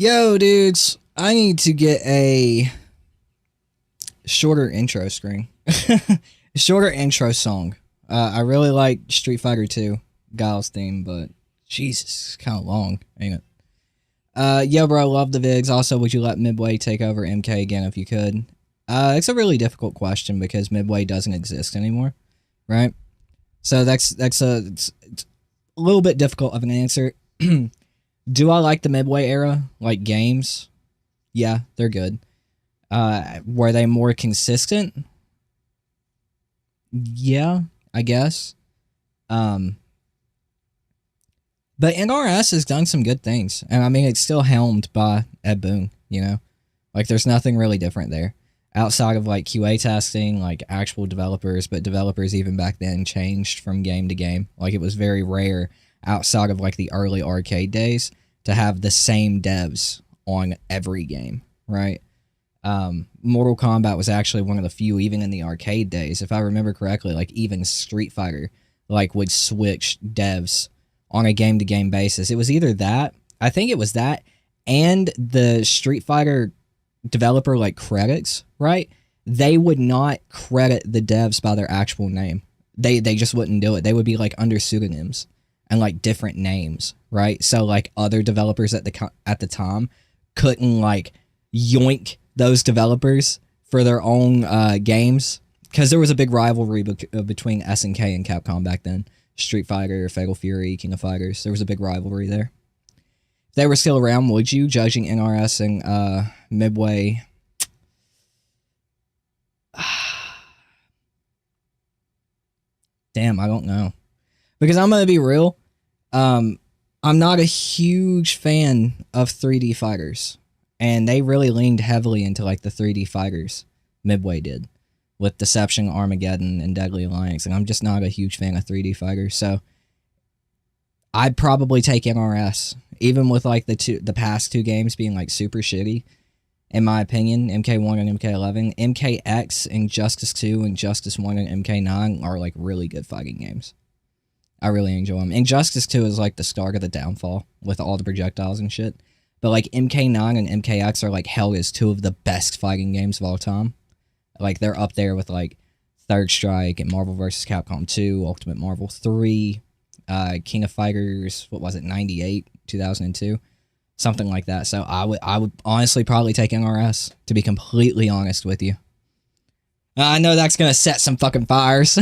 Yo, dudes, I need to get a shorter intro screen. Shorter intro song. I really like Street Fighter 2 Guile's theme, but Jesus, it's kind of long, ain't it? Yo, bro, love the vids. Also, would you let Midway take over MK again if you could? It's a really difficult question because Midway doesn't exist anymore, right? So it's a little bit difficult of an answer. Do I like the Midway era, like games? Yeah, they're good. Were they more consistent? Yeah, I guess. But NRS has done some good things. And I mean, it's still helmed by Ed Boon, you know? Like, there's nothing really different there. Outside of, like, QA testing, like, actual developers, but developers even back then changed from game to game. Like, it was very rare outside of, like, the early arcade days to have the same devs on every game, right? Mortal Kombat was actually one of the few, even in the arcade days, if I remember correctly, like, even Street Fighter, like, would switch devs on a game-to-game basis. It was either that, I think it was that, and the Street Fighter developer, like, credits, right? They would not credit the devs by their actual name. They just wouldn't do it. They would be, like, under pseudonyms and, like, different names, right? So, like, other developers at the time couldn't, like, yoink those developers for their own games, because there was a big rivalry between SNK and Capcom back then. Street Fighter, Fatal Fury, King of Fighters. There was a big rivalry there. If they were still around, would you, judging NRS and Midway? Damn, I don't know. Because I'm going to be real, I'm not a huge fan of 3D fighters. And they really leaned heavily into, like, the 3D fighters. Midway did. With Deception, Armageddon, and Deadly Alliance. And I'm just not a huge fan of 3D fighters. So, I'd probably take NRS. Even with, like, the past two games being, like, super shitty. In my opinion, MK1 and MK11. MKX, Injustice 2, and Injustice 1 and MK9 are, like, really good fighting games. I really enjoy them. Injustice 2 is, like, the start of the downfall. With all the projectiles and shit. But, like, MK9 and MKX are, like, held as two of the best fighting games of all time. Like, they're up there with, like, Third Strike and Marvel vs. Capcom 2, Ultimate Marvel 3, King of Fighters, what was it, 98, 2002? Something like that. So, I would honestly probably take NRS, to be completely honest with you. I know that's gonna set some fucking fires.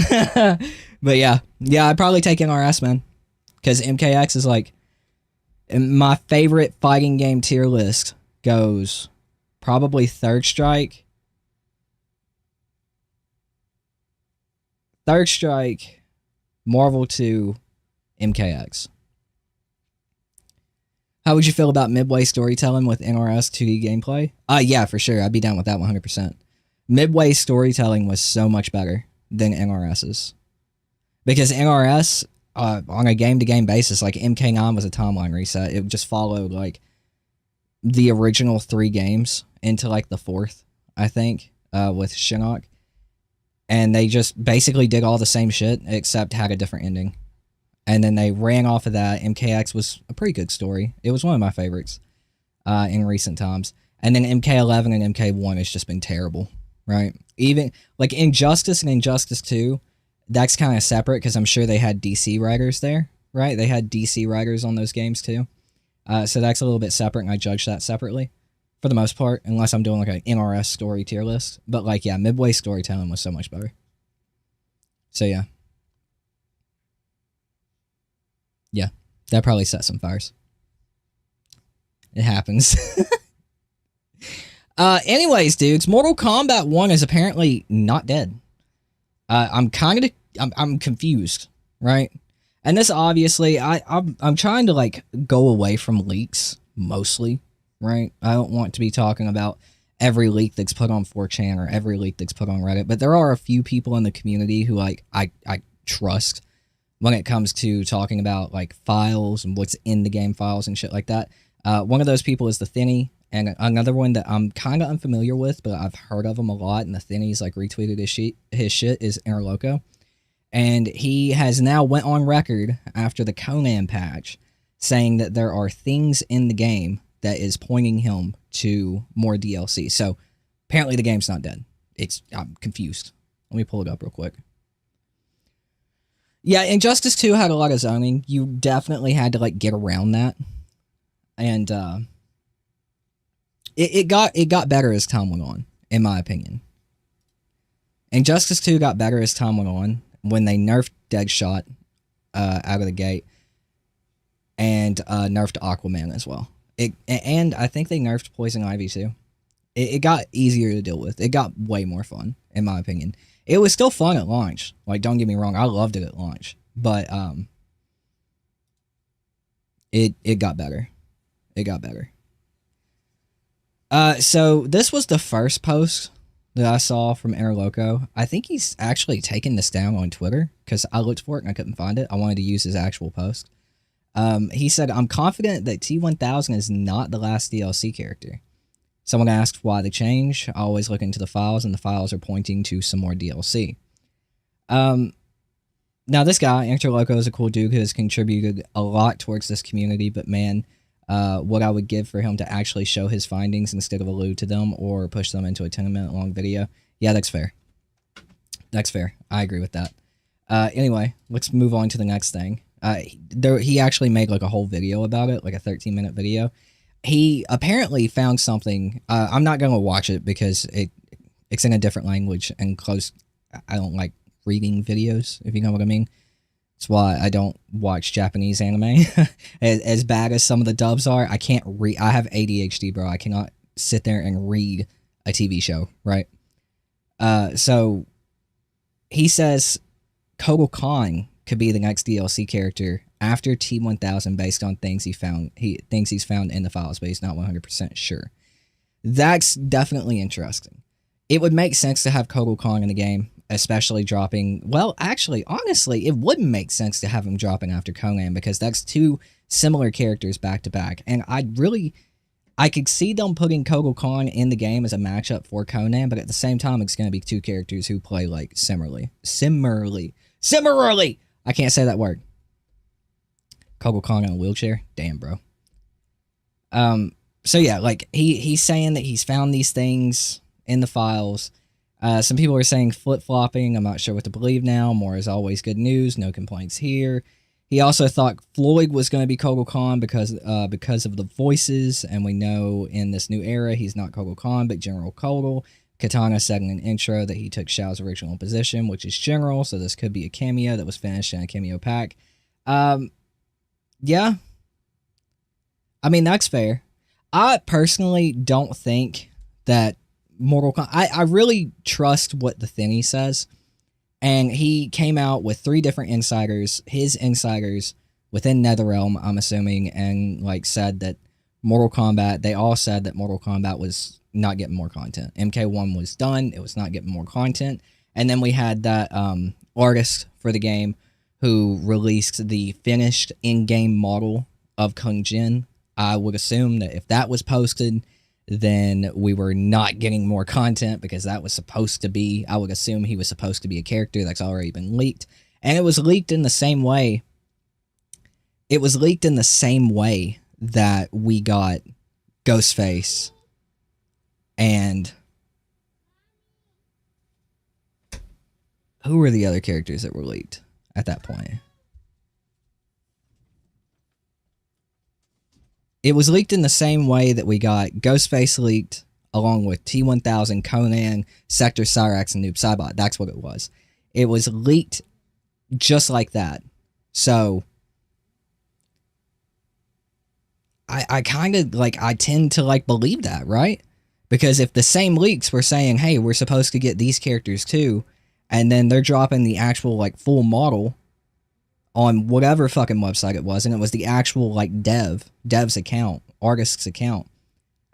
But, yeah. Yeah, I'd probably take NRS, man. Because MKX is, like... my favorite fighting game tier list goes probably Third Strike, Marvel 2, MKX. How would you feel about Midway storytelling with NRS 2D gameplay? Yeah, for sure. I'd be down with that 100%. Midway storytelling was so much better than NRS's. Because NRS... on a game-to-game basis, like, MK9 was a timeline reset. It just followed, like, the original 3 games into, like, the 4th, I think, with Shinnok. And they just basically did all the same shit, except had a different ending. And then they ran off of that. MKX was a pretty good story. It was one of my favorites in recent times. And then MK11 and MK1 has just been terrible, right? Even, like, Injustice and Injustice 2... that's kind of separate because I'm sure they had DC writers there, right? They had DC writers on those games too. So that's a little bit separate, and I judge that separately for the most part, unless I'm doing like an NRS story tier list. But like, yeah, Midway storytelling was so much better. So yeah. Yeah, that probably set some fires. It happens. Anyways, dudes, Mortal Kombat 1 is apparently not dead. I'm confused, right? And this obviously, I'm trying to, like, go away from leaks, mostly, right? I don't want to be talking about every leak that's put on 4chan or every leak that's put on Reddit, but there are a few people in the community who, like, I trust when it comes to talking about, like, files and what's in the game files and shit like that. One of those people is the Thinny, and another one that I'm kind of unfamiliar with, but I've heard of him a lot, and the Thinny's, like, retweeted his shit, is Interloco. And he has now went on record after the Conan patch saying that there are things in the game that is pointing him to more DLC. So apparently the game's not dead. I'm confused. Let me pull it up real quick. Yeah, Injustice 2 had a lot of zoning. You definitely had to like get around that. And it got better as time went on, in my opinion. Injustice 2 got better as time went on when they nerfed Deadshot out of the gate and nerfed Aquaman as well. And I think they nerfed Poison Ivy too. It got easier to deal with. It got way more fun, in my opinion. It was still fun at launch. Like, don't get me wrong, I loved it at launch. But it got better. It got better. So this was the first post that I saw from Interloco. I think he's actually taken this down on Twitter because I looked for it and I couldn't find it. I wanted to use his actual post. He said, I'm confident that T1000 is not the last DLC character. Someone asked why the change. I always look into the files, and the files are pointing to some more DLC. Now, this guy, Interloco, is a cool dude who has contributed a lot towards this community, but man, what I would give for him to actually show his findings instead of allude to them or push them into a 10-minute long video. Yeah, that's fair. That's fair. I agree with that. Anyway, let's move on to the next thing. He actually made like a whole video about it, like a 13-minute video. He apparently found something. I'm not going to watch it because it's in a different language and close. I don't like reading videos, if you know what I mean. That's why I don't watch Japanese anime. as bad as some of the dubs are, I can't read. I have ADHD, bro. I cannot sit there and read a TV show, right? So he says Conan could be the next DLC character after T1000 based on things he thinks he's found in the files, but he's not 100% sure. That's definitely interesting. It would make sense to have Conan in the game, especially dropping... Well, actually, honestly, it wouldn't make sense to have him dropping after Conan because that's two similar characters back to back. And I could see them putting Conan in the game as a matchup for Conan, but at the same time, it's going to be two characters who play like similarly. I can't say that word. Conan in a wheelchair? Damn, bro. So yeah, like he's saying that he's found these things in the files. Some people are saying flip-flopping. I'm not sure what to believe now. More is always good news. No complaints here. He also thought Floyd was going to be Conan because of the voices, and we know in this new era he's not Conan but General Kotal. Katana said in an intro that he took Shao's original position, which is General, so this could be a cameo that was finished in a cameo pack. Yeah. I mean, that's fair. I personally don't think that Mortal Kombat... I really trust what the Thinny says, and he came out with 3 different insiders, his insiders within NetherRealm, I'm assuming, and like said that Mortal Kombat, they all said that Mortal Kombat was not getting more content. MK1 was done, it was not getting more content, and then we had that artist for the game who released the finished in-game model of Kung Jin. I would assume that if that was posted, then we were not getting more content because that was supposed to be, I would assume he was supposed to be a character that's already been leaked. And it was leaked in the same way. It was leaked in the same way that we got Ghostface and who were the other characters that were leaked at that point? It was leaked in the same way that we got Ghostface leaked, along with T1000, Conan, Sector Cyrax, and Noob Saibot. That's what it was. It was leaked just like that. So, I kind of, like, I tend to, like, believe that, right? Because if the same leaks were saying, hey, we're supposed to get these characters too, and then they're dropping the actual, like, full model on whatever fucking website it was, and it was the actual, like, dev's account, artist's account,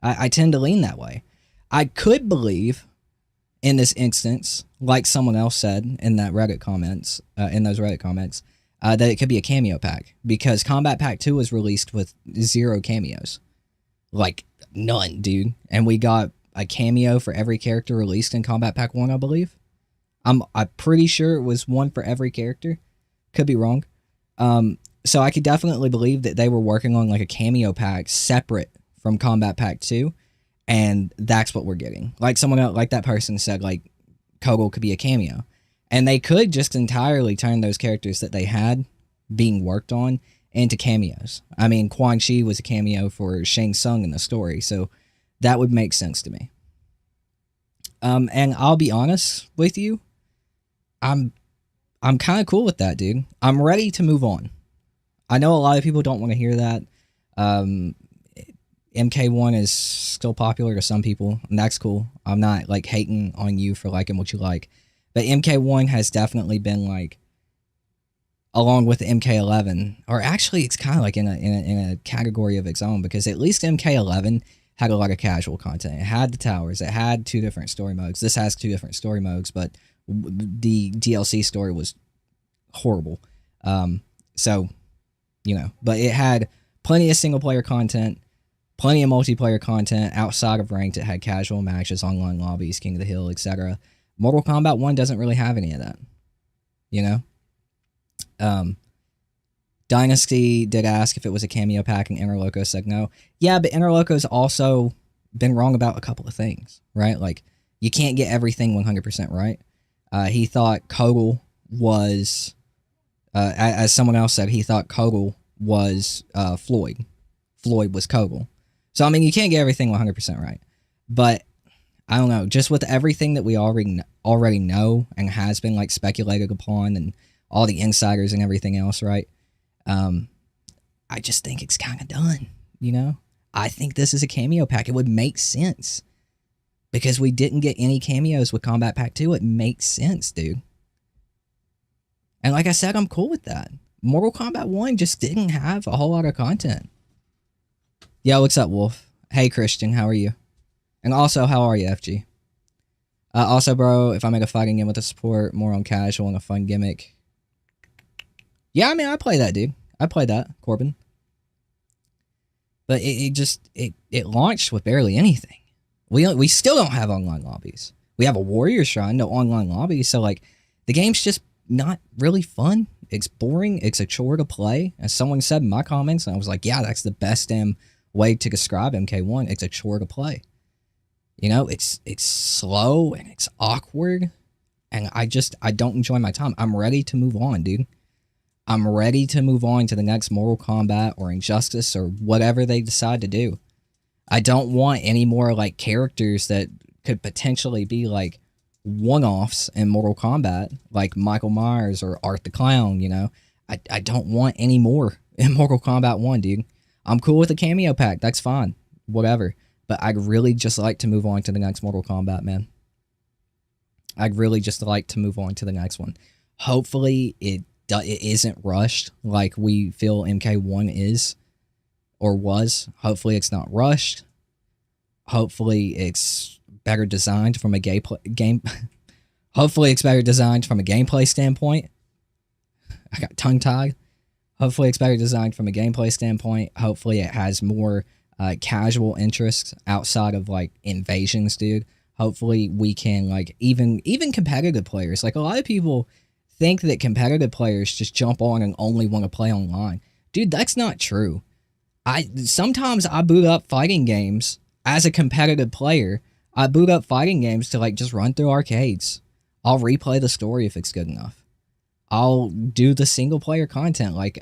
I tend to lean that way. I could believe, in this instance, like someone else said in that Reddit comments, that it could be a cameo pack, because Combat Pack 2 was released with 0 cameos. Like, none, dude. And we got a cameo for every character released in Combat Pack 1, I believe. I'm pretty sure it was one for every character. Could be wrong. So I could definitely believe that they were working on like a cameo pack separate from Combat Pack 2, and that's what we're getting. Like someone else, like that person said, like Kogel could be a cameo, and they could just entirely turn those characters that they had being worked on into cameos. I mean, Quan Chi was a cameo for Shang Tsung in the story, so that would make sense to me. And I'll be honest with you, I'm kind of cool with that, dude. I'm ready to move on. I know a lot of people don't want to hear that. MK1 is still popular to some people, and that's cool. I'm not like hating on you for liking what you like, but MK1 has definitely been like, along with MK11, or actually it's kind of like in a category of its own, because at least MK11 had a lot of casual content. It had the towers. It had 2 different story modes. This has 2 different story modes, but the DLC story was horrible. So, you know, but it had plenty of single player content, plenty of multiplayer content outside of ranked. It had casual matches, online lobbies, King of the Hill, etc. Mortal Kombat 1 doesn't really have any of that, you know? Dynasty did ask if it was a cameo pack, and Interloco said no. Yeah, but Interloco's also been wrong about a couple of things, right? Like, you can't get everything 100% right. He thought Kogel was, as someone else said, he thought Kogel was Floyd. Floyd was Kogel. So, I mean, you can't get everything 100% right. But, I don't know, just with everything that we already know and has been, like, speculated upon, and all the insiders and everything else, right? I just think it's kind of done, you know? I think this is a cameo pack. It would make sense. Because we didn't get any cameos with Combat Pack 2. It makes sense, dude. And like I said, I'm cool with that. Mortal Kombat 1 just didn't have a whole lot of content. Yo, what's up, Wolf? Hey, Christian, how are you? And also, how are you, FG? Also, bro, if I make a fighting game with a support, more on casual and a fun gimmick. Yeah, I mean, I play that, dude. I play that, Corbin. But it launched with barely anything. We still don't have online lobbies. We have a Warrior Shrine, no online lobbies. So, like, the game's just not really fun. It's boring. It's a chore to play. As someone said in my comments, and I was like, yeah, that's the best damn way to describe MK1. It's a chore to play. You know, it's slow and it's awkward. And I don't enjoy my time. I'm ready to move on, dude. I'm ready to move on to the next Mortal Kombat or Injustice or whatever they decide to do. I don't want any more, like, characters that could potentially be, like, one-offs in Mortal Kombat, like Michael Myers or Art the Clown, you know? I don't want any more in Mortal Kombat 1, dude. I'm cool with a cameo pack. That's fine. Whatever. But I'd really just like to move on to the next Mortal Kombat, man. I'd really just like to move on to the next one. Hopefully, it isn't rushed like we feel MK1 is or was. Hopefully it's not rushed. Hopefully it's better designed from a Hopefully it's better designed from a gameplay standpoint. I got tongue-tied. Hopefully it's better designed from a gameplay standpoint. Hopefully it has more casual interests outside of, like, invasions, dude. Hopefully we can, like, even competitive players. Like, a lot of people think that competitive players just jump on and only want to play online. Dude, that's not true. Sometimes I boot up fighting games as a competitive player. I boot up fighting games to, like, just run through arcades. I'll replay the story if it's good enough. I'll do the single player content, like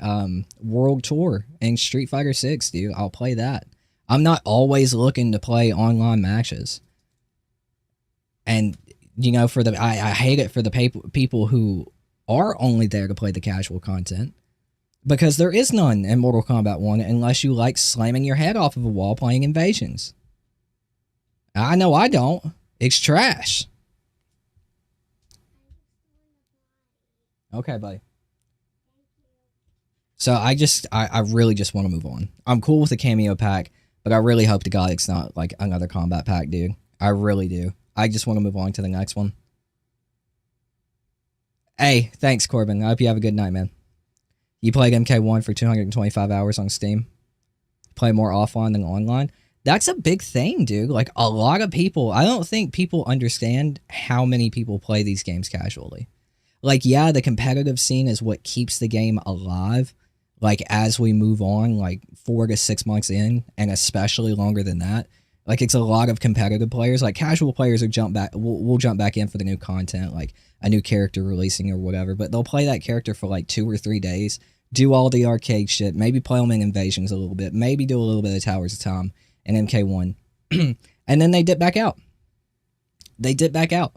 World Tour and Street Fighter 6, dude. I'll play that. I'm not always looking to play online matches. And, you know, I hate it for the people who are only there to play the casual content, because there is none in Mortal Kombat 1 unless you like slamming your head off of a wall playing Invasions. I know I don't. It's trash. Okay, buddy. So I really just want to move on. I'm cool with the cameo pack, but I really hope to God it's not like another combat pack, dude. I really do. I just want to move on to the next one. Hey, thanks, Corbin. I hope you have a good night, man. You played MK1 for 225 hours on Steam. Play more offline than online. That's a big thing, dude. Like, a lot of people, I don't think people understand how many people play these games casually. Like, yeah, the competitive scene is what keeps the game alive, like as we move on, like 4 to 6 months in, and especially longer than that. Like it's a lot of competitive players. Like casual players will jump back. We'll jump back in for the new content, like a new character releasing or whatever. But they'll play that character for like 2 or 3 days, do all the arcade shit, maybe play them in Invasions a little bit, maybe do a little bit of Towers of Time and MK1, and then they dip back out. They dip back out.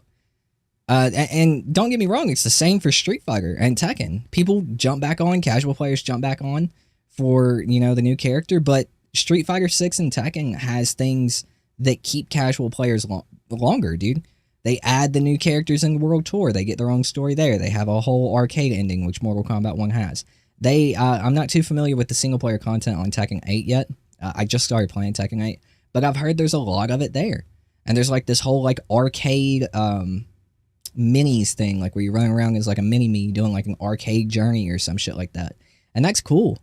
And don't get me wrong, it's the same for Street Fighter and Tekken. People jump back on, casual players jump back on for, you know, the new character, but Street Fighter 6 and Tekken has things that keep casual players longer, dude. They add the new characters in the World Tour. They get their own story there. They have a whole arcade ending, which Mortal Kombat 1 has. I'm not too familiar with the single-player content on Tekken 8 yet. I just started playing Tekken 8, but I've heard there's a lot of it there. And there's like this whole like arcade minis thing, like where you run around as like a mini-me doing like an arcade journey or some shit like that. And that's cool.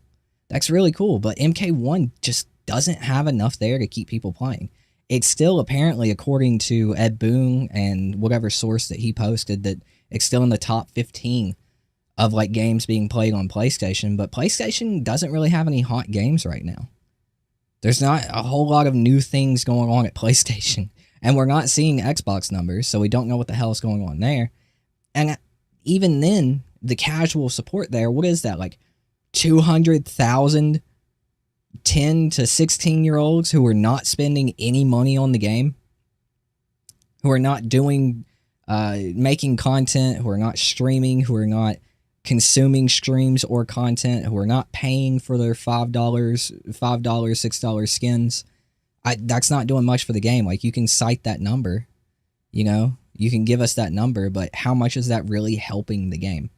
That's really cool. But MK1 just doesn't have enough there to keep people playing. It's still apparently, according to Ed Boon and whatever source that he posted, that it's still in the top 15 of like games being played on PlayStation. But PlayStation doesn't really have any hot games right now. There's not a whole lot of new things going on at PlayStation. And we're not seeing Xbox numbers, so we don't know what the hell is going on there. And even then, the casual support there, what is that? Like 200,000 10 to 16-year-olds who are not spending any money on the game, who are not doing, making content, who are not streaming, who are not consuming streams or content, who are not paying for their $5, $6 skins. That's not doing much for the game. Like, you can cite that number, you know, you can give us that number, but how much is that really helping the game?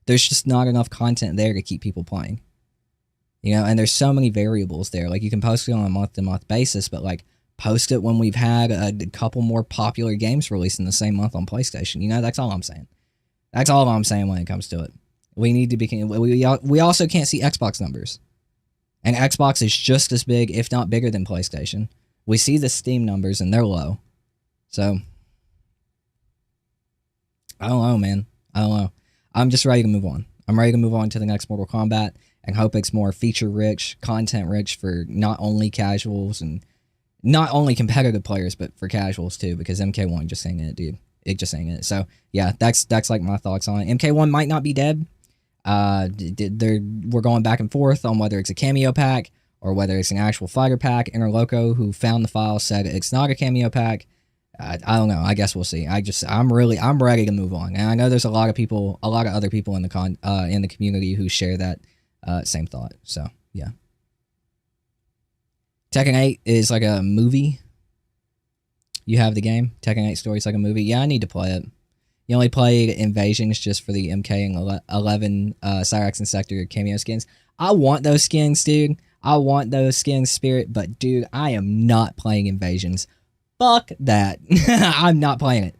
There's just not enough content there to keep people playing, you know, and there's so many variables there. Like, you can post it on a month-to-month basis, but like, post it when we've had a couple more popular games released in the same month on PlayStation. You know, that's all I'm saying. That's all I'm saying when it comes to it. We need to be, we also can't see Xbox numbers. And Xbox is just as big, if not bigger than PlayStation. We see the Steam numbers and they're low. So, I don't know, man. I don't know. I'm just ready to move on. I'm ready to move on to the next Mortal Kombat and hope it's more feature-rich, content-rich for not only casuals and not only competitive players, but for casuals too, because MK1 just ain't it, dude. It just ain't it. So, yeah, that's like my thoughts on it. MK1 might not be dead. We're going back and forth on whether it's a cameo pack or whether it's an actual fighter pack. Interloco, who found the file, said it's not a cameo pack. I don't know. I guess we'll see. I'm ready to move on. And I know there's a lot of other people in the community who share that same thought. So yeah. Tekken 8 is like a movie. You have the game. Tekken 8 story is like a movie. Yeah, I need to play it. You only played Invasions just for the MK and 11 Cyrax and Sector cameo skins. I want those skins, dude. I want those skins, Spirit. But, dude, I am not playing Invasions. Fuck that. I'm not playing it.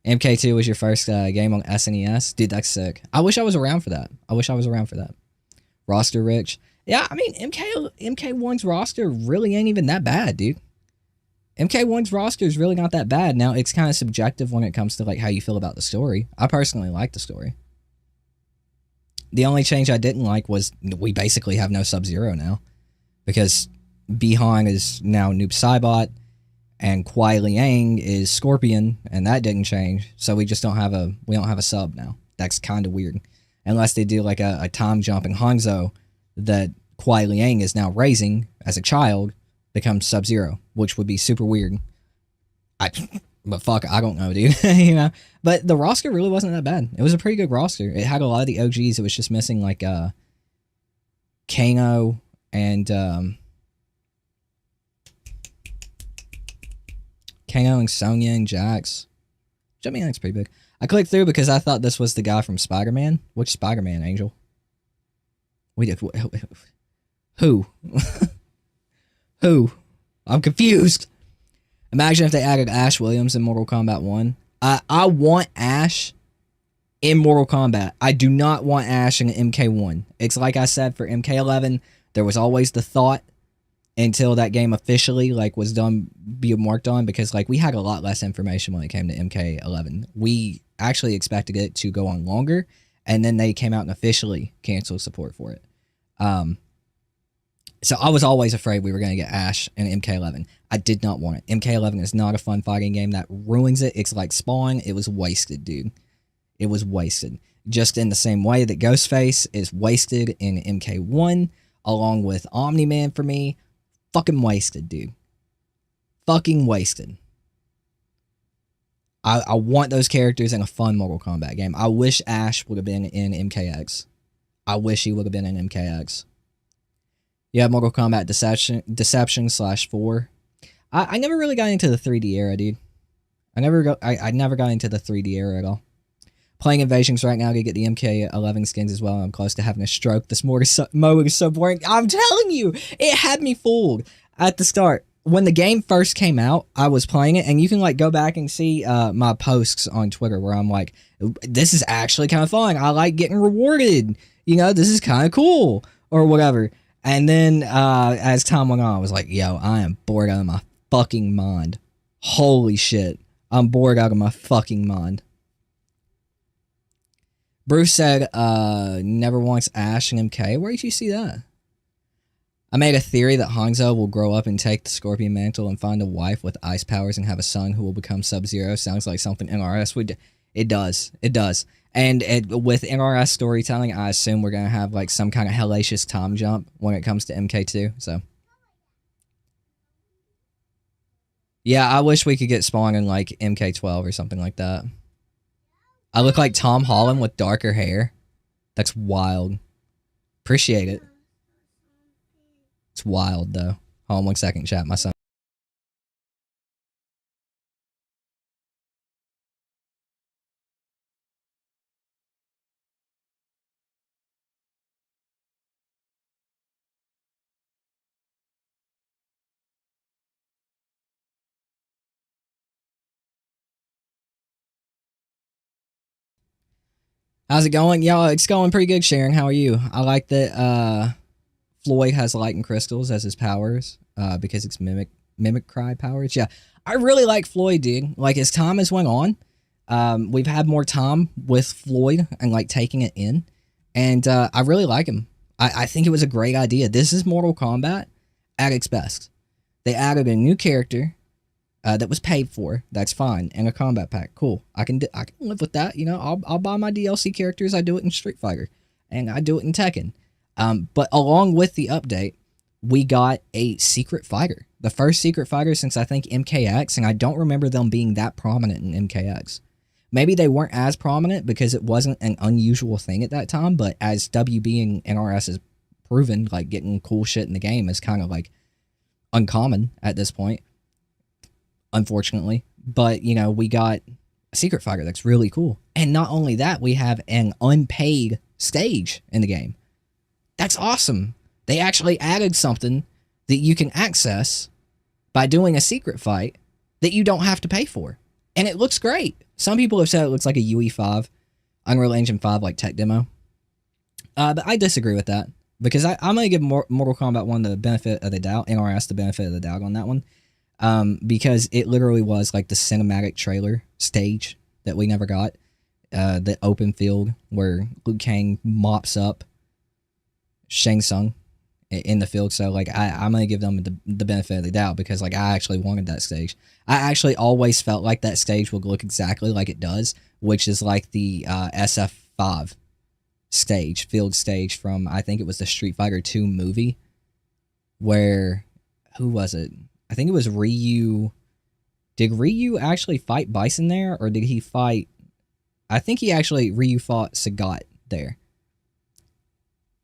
MK2 was your first game on SNES. Dude, that's sick. I wish I was around for that. Roster rich. Yeah, I mean, MK1's roster really ain't even that bad, dude. MK1's roster is really not that bad. Now, it's kind of subjective when it comes to like how you feel about the story. I personally like the story. The only change I didn't like was we basically have no Sub-Zero now, because Bihan is now Noob Saibot and Kuai Liang is Scorpion, and that didn't change. So we just don't have a sub now. That's kind of weird. Unless they do like a time jump in Hanzo that Kuai Liang is now raising as a child, becomes Sub-Zero, which would be super weird. But fuck, I don't know, dude. You know? But the roster really wasn't that bad. It was a pretty good roster. It had a lot of the OGs. It was just missing like Kano and Sonya and Jax. Which I mean, that's pretty big. I clicked through because I thought this was the guy from Spider-Man. Which Spider-Man, Angel? Who? Who? I'm confused. Imagine if they added Ash Williams in Mortal Kombat 1. I want Ash in Mortal Kombat. I do not want Ash in MK1. It's like I said for MK11, there was always the thought until that game officially like was being worked on, because like we had a lot less information when it came to MK11. We actually expected it to go on longer, and then they came out and officially canceled support for it. So I was always afraid we were going to get Ash in MK11. I did not want it. MK11 is not a fun fighting game. That ruins it. It's like Spawn. It was wasted, dude. It was wasted. Just in the same way that Ghostface is wasted in MK1, along with Omni-Man for me. Fucking wasted, dude. Fucking wasted. I want those characters in a fun Mortal Kombat game. I wish Ash would have been in MKX. I wish he would have been in MKX. You have Mortal Kombat Deception /4. I never really got into the 3D era, dude. I never got into the 3D era at all. Playing Invasions right now to get the MK11 skins as well. I'm close to having a stroke. This mode is so boring. I'm telling you, it had me fooled at the start. When the game first came out, I was playing it, and you can like go back and see my posts on Twitter where I'm like, this is actually kind of fun. I like getting rewarded. You know, this is kind of cool or whatever. And then as time went on, I was like, yo, I am bored out of my fucking mind. Holy shit. I'm bored out of my fucking mind. Bruce said, never wants Ash and MK. Where did you see that? I made a theory that Hanzo will grow up and take the Scorpion Mantle and find a wife with ice powers and have a son who will become Sub-Zero. Sounds like something NRS would... It does. It does. And with NRS storytelling, I assume we're going to have like some kind of hellacious time jump when it comes to MK2. So, yeah, I wish we could get Spawn in like MK12 or something like that. I look like Tom Holland with darker hair. That's wild. Appreciate it. It's wild, though. Hold on 1 second, chat. My son. How's it going? Yo, it's going pretty good, Sharon. How are you? I like that Floyd has lightning crystals as his powers because it's mimic cry powers. Yeah, I really like Floyd, dude. Like, as time has went on, we've had more time with Floyd and like taking it in, and I really like him. I think it was a great idea. This is Mortal Kombat at its best. They added a new character that was paid for. That's fine. And a combat pack. Cool. I can live with that. You know, I'll buy my DLC characters. I do it in Street Fighter. And I do it in Tekken. But along with the update, we got a secret fighter. The first secret fighter since I think MKX. And I don't remember them being that prominent in MKX. Maybe they weren't as prominent because it wasn't an unusual thing at that time. But as WB and NRS has proven, like getting cool shit in the game is kind of like uncommon at this point. Unfortunately, but you know, we got a secret fighter that's really cool. And not only that, we have an unpaid stage in the game. That's awesome. They actually added something that you can access by doing a secret fight that you don't have to pay for. And it looks great. Some people have said it looks like a UE5, Unreal Engine 5 like tech demo. But I disagree with that because I'm going to give Mortal Kombat 1 the benefit of the doubt, NRS the benefit of the doubt on that one. Because it literally was like the cinematic trailer stage that we never got. The open field where Liu Kang mops up Shang Tsung in the field. So like I'm going to give them the benefit of the doubt because like I actually wanted that stage. I actually always felt like that stage would look exactly like it does, which is like the SF5 stage, field stage from, I think it was the Street Fighter 2 movie where, who was it? I think it was Ryu. Did Ryu actually fight Bison there? Or did he fight... I think Ryu fought Sagat there.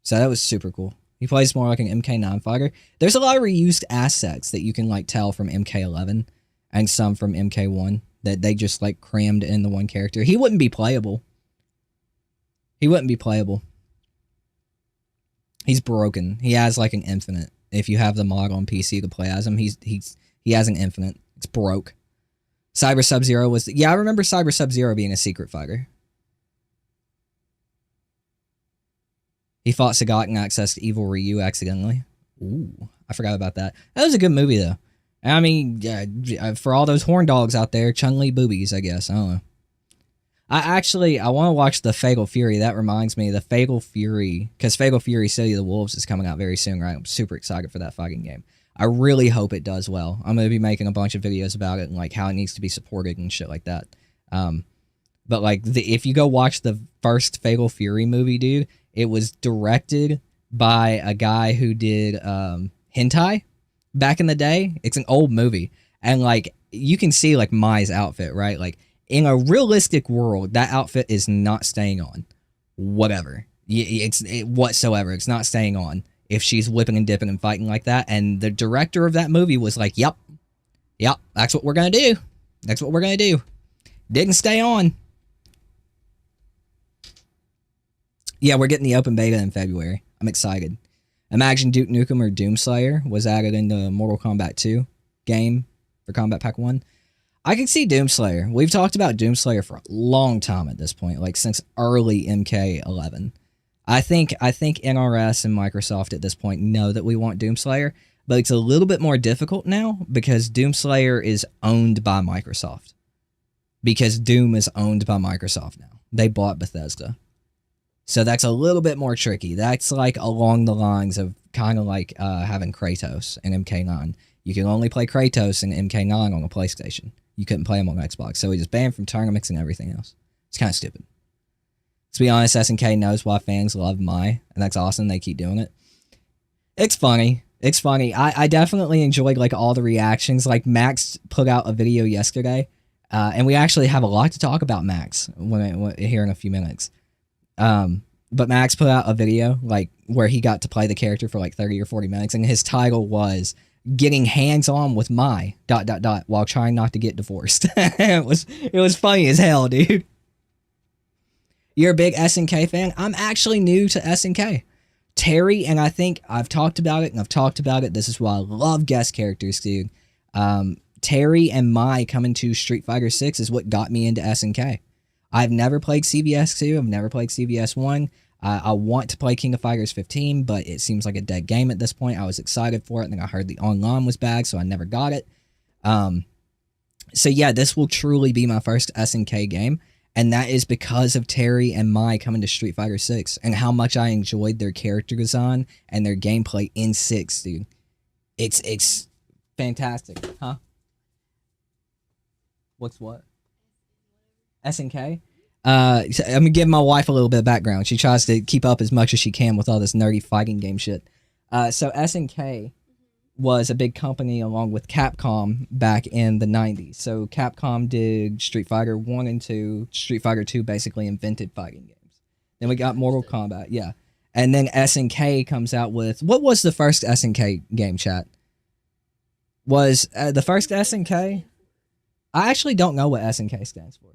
So that was super cool. He plays more like an MK9 fighter. There's a lot of reused assets that you can like tell from MK11 and some from MK1 that they just like crammed in the one character. He wouldn't be playable. He wouldn't be playable. He's broken. He has like an infinite. If you have the mod on PC to play as him, he has an infinite. It's broke. Cyber Sub-Zero was... Yeah, I remember Cyber Sub-Zero being a secret fighter. He fought Sagat and accessed Evil Ryu accidentally. Ooh, I forgot about that. That was a good movie, though. I mean, yeah, for all those horn dogs out there, Chun-Li boobies, I guess. I don't know. I want to watch the Fatal Fury. That reminds me, the Fatal Fury, because Fatal Fury City of the Wolves is coming out very soon, right? I'm super excited for that fucking game. I really hope it does well. I'm going to be making a bunch of videos about it and like how it needs to be supported and shit like that. But like if you go watch the first Fatal Fury movie, dude, it was directed by a guy who did hentai back in the day. It's an old movie, and like you can see like Mai's outfit, right? Like in a realistic world, that outfit is not staying on. Whatever, whatsoever, it's not staying on. If she's whipping and dipping and fighting like that, and the director of that movie was like, "Yep, that's what we're gonna do. That's what we're gonna do." Didn't stay on. Yeah, we're getting the open beta in February. I'm excited. Imagine Duke Nukem or Doomslayer was added into Mortal Kombat 2 game for Combat Pack 1. I can see Doomslayer. We've talked about Doomslayer for a long time at this point, like since early MK11. I think NRS and Microsoft at this point know that we want Doomslayer, but it's a little bit more difficult now because Doomslayer is owned by Microsoft. Because Doom is owned by Microsoft now. They bought Bethesda. So that's a little bit more tricky. That's like along the lines of kind of like having Kratos in MK9. You can only play Kratos in MK9 on a PlayStation. You couldn't play him on Xbox. So he just banned from tournaments and everything else. It's kind of stupid. To be honest, SNK knows why fans love Mai, and that's awesome. They keep doing it. It's funny. It's funny. I definitely enjoyed like all the reactions. Like Max put out a video yesterday, and we actually have a lot to talk about Max here in a few minutes. But Max put out a video like where he got to play the character for like 30 or 40 minutes, and his title was "Getting Hands-On with Mai ... while trying not to get divorced." It was funny as hell, dude. You're a big SNK fan? I'm actually new to SNK. Terry, and I think I've talked about it, This is why I love guest characters, dude. Terry and Mai coming to Street Fighter 6 is what got me into SNK. I've never played CVS 2. I've never played CVS 1. I want to play King of Fighters 15, but it seems like a dead game at this point. I was excited for it, and then I heard the online was bad, so I never got it. So yeah, this will truly be my first SNK game. And that is because of Terry and Mai coming to Street Fighter 6 and how much I enjoyed their character design and their gameplay in 6, dude. It's fantastic. Huh? What's what? SNK? I'm going to give my wife a little bit of background. She tries to keep up as much as she can with all this nerdy fighting game shit. So SNK was a big company along with Capcom back in the 90s. So Capcom did Street Fighter 1 and 2. Street Fighter 2 basically invented fighting games. Then we got Mortal Kombat, yeah. And then SNK comes out with... What was the first SNK game, chat? Was the first SNK... I actually don't know what SNK stands for.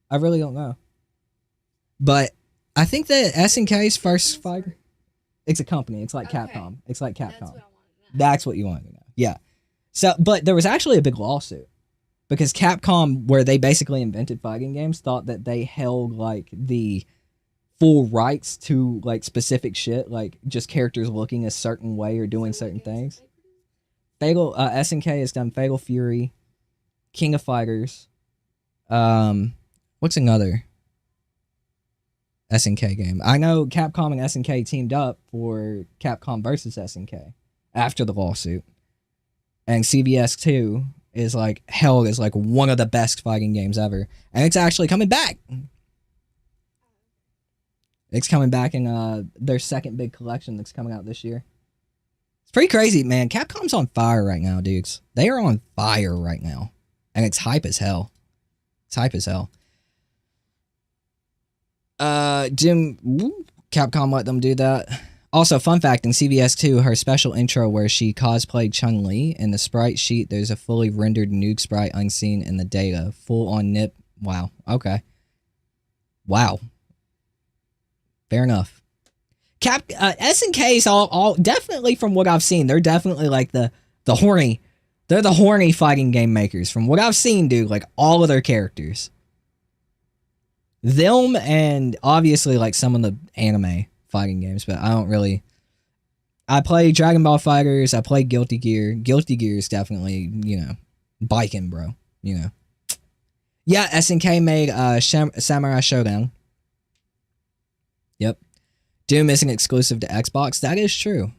I really don't know. But I think that SNK's first fighter... It's a company. It's like Capcom. It's like Capcom. That's what you want to know. Yeah. So, but there was actually a big lawsuit because Capcom, where they basically invented fighting games, thought that they held like the full rights to like specific shit, like just characters looking a certain way or doing certain things. Fatal SNK has done Fatal Fury, King of Fighters. What's another SNK game? I know Capcom and SNK teamed up for Capcom versus SNK. After the lawsuit. And CVS 2 is like held as like one of the best fighting games ever. And it's actually coming back. It's coming back in their second big collection that's coming out this year. It's pretty crazy, man. Capcom's on fire right now, dudes. They are on fire right now. And it's hype as hell. It's hype as hell. Capcom let them do that. Also, fun fact, in CVS 2, her special intro where she cosplayed Chun-Li, in the sprite sheet, there's a fully rendered nude sprite unseen in the data. Full on nip. Wow. Okay. Wow. Fair enough. SNK's all definitely from what I've seen, they're definitely like the horny. They're the horny fighting game makers. From what I've seen, dude, like all of their characters. Them and obviously like some of the anime fighting games, but I don't really... I play Dragon Ball Fighters, I play Guilty Gear. Guilty Gear is definitely, you know, biking, bro. You know. Yeah, SNK made Samurai Showdown. Yep. Doom isn't exclusive to Xbox. That is true.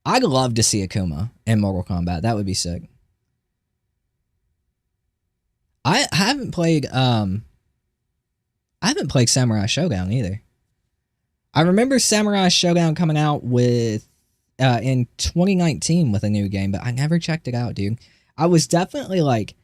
I'd love to see Akuma in Mortal Kombat. That would be sick. I haven't played Samurai Showdown either. I remember Samurai Showdown coming out with in 2019 with a new game, but I never checked it out, dude. I was definitely like,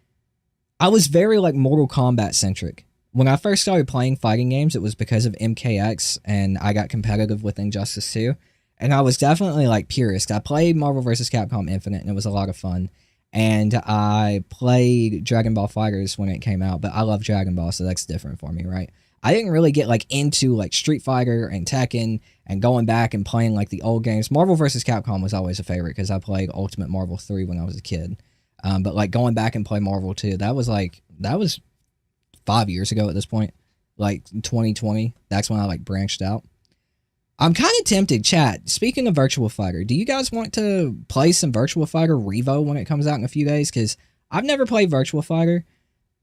I was very like Mortal Kombat centric. When I first started playing fighting games, it was because of MKX, and I got competitive with Injustice 2. And I was definitely like purist. I played Marvel vs. Capcom Infinite, and it was a lot of fun. And I played Dragon Ball FighterZ when it came out, but I love Dragon Ball, so that's different for me, right? I didn't really get like into like Street Fighter and Tekken and going back and playing like the old games. Marvel vs. Capcom was always a favorite because I played Ultimate Marvel 3 when I was a kid. But like going back and play Marvel 2, that was 5 years ago at this point, like 2020. That's when I like branched out. I'm kind of tempted, chat. Speaking of Virtua Fighter, do you guys want to play some Virtua Fighter Revo when it comes out in a few days? Because I've never played Virtua Fighter.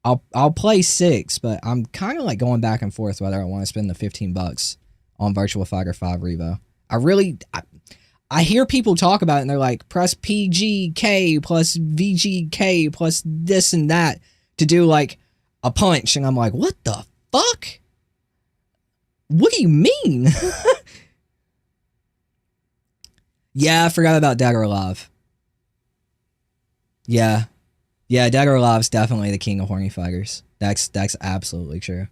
I'll play 6, but I'm kind of like going back and forth whether I want to spend the $15 on Virtua Fighter 5 Revo. I hear people talk about it and they're like, press PGK plus VGK plus this and that to do like a punch. And I'm like, what the fuck? What do you mean? Yeah, I forgot about Dead or Alive. Yeah, Dead or Alive's definitely the king of horny fighters. That's absolutely true.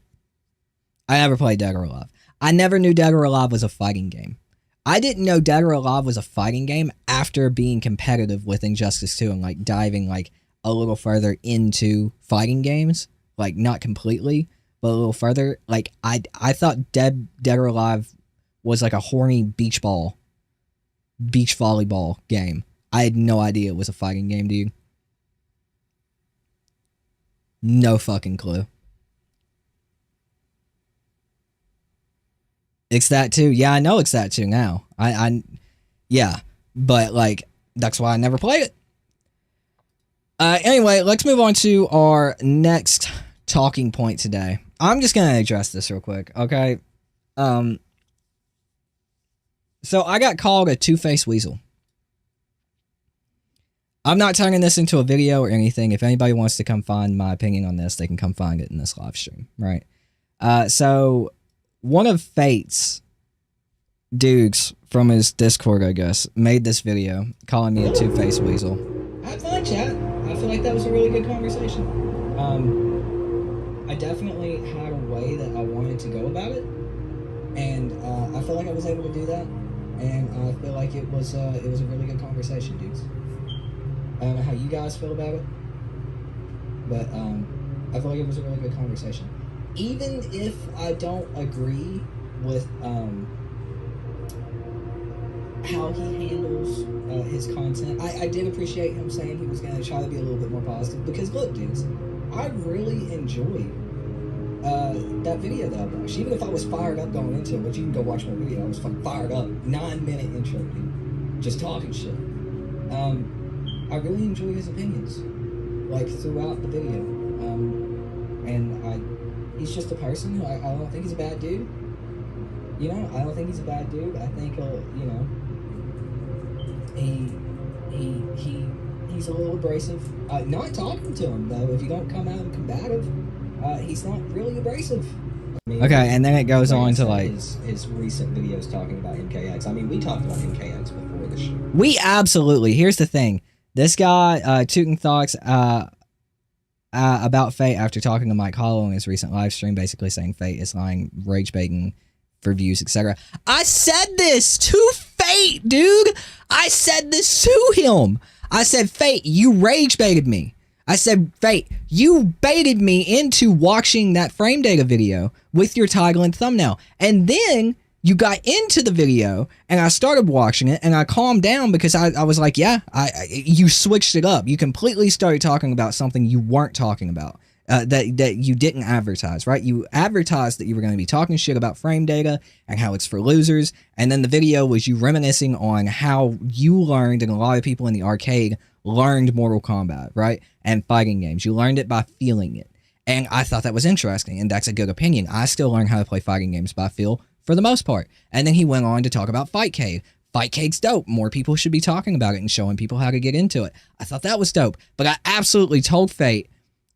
I never played Dead or Alive. I never knew Dead or Alive was a fighting game. I didn't know Dead or Alive was a fighting game after being competitive with Injustice 2 and like diving like a little further into fighting games. Like not completely, but a little further. Like I thought Dead or Alive was like a horny beach volleyball game. I had no idea it was a fighting game, dude. No fucking clue. It's that too. Yeah, I know it's that too now. Yeah, but like that's why I never played it. Anyway, let's move on to our next talking point today. I'm just gonna address this real quick, okay? So I got called a two-faced weasel. I'm not turning this into a video or anything. If anybody wants to come find my opinion on this, they can come find it in this live stream, right? So one of Fate's dudes from his Discord, I guess, made this video calling me a two-faced weasel. Have fun, chat. I feel like that was a really good conversation. I definitely had a way that I wanted to go about it, and I feel like I was able to do that, and I feel like it was a really good conversation, dudes. I don't know how you guys feel about it, but I feel like it was a really good conversation. Even if I don't agree with how he handles his content, I did appreciate him saying he was going to try to be a little bit more positive, because look, dudes, I really enjoyed that video that I watched. Even if I was fired up going into it, which you can go watch my video, I was fired up. 9-minute intro, dude. Just talking shit. I really enjoy his opinions, like, throughout the video. And he's just a person who I don't think he's a bad dude. You know, I don't think he's a bad dude. I think, you know, he's a little abrasive. Not talking to him, though. If you don't come out and combative, he's not really abrasive. I mean, okay, and then it goes on to like his recent videos talking about MKX. I mean, we talked about MKX before this show. We absolutely. Here's the thing. This guy, tooting thoughts about Fate after talking to Mike Hollow in his recent live stream, basically saying Fate is lying, rage baiting for views, etc. I said this to Fate, dude. I said this to him. I said, Fate, you rage baited me. I said, Fate, you baited me into watching that frame data video with your title and thumbnail. And then you got into the video and I started watching it and I calmed down because I was like, yeah, you switched it up. You completely started talking about something you weren't talking about, that you didn't advertise, right? You advertised that you were going to be talking shit about frame data and how it's for losers. And then the video was you reminiscing on how you learned, and a lot of people in the arcade learned Mortal Kombat, right? And fighting games. You learned it by feeling it. And I thought that was interesting, and that's a good opinion. I still learn how to play fighting games by feel for the most part. And then he went on to talk about Fightcade. Fightcade's dope. More people should be talking about it and showing people how to get into it. I thought that was dope. But I absolutely told Fate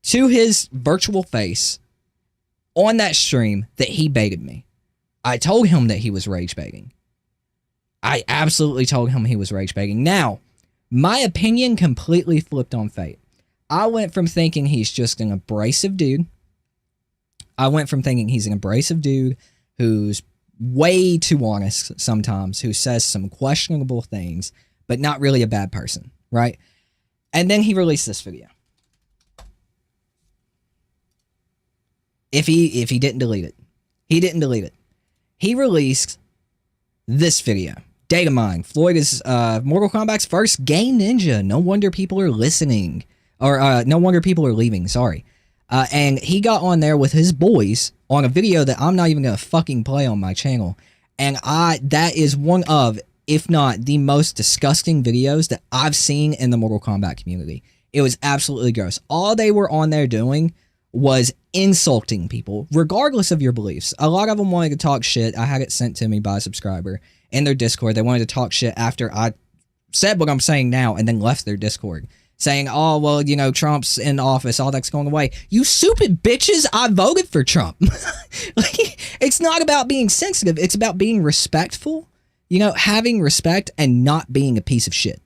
to his virtual face on that stream that he baited me. I told him that he was rage baiting. I absolutely told him he was rage baiting. Now, my opinion completely flipped on Fate. I went from thinking he's just an abrasive dude. I went from thinking he's an abrasive dude who's way too honest sometimes, who says some questionable things, but not really a bad person, right? And then he released this video. If he didn't delete it. He didn't delete it. He released this video. Data mine. Floyd is Mortal Kombat's first game ninja. No wonder people are listening. Or no wonder people are leaving, sorry. And he got on there with his boys on a video that I'm not even going to fucking play on my channel. And that is one of, if not the most disgusting videos that I've seen in the Mortal Kombat community. It was absolutely gross. All they were on there doing was insulting people, regardless of your beliefs. A lot of them wanted to talk shit. I had it sent to me by a subscriber in their Discord. They wanted to talk shit after I said what I'm saying now and then left their Discord. Saying, oh, well, you know, Trump's in office, all that's going away. You stupid bitches, I voted for Trump. Like, it's not about being sensitive. It's about being respectful, you know, having respect and not being a piece of shit.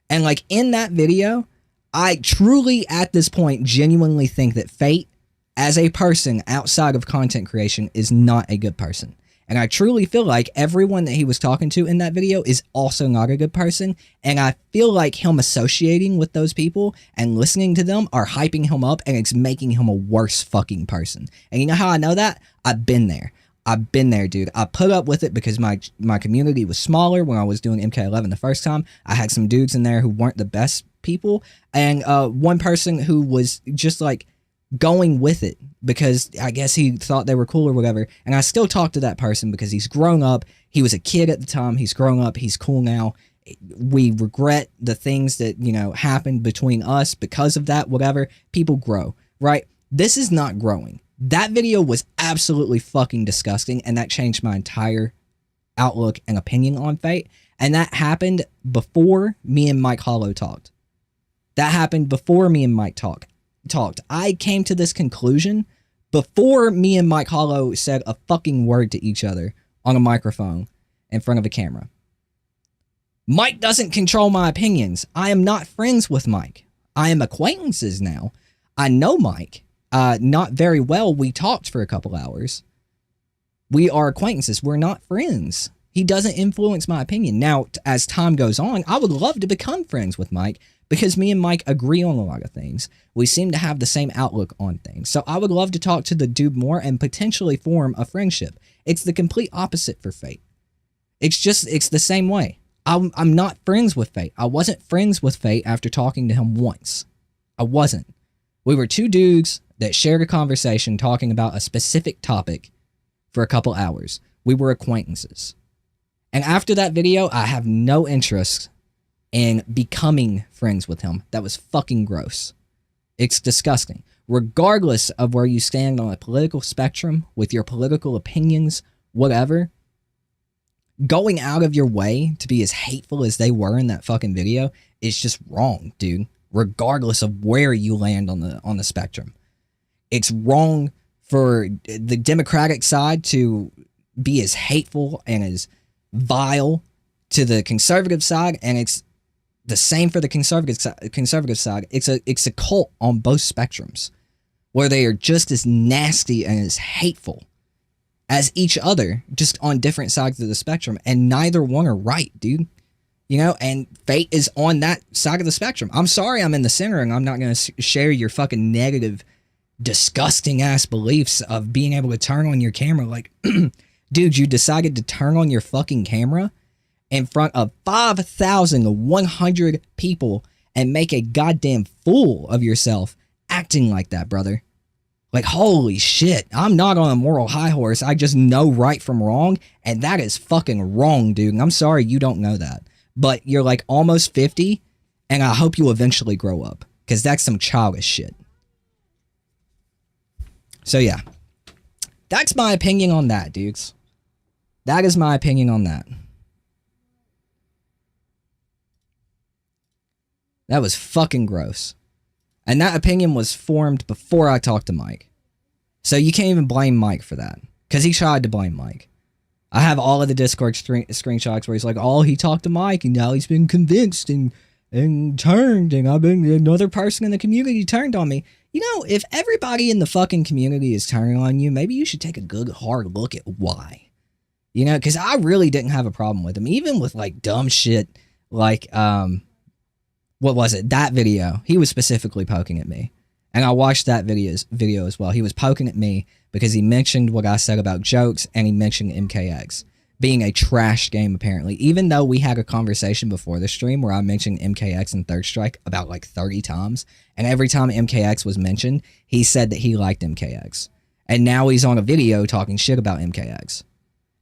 And, like, in that video, I truly, at this point, genuinely think that Fate, as a person outside of content creation, is not a good person. And I truly feel like everyone that he was talking to in that video is also not a good person. And I feel like him associating with those people and listening to them are hyping him up, and it's making him a worse fucking person. And you know how I know that? I've been there. I've been there, dude. I put up with it because my community was smaller when I was doing MK11 the first time. I had some dudes in there who weren't the best people. And one person who was just like going with it because I guess he thought they were cool or whatever. And I still talk to that person because he's grown up. He was a kid at the time. He's grown up. He's cool now. We regret the things that, you know, happened between us because of that, whatever. People grow, right? This is not growing. That video was absolutely fucking disgusting, and that changed my entire outlook and opinion on Fate. And that happened before me and Mike Hollow talked. That happened before me and Mike talked. I came to this conclusion before me and Mike Hollow said a fucking word to each other on a microphone in front of a camera. Mike doesn't control my opinions. I am not friends with Mike. I am acquaintances now. I know Mike. Not very well. We talked for a couple hours. We are acquaintances. We're not friends. He doesn't influence my opinion. Now, as time goes on, I would love to become friends with Mike because me and Mike agree on a lot of things. We seem to have the same outlook on things. So I would love to talk to the dude more and potentially form a friendship. It's the complete opposite for Fate. It's the same way. I'm not friends with Fate. I wasn't friends with Fate after talking to him once. I wasn't. We were two dudes that shared a conversation talking about a specific topic for a couple hours. We were acquaintances. And after that video, I have no interest in becoming friends with him. That was fucking gross. It's disgusting. Regardless of where you stand on a political spectrum, with your political opinions, whatever, going out of your way to be as hateful as they were in that fucking video is just wrong, dude. Regardless of where you land on the spectrum. It's wrong for the Democratic side to be as hateful and as vile to the conservative side, and it's the same for the conservative side. It's a cult on both spectrums, where they are just as nasty and as hateful as each other, just on different sides of the spectrum, and neither one are right, dude. You know, and Fate is on that side of the spectrum. I'm sorry I'm in the center, and I'm not going to share your fucking negative, disgusting ass beliefs of being able to turn on your camera. Like, dude, you decided to turn on your fucking camera in front of 5,100 people and make a goddamn fool of yourself acting like that, brother. Like, holy shit, I'm not on a moral high horse. I just know right from wrong, and that is fucking wrong, dude. And I'm sorry you don't know that. But you're like almost 50, And I hope you eventually grow up, because that's some childish shit. So yeah, that's my opinion on that, dudes. That is my opinion on that. That was fucking gross. And that opinion was formed before I talked to Mike. So you can't even blame Mike for that, because he tried to blame Mike. I have all of the Discord screenshots where he's like, oh, he talked to Mike and now he's been convinced and turned, and I've been, another person in the community turned on me. You know, if everybody in the fucking community is turning on you, maybe you should take a good hard look at why. You know, because I really didn't have a problem with him, even with like dumb shit like, what was it? That video. He was specifically poking at me. And I watched that video as well. He was poking at me because he mentioned what I said about jokes, and he mentioned MKX being a trash game, apparently. Even though we had a conversation before the stream where I mentioned MKX and Third Strike about like 30 times, and every time MKX was mentioned, he said that he liked MKX. And now he's on a video talking shit about MKX.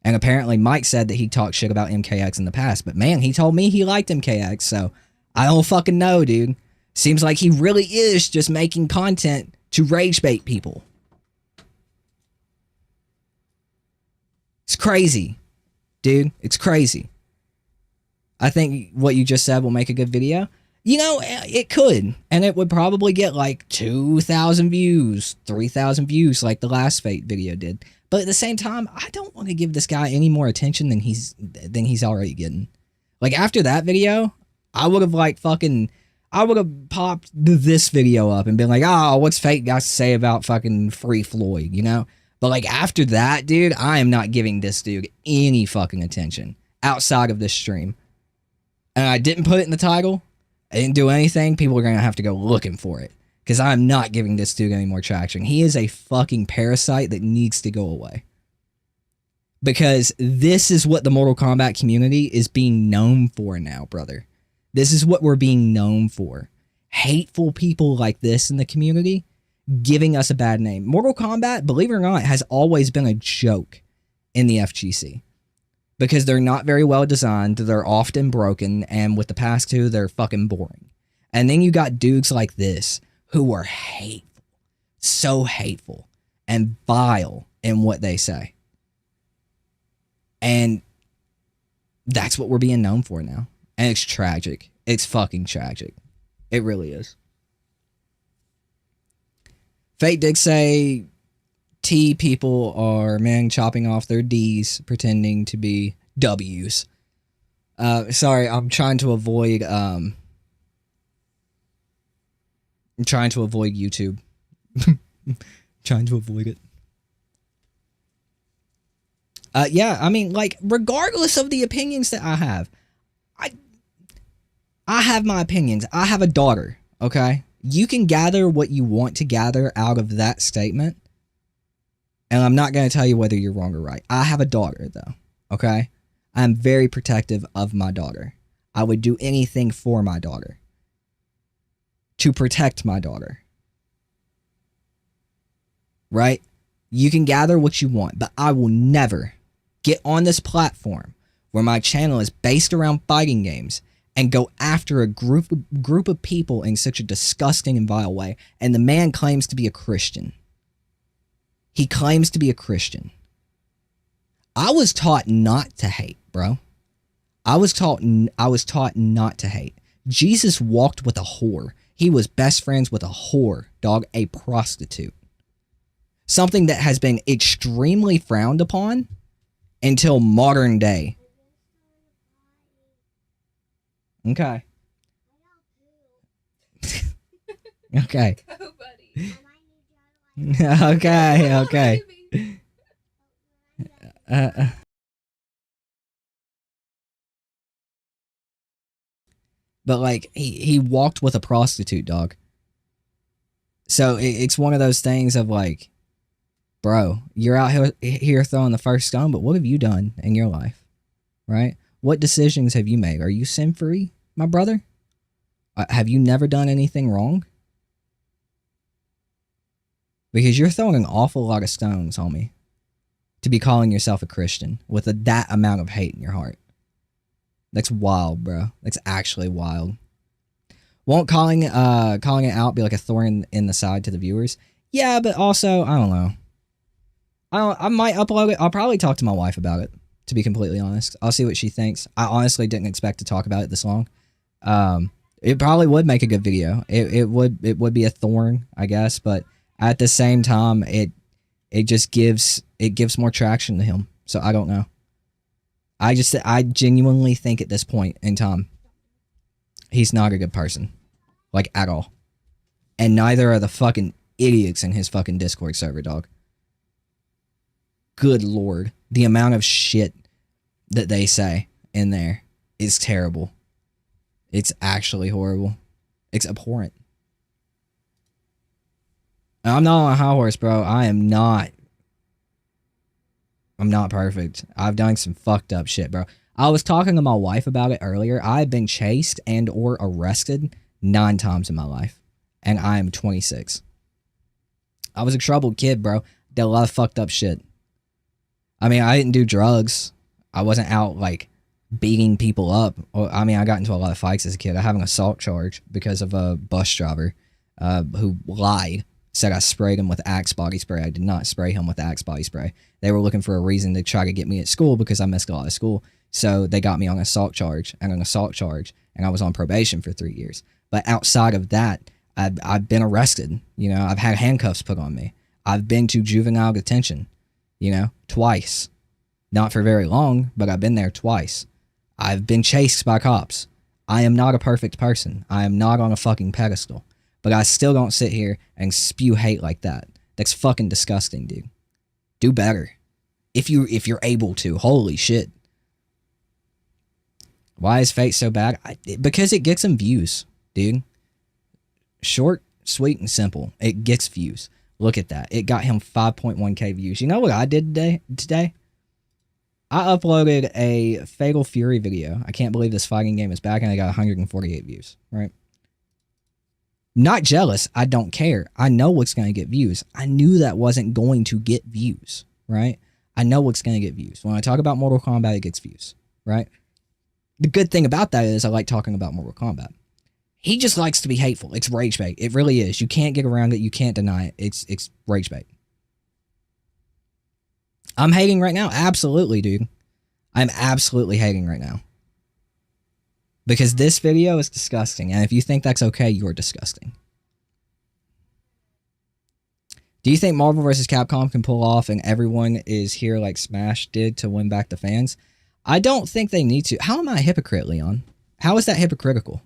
And apparently Mike said that he talked shit about MKX in the past, but man, he told me he liked MKX, so I don't fucking know, dude. Seems like he really is just making content to rage bait people. It's crazy, dude. It's crazy. I think what you just said will make a good video. You know, it could. And it would probably get like 2,000 views, 3,000 views like the last Fate video did. But at the same time, I don't want to give this guy any more attention than he's already getting. Like after that video, I would have like fucking... I would have popped this video up and been like, oh, what's Fate got to say about fucking Free Floyd, you know? But like after that, dude, I am not giving this dude any fucking attention outside of this stream. And I didn't put it in the title. I didn't do anything. People are going to have to go looking for it, because I'm not giving this dude any more traction. He is a fucking parasite that needs to go away. Because this is what the Mortal Kombat community is being known for now, brother. This is what we're being known for. Hateful people like this in the community giving us a bad name. Mortal Kombat, believe it or not, has always been a joke in the FGC. Because they're not very well designed, they're often broken, and with the past two, they're fucking boring. And then you got dudes like this who are hateful. So hateful and vile in what they say. And that's what we're being known for now. And it's tragic. It's fucking tragic. It really is. Fate did say T people are, man, chopping off their D's, pretending to be W's. Sorry, I'm trying to avoid, I'm trying to avoid YouTube. Trying to avoid it. Yeah, I mean, like, regardless of the opinions that I have, I have my opinions. I have a daughter, okay? You can gather what you want to gather out of that statement, and I'm not going to tell you whether you're wrong or right. I have a daughter, though, okay? I'm very protective of my daughter. I would do anything for my daughter. To protect my daughter. Right? You can gather what you want, but I will never get on this platform where my channel is based around fighting games and go after a group of people in such a disgusting and vile way. And the man claims to be a Christian. He claims to be a Christian. I was taught not to hate, bro. I was taught not to hate. Jesus walked with a whore. He was best friends with a whore, dog, a prostitute. Something that has been extremely frowned upon until modern day. Okay. Okay. Go, buddy. Okay, okay. But like he walked with a prostitute, dog. So it's one of those things of like, bro, you're out here throwing the first stone, but what have you done in your life, right? What decisions have you made? Are you sin-free, my brother? Have you never done anything wrong? Because you're throwing an awful lot of stones, homie, to be calling yourself a Christian with that amount of hate in your heart. That's wild, bro. That's actually wild. Won't calling it out be like a thorn in the side to the viewers? Yeah, but also, I don't know. I might upload it. I'll probably talk to my wife about it, to be completely honest. I'll see what she thinks. I honestly didn't expect to talk about it this long. It probably would make a good video. It would be a thorn, I guess, but at the same time, it just gives more traction to him. So I don't know. I genuinely think at this point in time, he's not a good person. Like, at all. And neither are the fucking idiots in his fucking Discord server, dog. Good lord. The amount of shit that they say in there is terrible. It's actually horrible. It's abhorrent. I'm not on a high horse, bro. I'm not perfect. I've done some fucked up shit, bro. I was talking to my wife about it earlier. I've been chased and or arrested 9 times in my life. And I am 26. I was a troubled kid, bro. Did a lot of fucked up shit. I mean, I didn't do drugs. I wasn't out, like, beating people up. I mean, I got into a lot of fights as a kid. I have an assault charge because of a bus driver who lied. Said I sprayed him with Axe body spray. I did not spray him with Axe body spray. They were looking for a reason to try to get me at school because I missed a lot of school. So they got me on an assault charge, and I was on probation for 3 years. But outside of that, I've been arrested. You know, I've had handcuffs put on me. I've been to juvenile detention, you know, twice. Not for very long, but I've been there twice. I've been chased by cops. I am not a perfect person. I am not on a fucking pedestal. But I still don't sit here and spew hate like that. That's fucking disgusting, dude. Do better. If you're able to. Holy shit. Why is Fate so bad? Because it gets them views, dude. Short, sweet, and simple. It gets views. Look at that. It got him 5.1k views. You know what I did today? I uploaded a Fatal Fury video. I can't believe this fighting game is back, and I got 148 views, right? Not jealous. I don't care. I know what's going to get views. I knew that wasn't going to get views, right? I know what's going to get views. When I talk about Mortal Kombat, it gets views, right? The good thing about that is I like talking about Mortal Kombat. He just likes to be hateful. It's rage bait. It really is. You can't get around it. You can't deny it. It's rage bait. I'm hating right now. Absolutely, dude. I'm absolutely hating right now. Because this video is disgusting. And if you think that's okay, you're disgusting. Do you think Marvel vs. Capcom can pull off and everyone is here like Smash did to win back the fans? I don't think they need to. How am I a hypocrite, Leon? How is that hypocritical?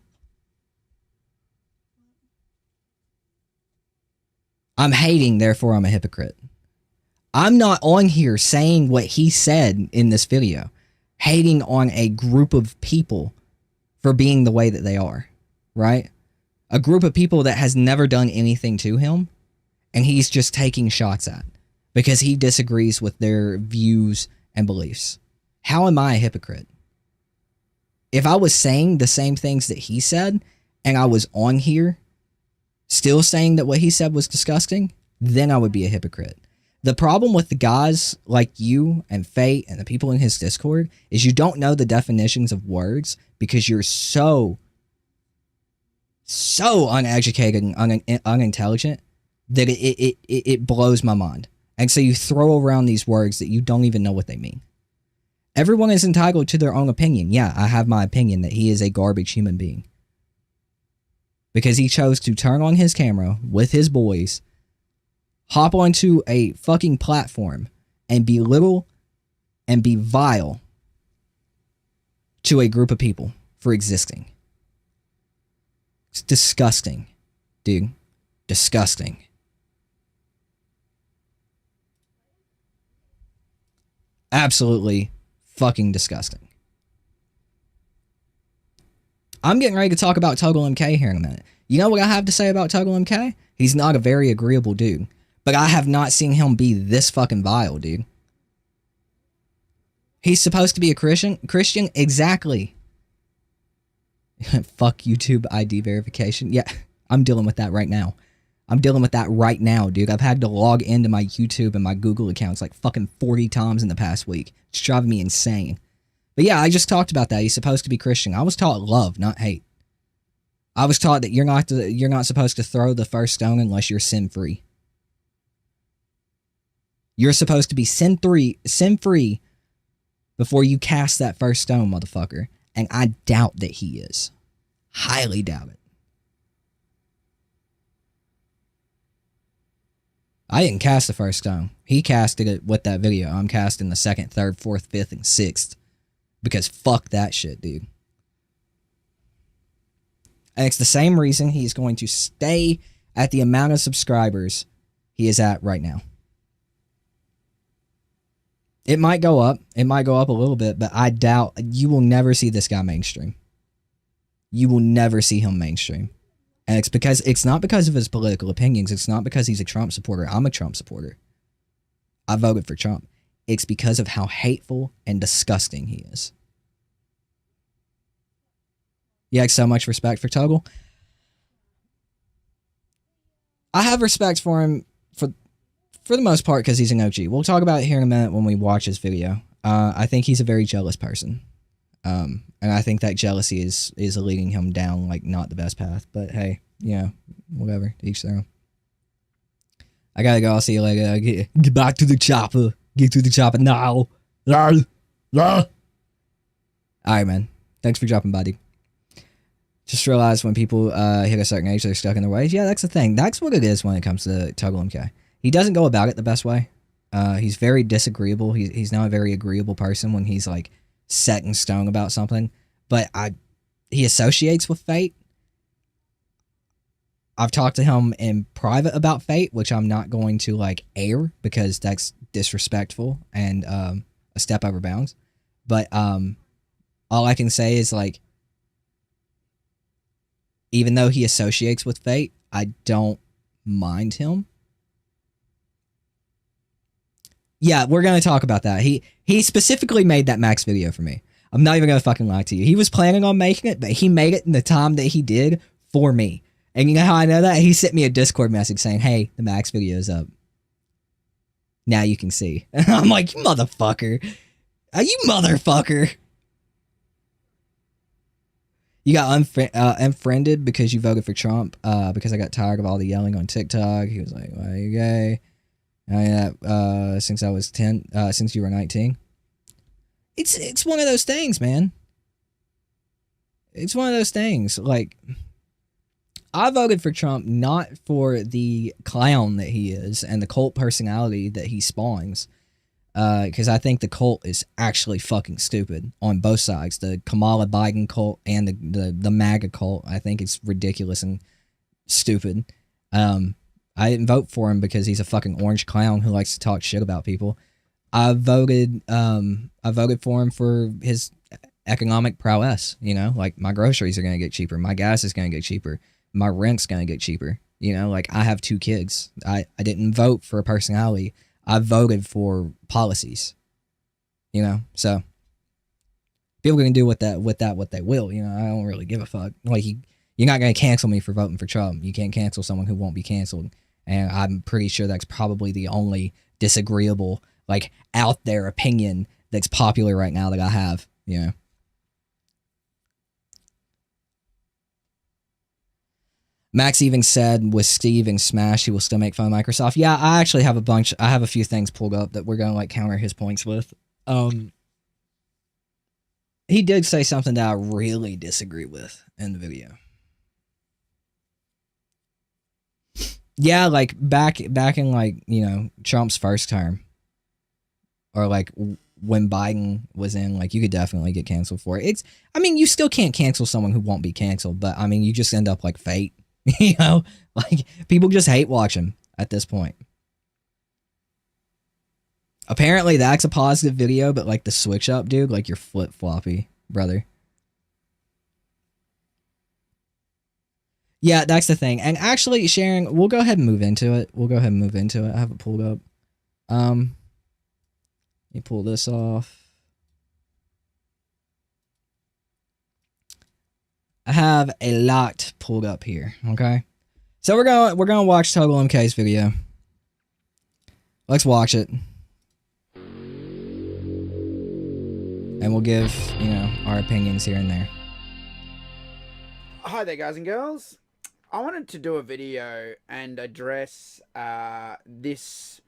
I'm hating, therefore I'm a hypocrite. I'm not on here saying what he said in this video. Hating on a group of people for being the way that they are, right? A group of people that has never done anything to him, and he's just taking shots at because he disagrees with their views and beliefs. How am I a hypocrite? If I was saying the same things that he said, and I was on here still saying that what he said was disgusting, then I would be a hypocrite. The problem with the guys like you and Fate and the people in his Discord is you don't know the definitions of words because you're so uneducated and unintelligent that it blows my mind. And so you throw around these words that you don't even know what they mean. Everyone is entitled to their own opinion. Yeah, I have my opinion that he is a garbage human being. Because he chose to turn on his camera with his boys, hop onto a fucking platform, and belittle and be vile to a group of people for existing. It's disgusting, dude. Disgusting. Absolutely fucking disgusting. I'm getting ready to talk about TotalMK here in a minute. You know what I have to say about TotalMK? He's not a very agreeable dude. But I have not seen him be this fucking vile, dude. He's supposed to be a Christian? Christian? Exactly. Fuck YouTube ID verification. Yeah, I'm dealing with that right now. I'm dealing with that right now, dude. I've had to log into my YouTube and my Google accounts like fucking 40 times in the past week. It's driving me insane. But yeah, I just talked about that. He's supposed to be Christian. I was taught love, not hate. I was taught that you're not supposed to throw the first stone unless you're sin free. You're supposed to be sin free before you cast that first stone, motherfucker. And I doubt that he is. Highly doubt it. I didn't cast the first stone. He casted it with that video. I'm casting the second, third, fourth, fifth, and sixth. Because fuck that shit, dude. And it's the same reason he's going to stay at the amount of subscribers he is at right now. It might go up. It might go up a little bit, but I doubt you will never see this guy mainstream. You will never see him mainstream. And it's not because of his political opinions. It's not because he's a Trump supporter. I'm a Trump supporter. I voted for Trump. It's because of how hateful and disgusting he is. You have so much respect for Toggle. I have respect for him for the most part because he's an OG. We'll talk about it here in a minute when we watch his video. I think he's a very jealous person. And I think that jealousy is leading him down like not the best path. But hey, whatever. Each their own. I gotta go. I'll see you later. Get back to the chopper. Get to the chopper now. Alright, man. Thanks for dropping by, dude. Just realized when people hit a certain age, they're stuck in their ways. Yeah, that's the thing. That's what it is when it comes to TotalMK. He doesn't go about it the best way. He's very disagreeable. He's not a very agreeable person when he's like set in stone about something. But he associates with fate. I've talked to him in private about fate, which I'm not going to like air because that's disrespectful and a step over bounds. But all I can say is like, even though he associates with fate, I don't mind him. Yeah, we're going to talk about that. He specifically made that Max video for me. I'm not even going to fucking lie to you. He was planning on making it, but he made it in the time that he did for me. And you know how I know that? He sent me a Discord message saying, hey, the Max video is up. Now you can see. And I'm like, you motherfucker. You motherfucker. You got unfriended because you voted for Trump, because I got tired of all the yelling on TikTok. He was like, why are you gay? Since I was 10, since you were 19. It's one of those things, man. It's one of those things. Like, I voted for Trump not for the clown that he is and the cult personality that he spawns. Because I think the cult is actually fucking stupid on both sides. The Kamala Biden cult and the MAGA cult. I think it's ridiculous and stupid. I didn't vote for him because he's a fucking orange clown who likes to talk shit about people. I voted for him for his economic prowess. Like my groceries are gonna get cheaper, my gas is gonna get cheaper, my rent's gonna get cheaper. Like I have 2 kids. I didn't vote for a personality. I voted for policies, so people can do what they will, I don't really give a fuck. Like you're not going to cancel me for voting for Trump. You can't cancel someone who won't be canceled. And I'm pretty sure that's probably the only disagreeable, like out there opinion that's popular right now that I have, Max even said with Steve and Smash, he will still make fun of Microsoft. Yeah, I actually have I have a few things pulled up that we're going to like counter his points with. He did say something that I really disagree with in the video. Yeah, like back in like, Trump's first term or like when Biden was in, like you could definitely get canceled for it. You still can't cancel someone who won't be canceled, but you just end up like Fate. Like people just hate watch him at this point. Apparently that's a positive video, but like the switch up, dude, like you're flip-floppy, brother. Yeah, that's the thing. And actually, Sharon, we'll go ahead and move into it. I have it pulled up. Let me pull this off. I have a lot pulled up here, okay? So we're gonna watch TotalMK's video. Let's watch it. And we'll give, our opinions here and there. Hi there, guys and girls. I wanted to do a video and address this.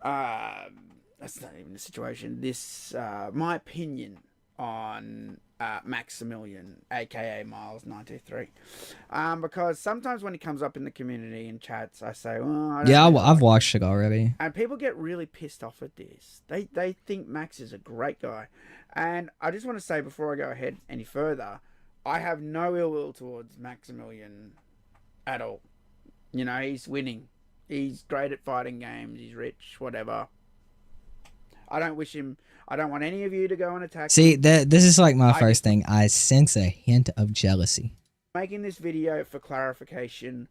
That's not even the situation. This, my opinion on Maximilian, aka Miles923. Because sometimes when he comes up in the community and chats, I say, "Well, I don't Yeah, really I've like watched it already. and people get really pissed off at this. They think Max is a great guy. And I just want to say before I go ahead any further, I have no ill will towards Maximilian at all. You know, he's winning. He's great at fighting games. He's rich, whatever. I don't wish him. I don't want any of you to go and attack See, him. this is like my first thing. I sense a hint of jealousy. Making this video for clarification,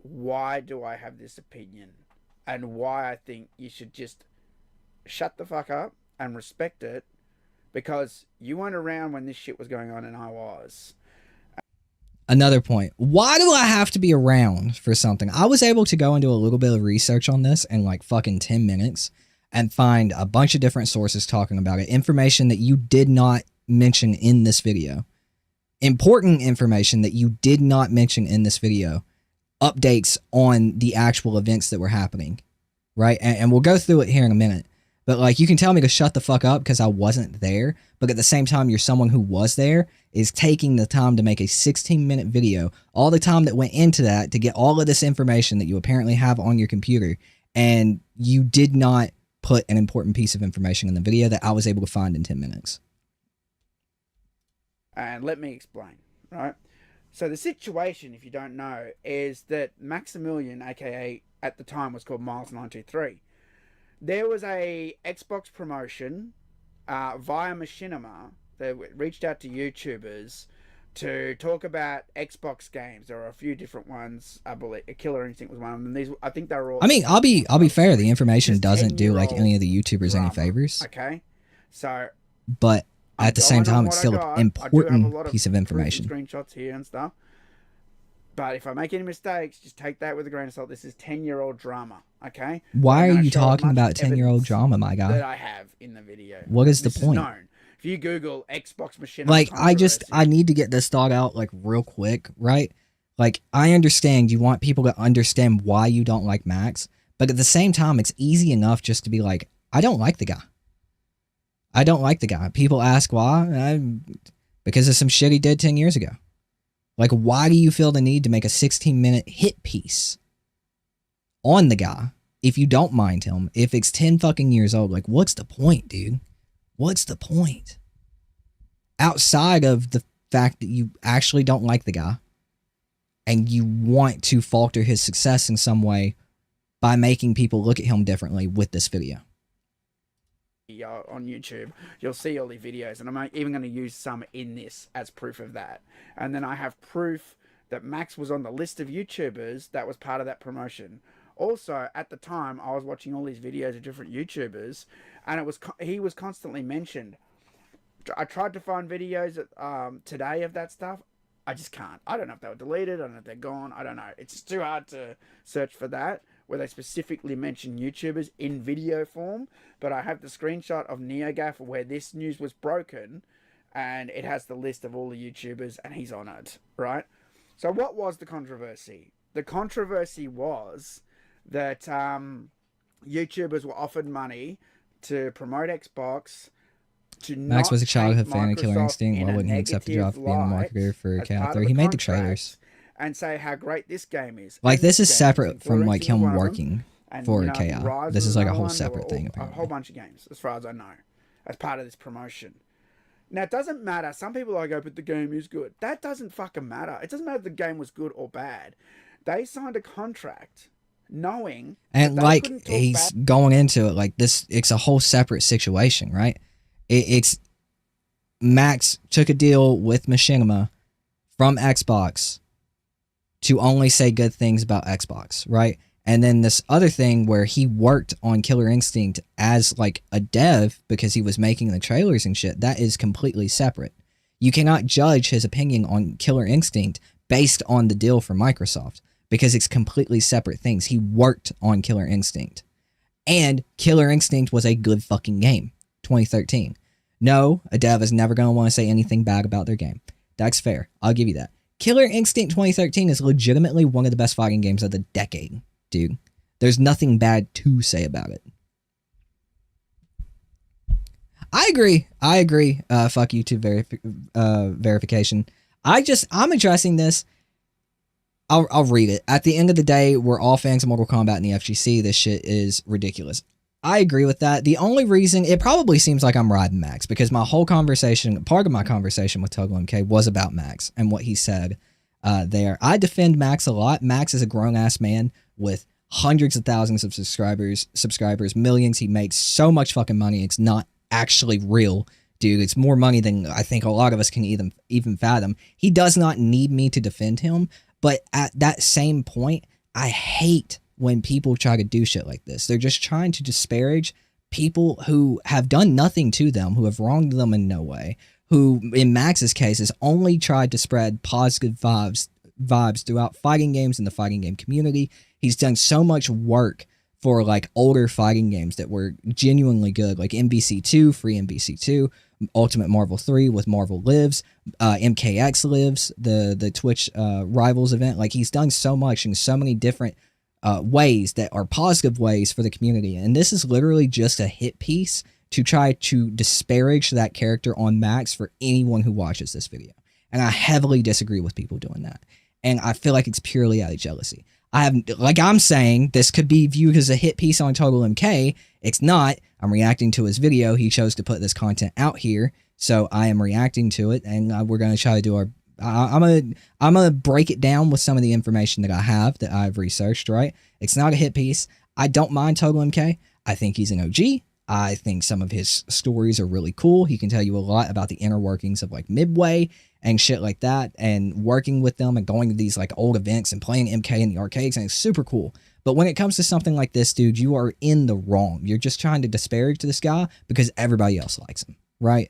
why do I have this opinion? And why I think you should just shut the fuck up and respect it, because you weren't around when this shit was going on and I was. Another point. Why do I have to be around for something? I was able to go and do a little bit of research on this in like fucking 10 minutes and find a bunch of different sources talking about it. Information that you did not mention in this video. Important information that you did not mention in this video. Updates on the actual events that were happening. Right? And we'll go through it here in a minute. But like, you can tell me to shut the fuck up because I wasn't there. But at the same time, you're someone who was there, is taking the time to make a 16-minute video. All the time that went into that to get all of this information that you apparently have on your computer. And you did not put an important piece of information in the video that I was able to find in 10 minutes. And let me explain, right? So the situation, if you don't know, is that Maximilian, aka at the time was called Miles923. There was a Xbox promotion via Machinima that reached out to YouTubers to talk about Xbox games. There were a few different ones. I believe Killer Instinct was one of them. These, I think they were all. I mean, I'll be fair. The information doesn't do like any of the YouTubers any favors. Okay, so but at the same time, it's still an important piece of information. Screenshots here and stuff. But if I make any mistakes, just take that with a grain of salt. This is 10-year-old drama, okay? Why are you talking about 10-year-old drama, my guy? That I have in the video. What is the point? Is known. If you Google Xbox Machine, like, I need to get this thought out like real quick, right? Like, I understand you want people to understand why you don't like Max, but at the same time, it's easy enough just to be like, I don't like the guy. I don't like the guy. People ask why? Because of some shit he did 10 years ago. Like, why do you feel the need to make a 16-minute hit piece on the guy if you don't mind him? If it's 10 fucking years old, like, what's the point, dude? What's the point? Outside of the fact that you actually don't like the guy and you want to falter his success in some way by making people look at him differently with this video. On YouTube, you'll see all the videos, and I'm even going to use some in this as proof of that. And then I have proof that Max was on the list of YouTubers that was part of that promotion. Also, at the time, I was watching all these videos of different YouTubers, and he was constantly mentioned. I tried to find videos today of that stuff. I just can't. I don't know if they were deleted. I don't know if they're gone. I don't know. It's too hard to search for that, where they specifically mention YouTubers in video form. But I have the screenshot of NeoGaf where this news was broken, and it has the list of all the YouTubers, and he's on it, right? So what was the controversy? The controversy was that YouTubers were offered money to promote Xbox. Max was a childhood fan of Killer Instinct. Why wouldn't he accept the job of being a marketer for Cat 3? He made the trailers. And say how great this game is. Like, this is separate from like him working for KI. This is like a whole separate thing, apparently. A whole bunch of games, as far as I know, as part of this promotion. Now, it doesn't matter. Some people are like, but the game is good. That doesn't fucking matter. It doesn't matter if the game was good or bad. They signed a contract knowing. And like, he's going into it like this. It's a whole separate situation, right? It's Max took a deal with Machinima from Xbox to only say good things about Xbox, right? And then this other thing where he worked on Killer Instinct as like a dev because he was making the trailers and shit, that is completely separate. You cannot judge his opinion on Killer Instinct based on the deal from Microsoft because it's completely separate things. He worked on Killer Instinct. And Killer Instinct was a good fucking game. 2013. No, a dev is never going to want to say anything bad about their game. That's fair. I'll give you that. Killer Instinct 2013 is legitimately one of the best fighting games of the decade, dude. There's nothing bad to say about it. I agree. Fuck YouTube verification. I'm addressing this. I'll read it. At the end of the day, we're all fans of Mortal Kombat and the FGC. This shit is ridiculous. I agree with that. The only reason, it probably seems like I'm riding Max, because my whole conversation, part of my conversation with TotalMK was about Max and what he said there. I defend Max a lot. Max is a grown-ass man with hundreds of thousands of subscribers, millions. He makes so much fucking money. It's not actually real, dude. It's more money than I think a lot of us can even fathom. He does not need me to defend him, but at that same point, I hate when people try to do shit like this. They're just trying to disparage people who have done nothing to them, who have wronged them in no way, who, in Max's case, has only tried to spread positive vibes throughout fighting games and the fighting game community. He's done so much work for like older fighting games that were genuinely good, like MVC2, free MVC2, Ultimate Marvel 3 with Marvel Lives, MKX Lives, the Twitch Rivals event. Like, he's done so much in so many different ways that are positive ways for the community. And this is literally just a hit piece to try to disparage that character on Max for anyone who watches this video. And I heavily disagree with people doing that. And I feel like it's purely out of jealousy. Like I'm saying, this could be viewed as a hit piece on TotalMK. It's not. I'm reacting to his video. He chose to put this content out here, so I am reacting to it, and we're going to try to do our... I'm gonna break it down with some of the information that I have, that I've researched, right? It's not a hit piece. I don't mind TotalMK. I think he's an OG. I think some of his stories are really cool. He can tell you a lot about the inner workings of like Midway and shit like that, and working with them and going to these like old events and playing MK in the arcades, and it's super cool. But when it comes to something like this, dude, you are in the wrong. You're just trying to disparage this guy because everybody else likes him, right?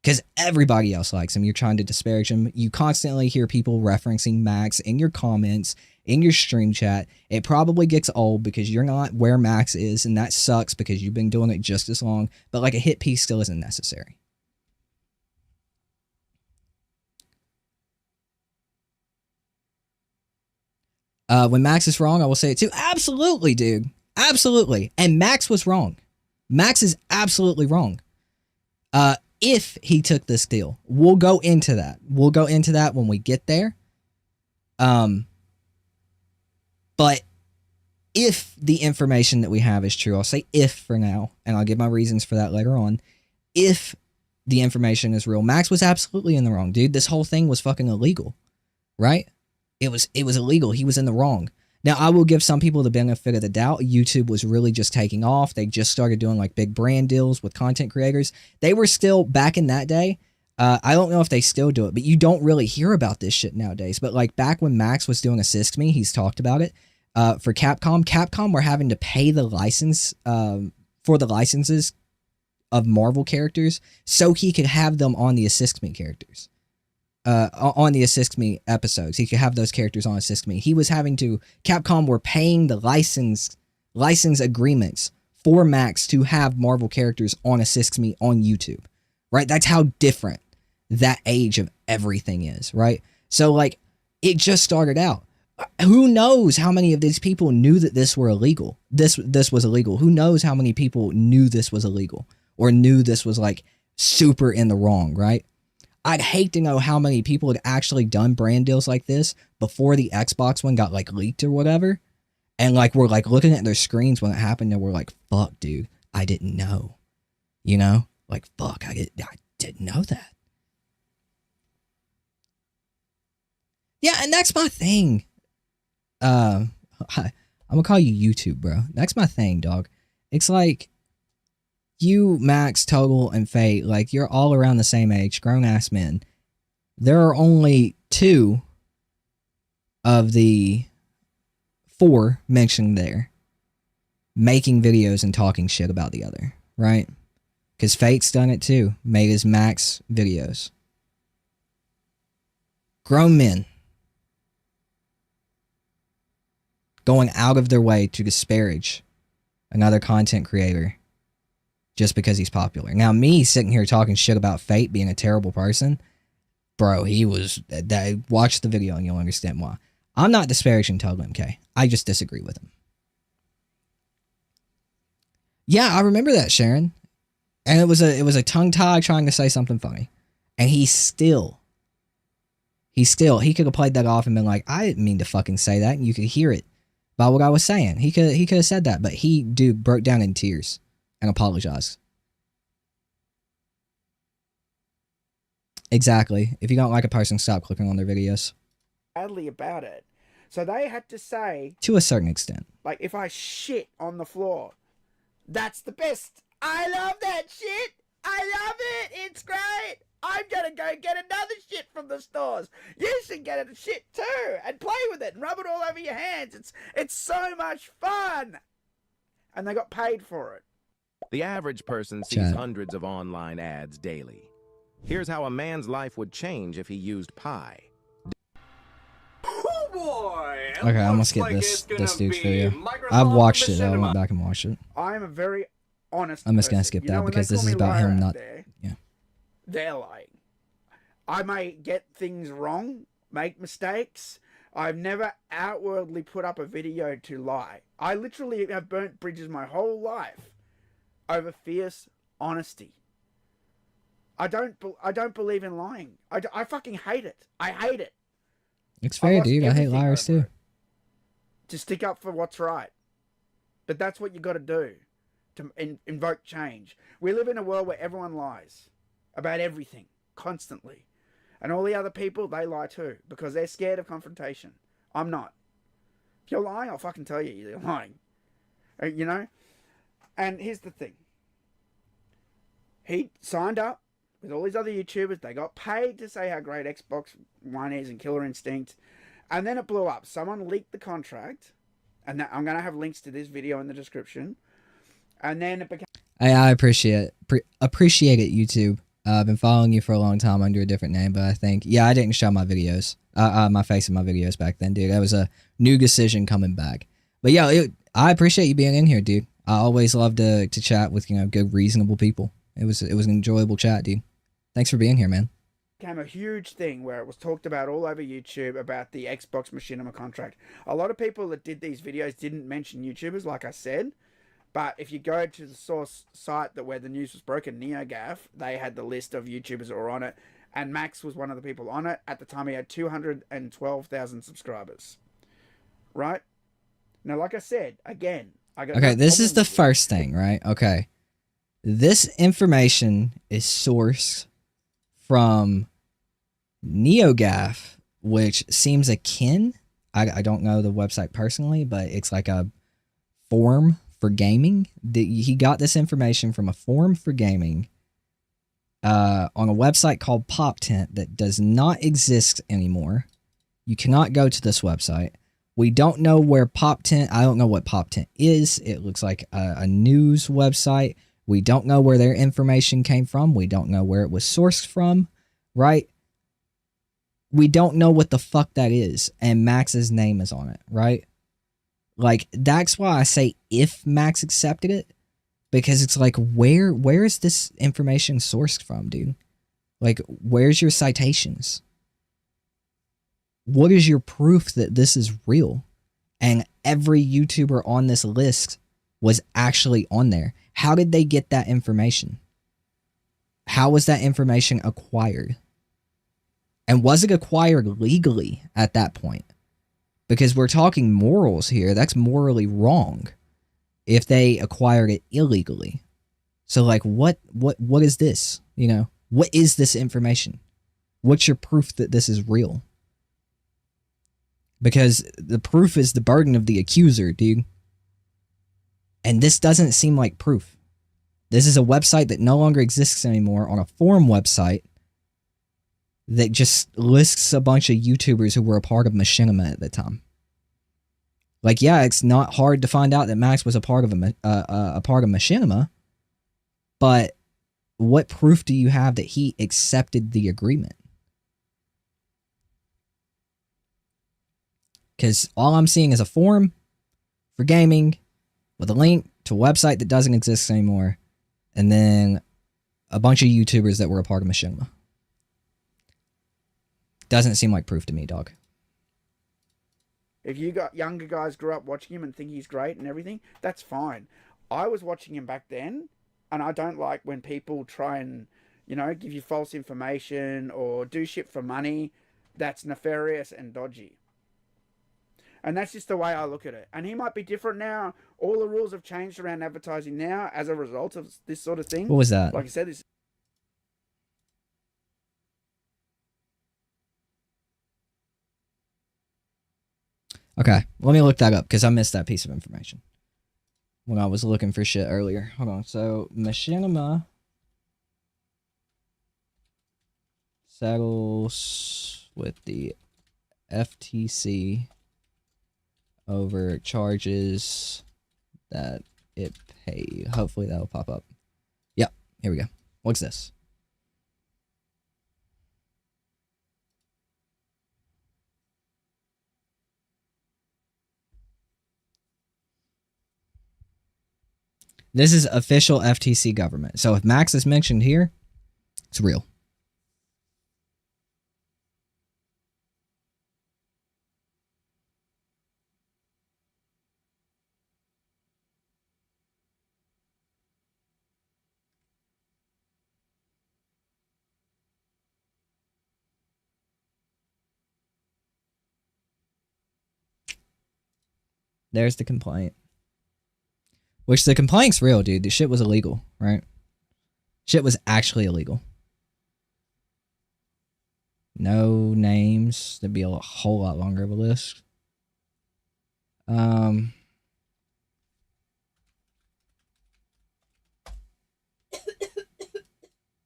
Because everybody else likes him. You're trying to disparage him. You constantly hear people referencing Max in your comments, in your stream chat. It probably gets old because you're not where Max is, and that sucks because you've been doing it just as long. But like, a hit piece still isn't necessary. When Max is wrong, I will say it too. Absolutely, dude. Absolutely. And Max was wrong. Max is absolutely wrong. If he took this deal, we'll go into that. We'll go into that when we get there. But if the information that we have is true, I'll say if for now, and I'll give my reasons for that later on. If the information is real, Max was absolutely in the wrong, dude. This whole thing was fucking illegal, right? It was illegal. He was in the wrong. Now, I will give some people the benefit of the doubt. YouTube was really just taking off. They just started doing like big brand deals with content creators. They were still, back in that day, I don't know if they still do it, but you don't really hear about this shit nowadays. But like back when Max was doing Assist Me, he's talked about it. For Capcom were having to pay the license for the licenses of Marvel characters so he could have them on the Assist Me characters. On the Assist Me episodes. He could have those characters on Assist Me. He was having to... Capcom were paying the license agreements for Max to have Marvel characters on Assist Me on YouTube. Right? That's how different that age of everything is. Right? So, like, it just started out. Who knows how many of these people knew that this were illegal? This was illegal. Who knows how many people knew this was illegal? Or knew this was, like, super in the wrong, right? I'd hate to know how many people had actually done brand deals like this before the Xbox one got like leaked or whatever. And like, we're like looking at their screens when it happened and we're like, fuck, dude, I didn't know. You know? Like, fuck, I didn't know that. Yeah, and that's my thing. I'm gonna call you YouTube, bro. That's my thing, dog. It's like, you, Max, Total, and Fate, like, you're all around the same age, grown-ass men. There are only 2 of the 4 mentioned there making videos and talking shit about the other, right? Because Fate's done it too, made his Max videos. Grown men going out of their way to disparage another content creator just because he's popular. Now, me sitting here talking shit about Fate being a terrible person, bro, he was. Watch the video and you'll understand why. I'm not disparaging TotalMK. I just disagree with him. Yeah, I remember that, Sharon. And it was a tongue tie trying to say something funny, and he could have played that off and been like, I didn't mean to fucking say that, and you could hear it by what I was saying. He could have said that, but he, dude, broke down in tears and apologized. Exactly. If you don't like a person, stop clicking on their videos. Badly about it. So they had to say, to a certain extent, like, if I shit on the floor, that's the best. I love that shit. I love it. It's great. I'm gonna go get another shit from the stores. You should get a shit too and play with it and rub it all over your hands. It's so much fun. And they got paid for it. The average person sees hundreds of online ads daily. Here's how a man's life would change if he used Pi. Oh boy! Okay, I'm gonna skip this dude's video. I've watched it. I went back and watched it. I'm a very honest I'm just person. gonna skip You know, that when because they this call is me about him, liar not. out there, Yeah. they're lying. I may get things wrong, make mistakes. I've never outwardly put up a video to lie. I literally have burnt bridges my whole life over fierce honesty. I don't believe in lying. I fucking hate it. I hate it. It's fair, dude. I hate everything liars over too. it. To stick up for what's right. But that's what you got to do to invoke change. We live in a world where everyone lies about everything constantly. And all the other people, they lie too because they're scared of confrontation. I'm not. If you're lying, I'll fucking tell you you're lying. You know? And here's the thing. He signed up with all these other YouTubers. They got paid to say how great Xbox One is and Killer Instinct. And then it blew up. Someone leaked the contract. And I'm going to have links to this video in the description. And then it became... I appreciate it, YouTube. I've been following you for a long time under a different name, but I think, yeah, I didn't show my videos, my face in my videos back then, dude. That was a new decision coming back. But yeah, I appreciate you being in here, dude. I always love to chat with, good, reasonable people. It was an enjoyable chat, dude. Thanks for being here, man. Became a huge thing where it was talked about all over YouTube about the Xbox Machinima contract. A lot of people that did these videos didn't mention YouTubers, like I said. But if you go to the source site where the news was broken, NeoGaf, they had the list of YouTubers that were on it. And Max was one of the people on it. At the time, he had 212,000 subscribers. Right? Now, like I said, again, I got... Okay, this is the first thing, right? Okay. This information is sourced from NeoGaf, which seems akin. I don't know the website personally, but it's like a forum for gaming. He got this information from a forum for gaming on a website called Pop Tent that does not exist anymore. You cannot go to this website. We don't know where Pop Tent... I don't know what Pop Tent is. It looks like a news website. We don't know where their information came from. We don't know where it was sourced from, right? We don't know what the fuck that is, and Max's name is on it, right? Like, that's why I say if Max accepted it, because it's like, where is this information sourced from, dude? Like, where's your citations? What is your proof that this is real? And every YouTuber on this list was actually on there. How did they get that information? How was that information acquired? And was it acquired legally at that point? Because we're talking morals here. That's morally wrong if they acquired it illegally. So, like, what is this? What is this information? What's your proof that this is real? Because the proof is the burden of the accuser, dude. And this doesn't seem like proof. This is a website that no longer exists anymore on a forum website that just lists a bunch of YouTubers who were a part of Machinima at the time. Like, yeah, it's not hard to find out that Max was a part of Machinima, but what proof do you have that he accepted the agreement? Because all I'm seeing is a forum for gaming with a link to a website that doesn't exist anymore, and then a bunch of YouTubers that were a part of Machinima. doesn't seem like proof to me, dog. If you got younger guys grew up watching him and think he's great and everything, that's fine. I was watching him back then, and I don't like when people try and, give you false information or do shit for money. That's nefarious and dodgy. And that's just the way I look at it. And he might be different now. All the rules have changed around advertising now as a result of this sort of thing. What was that? Like I said, this. Okay, let me look that up because I missed that piece of information when I was looking for shit earlier. Hold on. So, Machinima settles with the FTC over charges that it paid. Hopefully that'll pop up. Yep, here we go. What's this? This is official FTC government. So if Max is mentioned here, it's real. There's the complaint. Which the complaint's real, dude. The shit was illegal, right? Shit was actually illegal. No names. There'd be a whole lot longer of a list.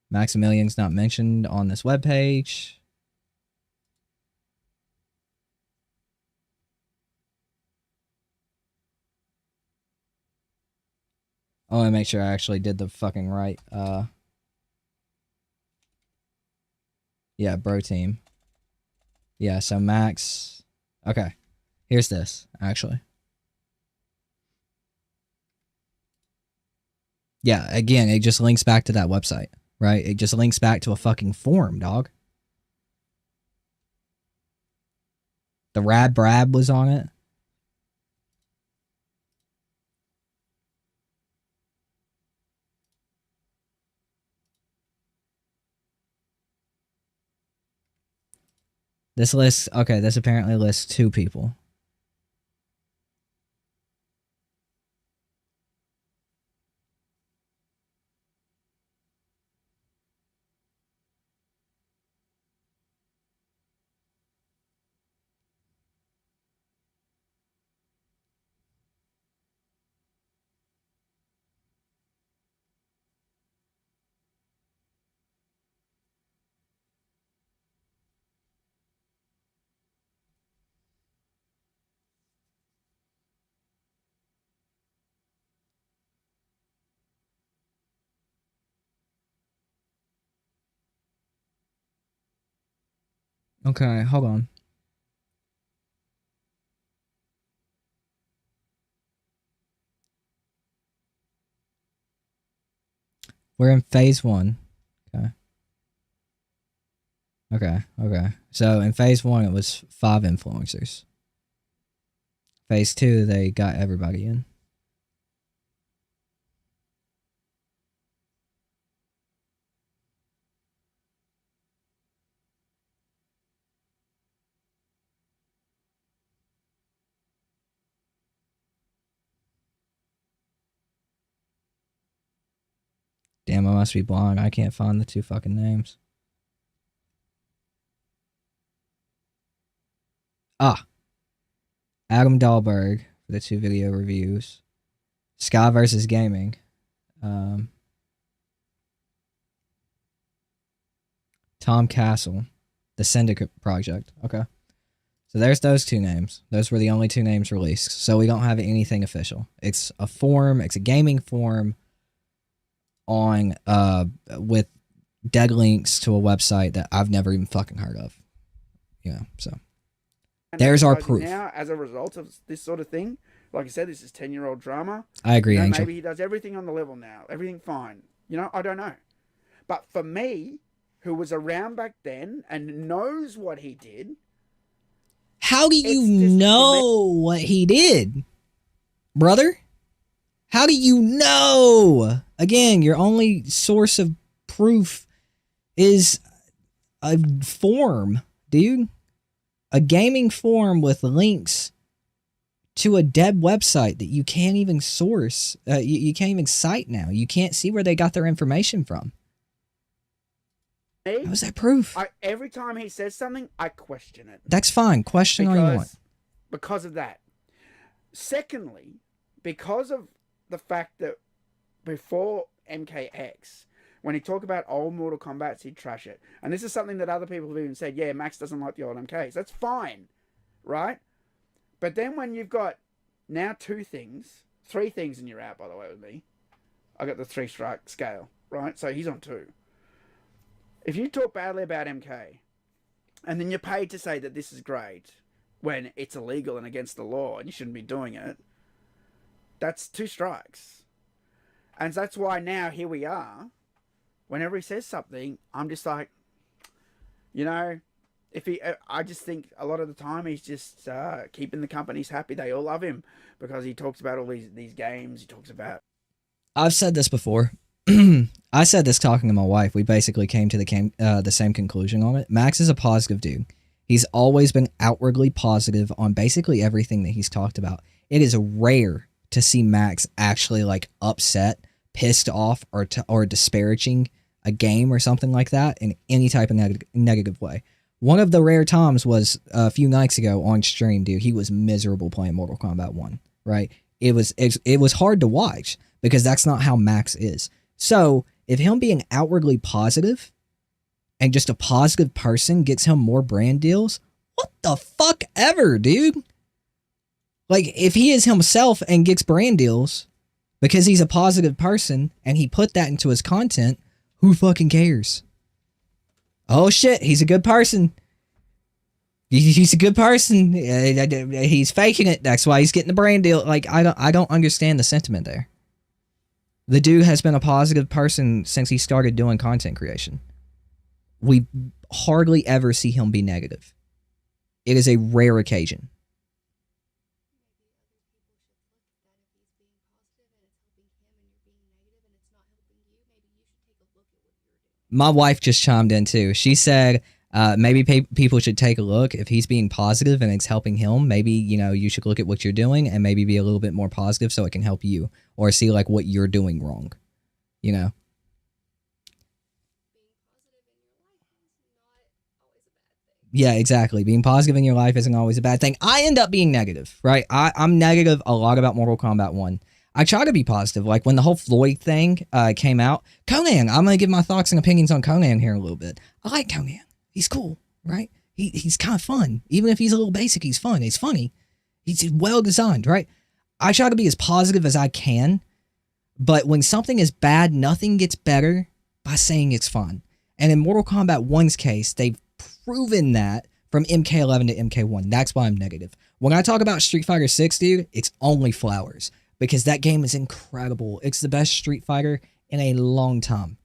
Maximilian's not mentioned on this webpage. I want to make sure I actually did the fucking right. Yeah, bro team. Yeah, so Max. Okay, here's this, actually. Yeah, again, it just links back to that website, right? It just links back to a fucking forum, dog. The Rad Brab was on it. This lists, okay, this apparently lists 2 people. Okay, hold on. We're in phase 1. Okay. Okay. So in phase 1, it was 5 influencers. Phase 2, they got everybody in. Damn, I must be blind. I can't find the 2 fucking names. Ah. Adam Dahlberg for the 2 video reviews. Sky versus Gaming. Tom Castle. The Syndicate Project. Okay. So there's those 2 names. Those were the only 2 names released. So we don't have anything official. It's a forum. It's a gaming forum on with dead links to a website that I've never even fucking heard of. So there's our proof. Now, as a result of this sort of thing, like I said, this is 10-year-old drama. I agree, Angel. Maybe he does everything on the level now. Everything fine. I don't know. But for me, who was around back then and knows what he did. How do you know what he did, brother? How do you know? Again, your only source of proof is a forum, dude. A gaming forum with links to a dead website that you can't even source. You can't even cite now. You can't see where they got their information from. How is that proof? Every time he says something, I question it. That's fine. Question all you want. Because of that. Secondly, because of the fact that before MKX, when he talked about old Mortal Kombat, he'd trash it. And this is something that other people have even said, yeah, Max doesn't like the old MKs. That's fine, right? But then when you've got now three things in your out, by the way, with me. I got the 3-strike scale, right? So he's on 2. If you talk badly about MK, and then you're paid to say that this is great, when it's illegal and against the law, and you shouldn't be doing it, that's 2 strikes. And that's why now, here we are, whenever he says something, I'm just like, you know, I just think a lot of the time he's just keeping the companies happy. They all love him because he talks about all these games. He talks about... I've said this before. I said this talking to my wife. We basically came to the same conclusion on it. Max is a positive dude. He's always been outwardly positive on basically everything that he's talked about. It is rare to see Max actually like upset, pissed off, or disparaging a game or something like that in any type of negative way. One of the rare times was a few nights ago on stream, dude. He was miserable playing Mortal Kombat 1, right? It was hard to watch because that's not how Max is. So if him being outwardly positive and just a positive person gets him more brand deals, what the fuck ever, dude? Like, if he is himself and gets brand deals because he's a positive person and he put that into his content, who fucking cares? Oh shit, he's a good person. He's a good person. He's faking it. That's why he's getting the brand deal. Like, I don't understand the sentiment there. The dude has been a positive person since he started doing content creation. We hardly ever see him be negative. It is a rare occasion. My wife just chimed in too. She said, maybe people should take a look. If he's being positive and it's helping him, maybe, you know, you should look at what you're doing and maybe be a little bit more positive so it can help you, or see like what you're doing wrong, you know? Yeah, exactly. Being positive in your life isn't always a bad thing. I end up being negative, right? I'm negative a lot about Mortal Kombat 1. I try to be positive. Like when the whole Floyd thing came out, Conan, I'm going to give my thoughts and opinions on Conan here in a little bit. I like Conan. He's cool, right? He's kind of fun. Even if he's a little basic, he's fun. He's funny. He's well designed, right? I try to be as positive as I can, but when something is bad, nothing gets better by saying it's fun. And in Mortal Kombat 1's case, they've proven that from MK11 to MK1. That's why I'm negative. When I talk about Street Fighter 6, dude, it's only flowers. Because that game is incredible. It's the best Street Fighter in a long time.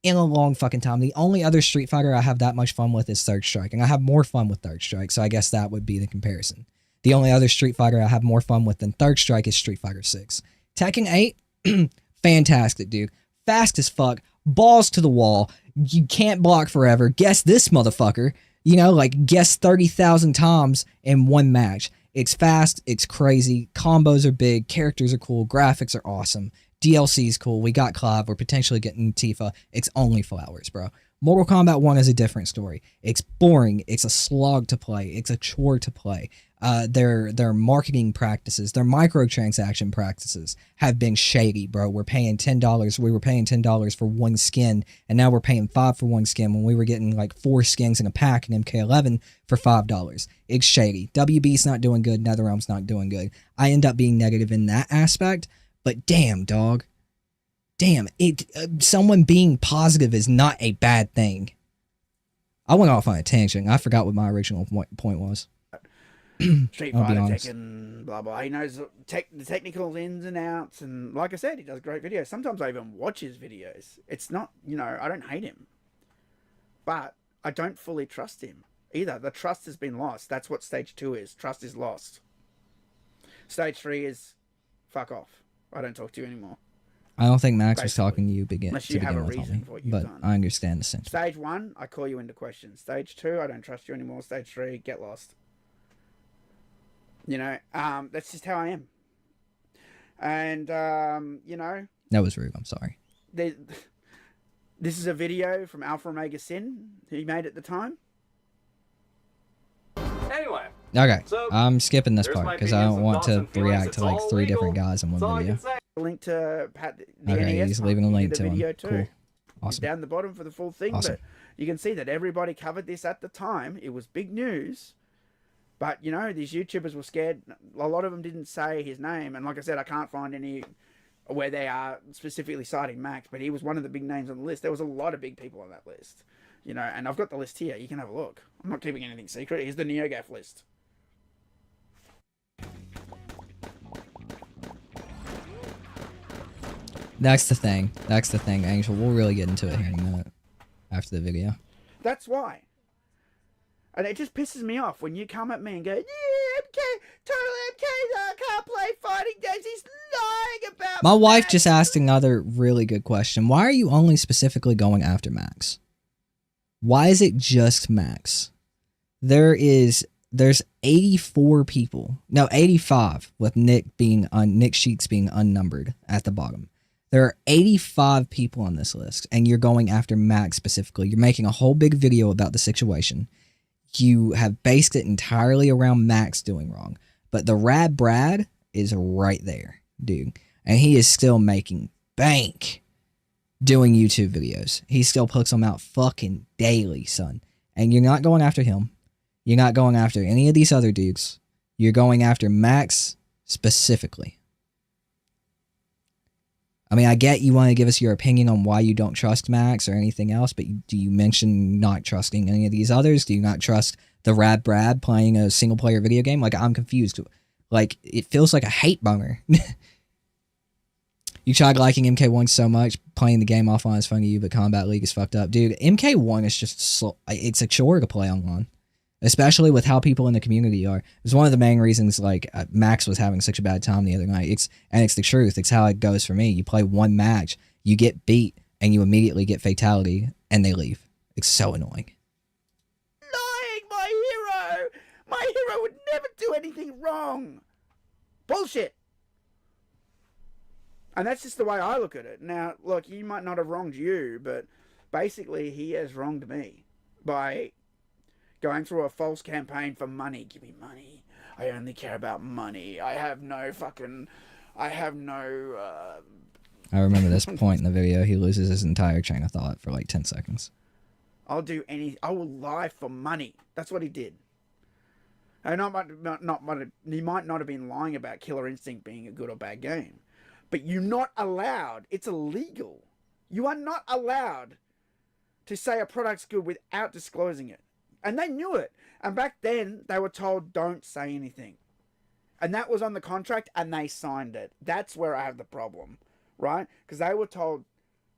In a long fucking time. The only other Street Fighter I have that much fun with is Third Strike. And I have more fun with Third Strike, so I guess that would be the comparison. The only other Street Fighter I have more fun with than Third Strike is Street Fighter 6. Tekken 8, fantastic, dude. Fast as fuck. Balls to the wall. You can't block forever. Guess this motherfucker. You know, like, guess 30,000 times in one match. It's fast, it's crazy, combos are big, characters are cool, graphics are awesome, DLC is cool, we got Clive, we're potentially getting Tifa. It's only flowers, bro. Mortal Kombat 1 is a different story. It's boring, it's a slog to play, it's a chore to play. Their marketing practices, their microtransaction practices have been shady, bro. We're paying $10. We were paying $10 for one skin, and now we're paying $5 for one skin when we were getting like 4 skins in a pack in MK11 for $5. It's shady. WB's not doing good. NetherRealm's not doing good. I end up being negative in that aspect, but damn, dog. Damn, someone being positive is not a bad thing. I went off on a tangent. I forgot what my original point was. Street Fighter, Tekken, blah blah. He knows the technical ins and outs, and like I said, he does great videos. Sometimes I even watch his videos. It's not, you know, I don't hate him. but I don't fully trust him either. The trust has been lost. That's what stage 2 is. Trust is lost. Stage 3 is fuck off. I don't talk to you anymore. I don't think Max was talking to you unless you have a reason for what you've done. I understand the sentiment. Stage 1, I call you into question. Stage 2, I don't trust you anymore. Stage 3, get lost. You know, that's just how I am. And, you know... That was rude. I'm sorry. This is a video from Alpha Omega Sin, he made at the time. Anyway. Okay, so I'm skipping this part because I don't want to react to like 3 different guys in one video. Link to Pat the okay, NES he's leaving a link to video him. too. Cool. Awesome. Down the bottom for the full thing, awesome. But you can see that everybody covered this at the time. It was big news. But, you know, these YouTubers were scared. A lot of them didn't say his name. And like I said, I can't find any where they are specifically citing Max, but he was one of the big names on the list. There was a lot of big people on that list. You know, and I've got the list here. You can have a look. I'm not keeping anything secret. Here's the NeoGaf list. That's the thing. That's the thing, Angel. We'll really get into it here in a minute after the video. That's why. And it just pisses me off when you come at me and go, yeah, TotalMK can't play fighting games. He's lying about My wife Max. just asked another really good question. Why are you only specifically going after Max? Why is it just Max? There's 84 people. No, 85 with Nick Sheets being unnumbered at the bottom. There are 85 people on this list, and you're going after Max specifically. You're making a whole big video about the situation. You have based it entirely around Max doing wrong. But the Rad Brad is right there, dude. And he is still making bank doing YouTube videos. He still puts them out fucking daily, son. And you're not going after him. You're not going after any of these other dudes. You're going after Max specifically. I mean, I get you want to give us your opinion on why you don't trust Max or anything else, but do you mention not trusting any of these others? Do you not trust the Rad Brad playing a single-player video game? Like, I'm confused. Like, it feels like a hate boner. You tried liking MK1 so much, playing the game offline is fun to you, but Combat League is fucked up. Dude, MK1 is just slow. It's a chore to play online. Especially with how people in the community are. It's one of the main reasons, like, Max was having such a bad time the other night. It's the truth. It's how it goes for me. You play one match, you get beat, and you immediately get fatality, and they leave. It's so annoying. Lying, my hero! My hero would never do anything wrong! Bullshit! And that's just the way I look at it. Now, look, he might not have wronged you, but basically he has wronged me by going through a false campaign for money. Give me money. I only care about money. I have no... I remember this point in the video. He loses his entire train of thought for like 10 seconds. I will lie for money. That's what he did. And he might not have been lying about Killer Instinct being a good or bad game. But you're not allowed. It's illegal. You are not allowed to say a product's good without disclosing it. And they knew it. And back then, they were told, don't say anything. And that was on the contract, and they signed it. That's where I have the problem, right? Because they were told,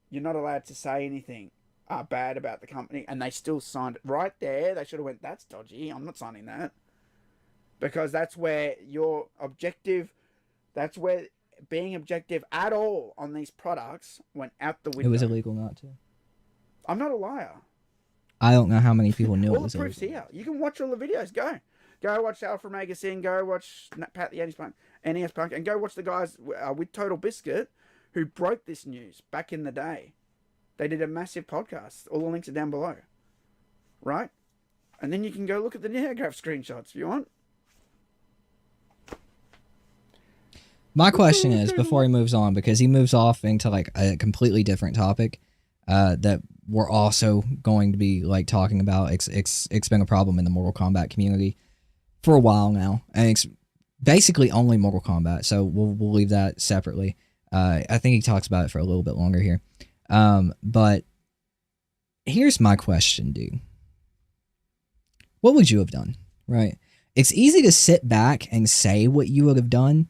you're not allowed to say anything bad about the company, and they still signed it. Right there, they should have went, that's dodgy. I'm not signing that. Because that's where your objective, that's where being objective at all on these products went out the window. It was illegal not to. I'm not a liar. I don't know how many people knew it was all the proof's illegal. here. You can watch all the videos. Go watch Alpha Omega Sin. Go watch Pat the NES Punk, and go watch the guys with Total Biscuit who broke this news back in the day. They did a massive podcast. All the links are down below. Right? And then you can go look at the NeoGaf screenshots if you want. My question is, before he moves on, because he moves off into like a completely different topic that we're also going to be like talking about. It's been a problem in the Mortal Kombat community for a while now, and it's basically only Mortal Kombat. So we'll leave that separately. I think he talks about it for a little bit longer here. But here's my question, dude. What would you have done? Right? It's easy to sit back and say what you would have done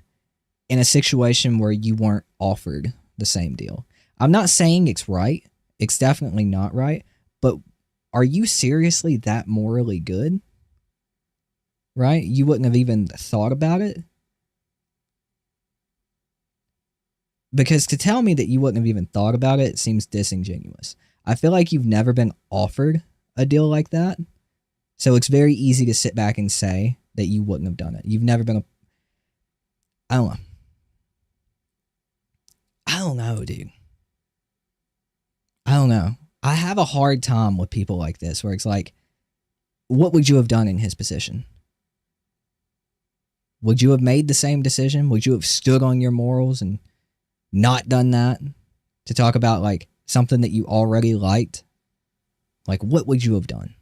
in a situation where you weren't offered the same deal. I'm not saying it's right. It's definitely not right. But are you seriously that morally good? Right? You wouldn't have even thought about it? Because to tell me that you wouldn't have even thought about it seems disingenuous. I feel like you've never been offered a deal like that. So it's very easy to sit back and say that you wouldn't have done it. You've never been I don't know. I don't know, dude. I don't know. I have a hard time with people like this where it's like, what would you have done in his position? Would you have made the same decision? Would you have stood on your morals and not done that to talk about like something that you already liked? Like, what would you have done?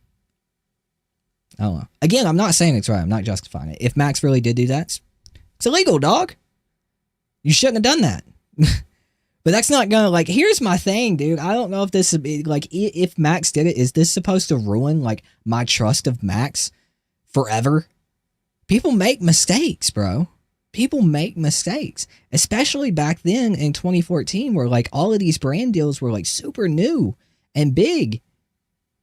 I don't know. Again, I'm not saying it's right. I'm not justifying it. If Max really did do that, it's illegal, dog. You shouldn't have done that. But that's not gonna, like, here's my thing, dude. I don't know if this, like, if Max did it, is this supposed to ruin, like, my trust of Max forever? People make mistakes, bro. People make mistakes. Especially back then in 2014 where, like, all of these brand deals were, like, super new and big.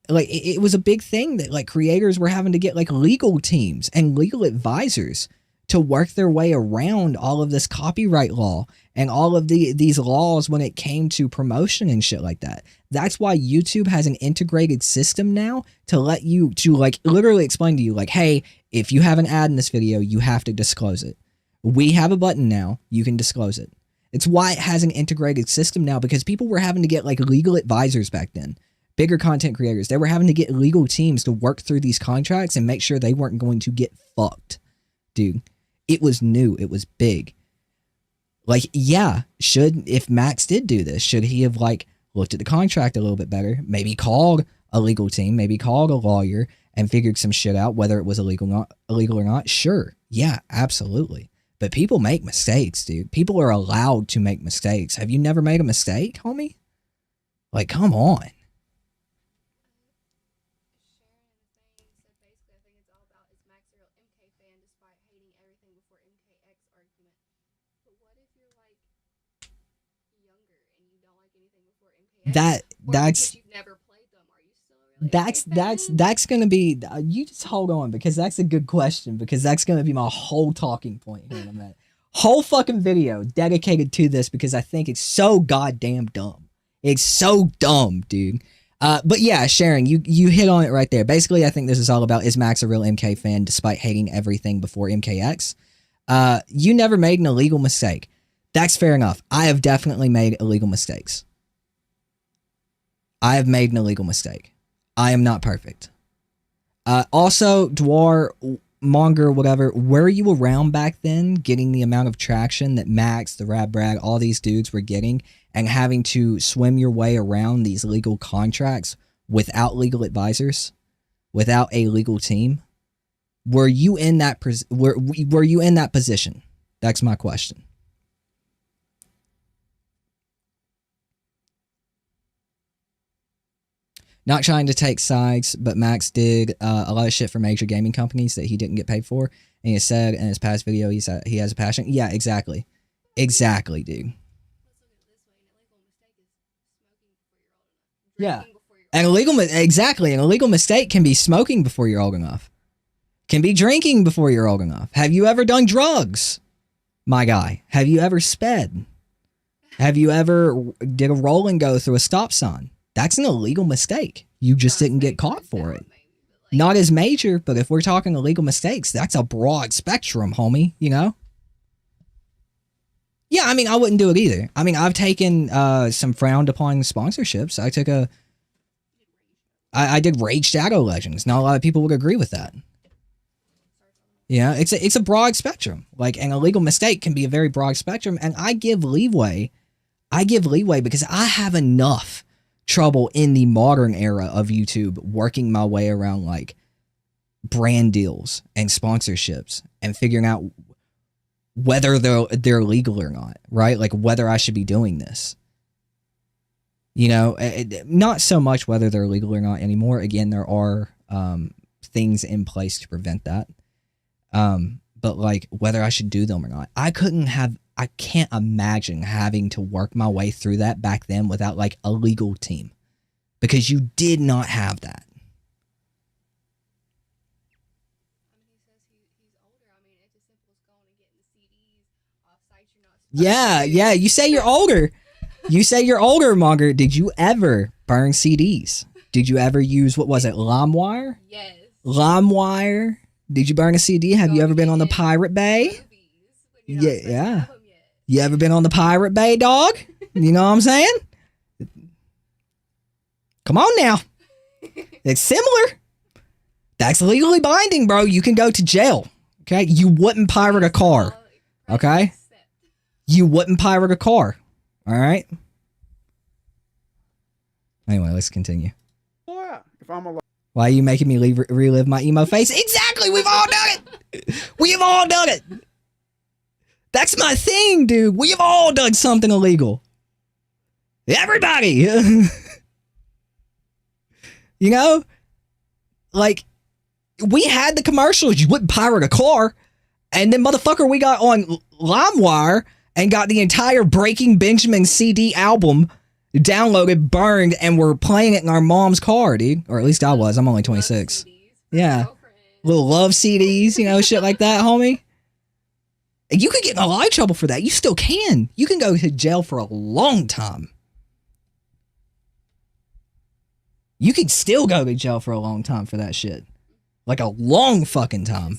Like, it was a big thing that, like, creators were having to get, like, legal teams and legal advisors to work their way around all of this copyright law and all of these laws when it came to promotion and shit like that. That's why YouTube has an integrated system now to let you, to like literally explain to you like, hey, if you have an ad in this video, you have to disclose it. We have a button now, you can disclose it. It's why it has an integrated system now, because people were having to get like legal advisors back then. Bigger content creators, they were having to get legal teams to work through these contracts and make sure they weren't going to get fucked. Dude, it was new, it was big. Like, yeah, if Max did do this, should he have, like, looked at the contract a little bit better? Maybe called a legal team, maybe called a lawyer and figured some shit out, whether it was illegal or not? Sure. Yeah, absolutely. But people make mistakes, dude. People are allowed to make mistakes. Have you never made a mistake, homie? Like, come on. That's gonna be, you just hold on, because that's a good question, because that's gonna be my whole talking point here in a minute. Whole fucking video dedicated to this because I think it's so goddamn dumb. It's so dumb, dude. But yeah, Sharon, you hit on it right there. Basically, I think this is all about, is Max a real MK fan despite hating everything before MKX? You never made an illegal mistake. That's fair enough. I have definitely made illegal mistakes. I have made an illegal mistake. I am not perfect. Also, Dwar, Monger, whatever, were you around back then getting the amount of traction that Max, the Rad Brag, all these dudes were getting and having to swim your way around these legal contracts without legal advisors, without a legal team? Were you in that were you in that position? That's my question. Not trying to take sides, but Max did a lot of shit for major gaming companies that he didn't get paid for. And he said in his past video he has a passion. Yeah, exactly. Exactly, dude. Yeah. An illegal mistake can be smoking before you're old enough. Can be drinking before you're old enough. Have you ever done drugs? My guy. Have you ever sped? Have you ever did a roll and go through a stop sign? That's an illegal mistake. You just didn't get caught for it. Not as major, but if we're talking illegal mistakes, that's a broad spectrum, homie, you know? Yeah, I mean, I wouldn't do it either. I mean, I've taken some frowned upon sponsorships. I did Raid Shadow Legends. Not a lot of people would agree with that. Yeah, it's a broad spectrum. Like, an illegal mistake can be a very broad spectrum, and I give leeway. Because I have enough trouble in the modern era of YouTube working my way around like brand deals and sponsorships and figuring out whether they're legal or not, right? Like whether I should be doing this. You know, not so much whether they're legal or not anymore. Again, there are things in place to prevent that. But like whether I should do them or not. I can't imagine having to work my way through that back then without like a legal team, because you did not have that. Yeah, yeah. You say you're older. You say you're older, Monger. Did you ever burn CDs? Did you ever use, what was it, LimeWire? Yes. LimeWire. Did you burn a CD? Have you ever been on the Pirate Bay? Yeah, yeah. You ever been on the Pirate Bay, dog? You know what I'm saying? Come on now. It's similar. That's legally binding, bro. You can go to jail. Okay? You wouldn't pirate a car. Okay? You wouldn't pirate a car. All right? Anyway, let's continue. If I'm alive. Why are you making me relive my emo face? Exactly! We've all done it! We have all done it! That's my thing, dude. We have all done something illegal. Everybody! You know? Like, we had the commercials. You wouldn't pirate a car. And then, motherfucker, we got on LimeWire and got the entire Breaking Benjamin CD album downloaded, burned, and we're playing it in our mom's car, dude. Or at least I was. I'm only 26. Yeah. Little love CDs, you know, shit like that, homie. You could get in a lot of trouble for that. You still can. You can go to jail for a long time. You could still go to jail for a long time for that shit. Like a long fucking time.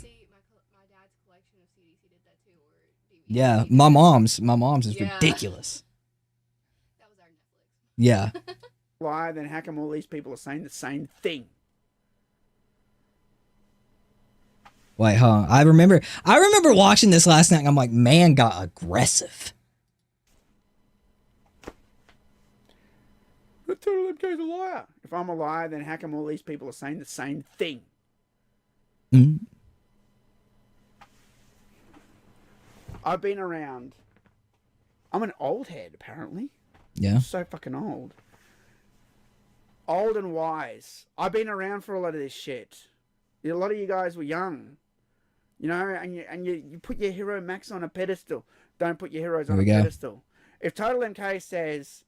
Yeah, my mom's is ridiculous. That was our Netflix. Yeah. Lie, then how come all these people are saying the same thing? Wait, huh? I remember watching this last night and I'm like, man got aggressive. But TotalMK's a liar. If I'm a liar, then how come all these people are saying the same thing? Mm. I've been around. I'm an old head, apparently. Yeah. I'm so fucking old. Old and wise. I've been around for a lot of this shit. A lot of you guys were young. You know, and you put your hero Max on a pedestal. Don't put your heroes on a pedestal. If TotalMK says,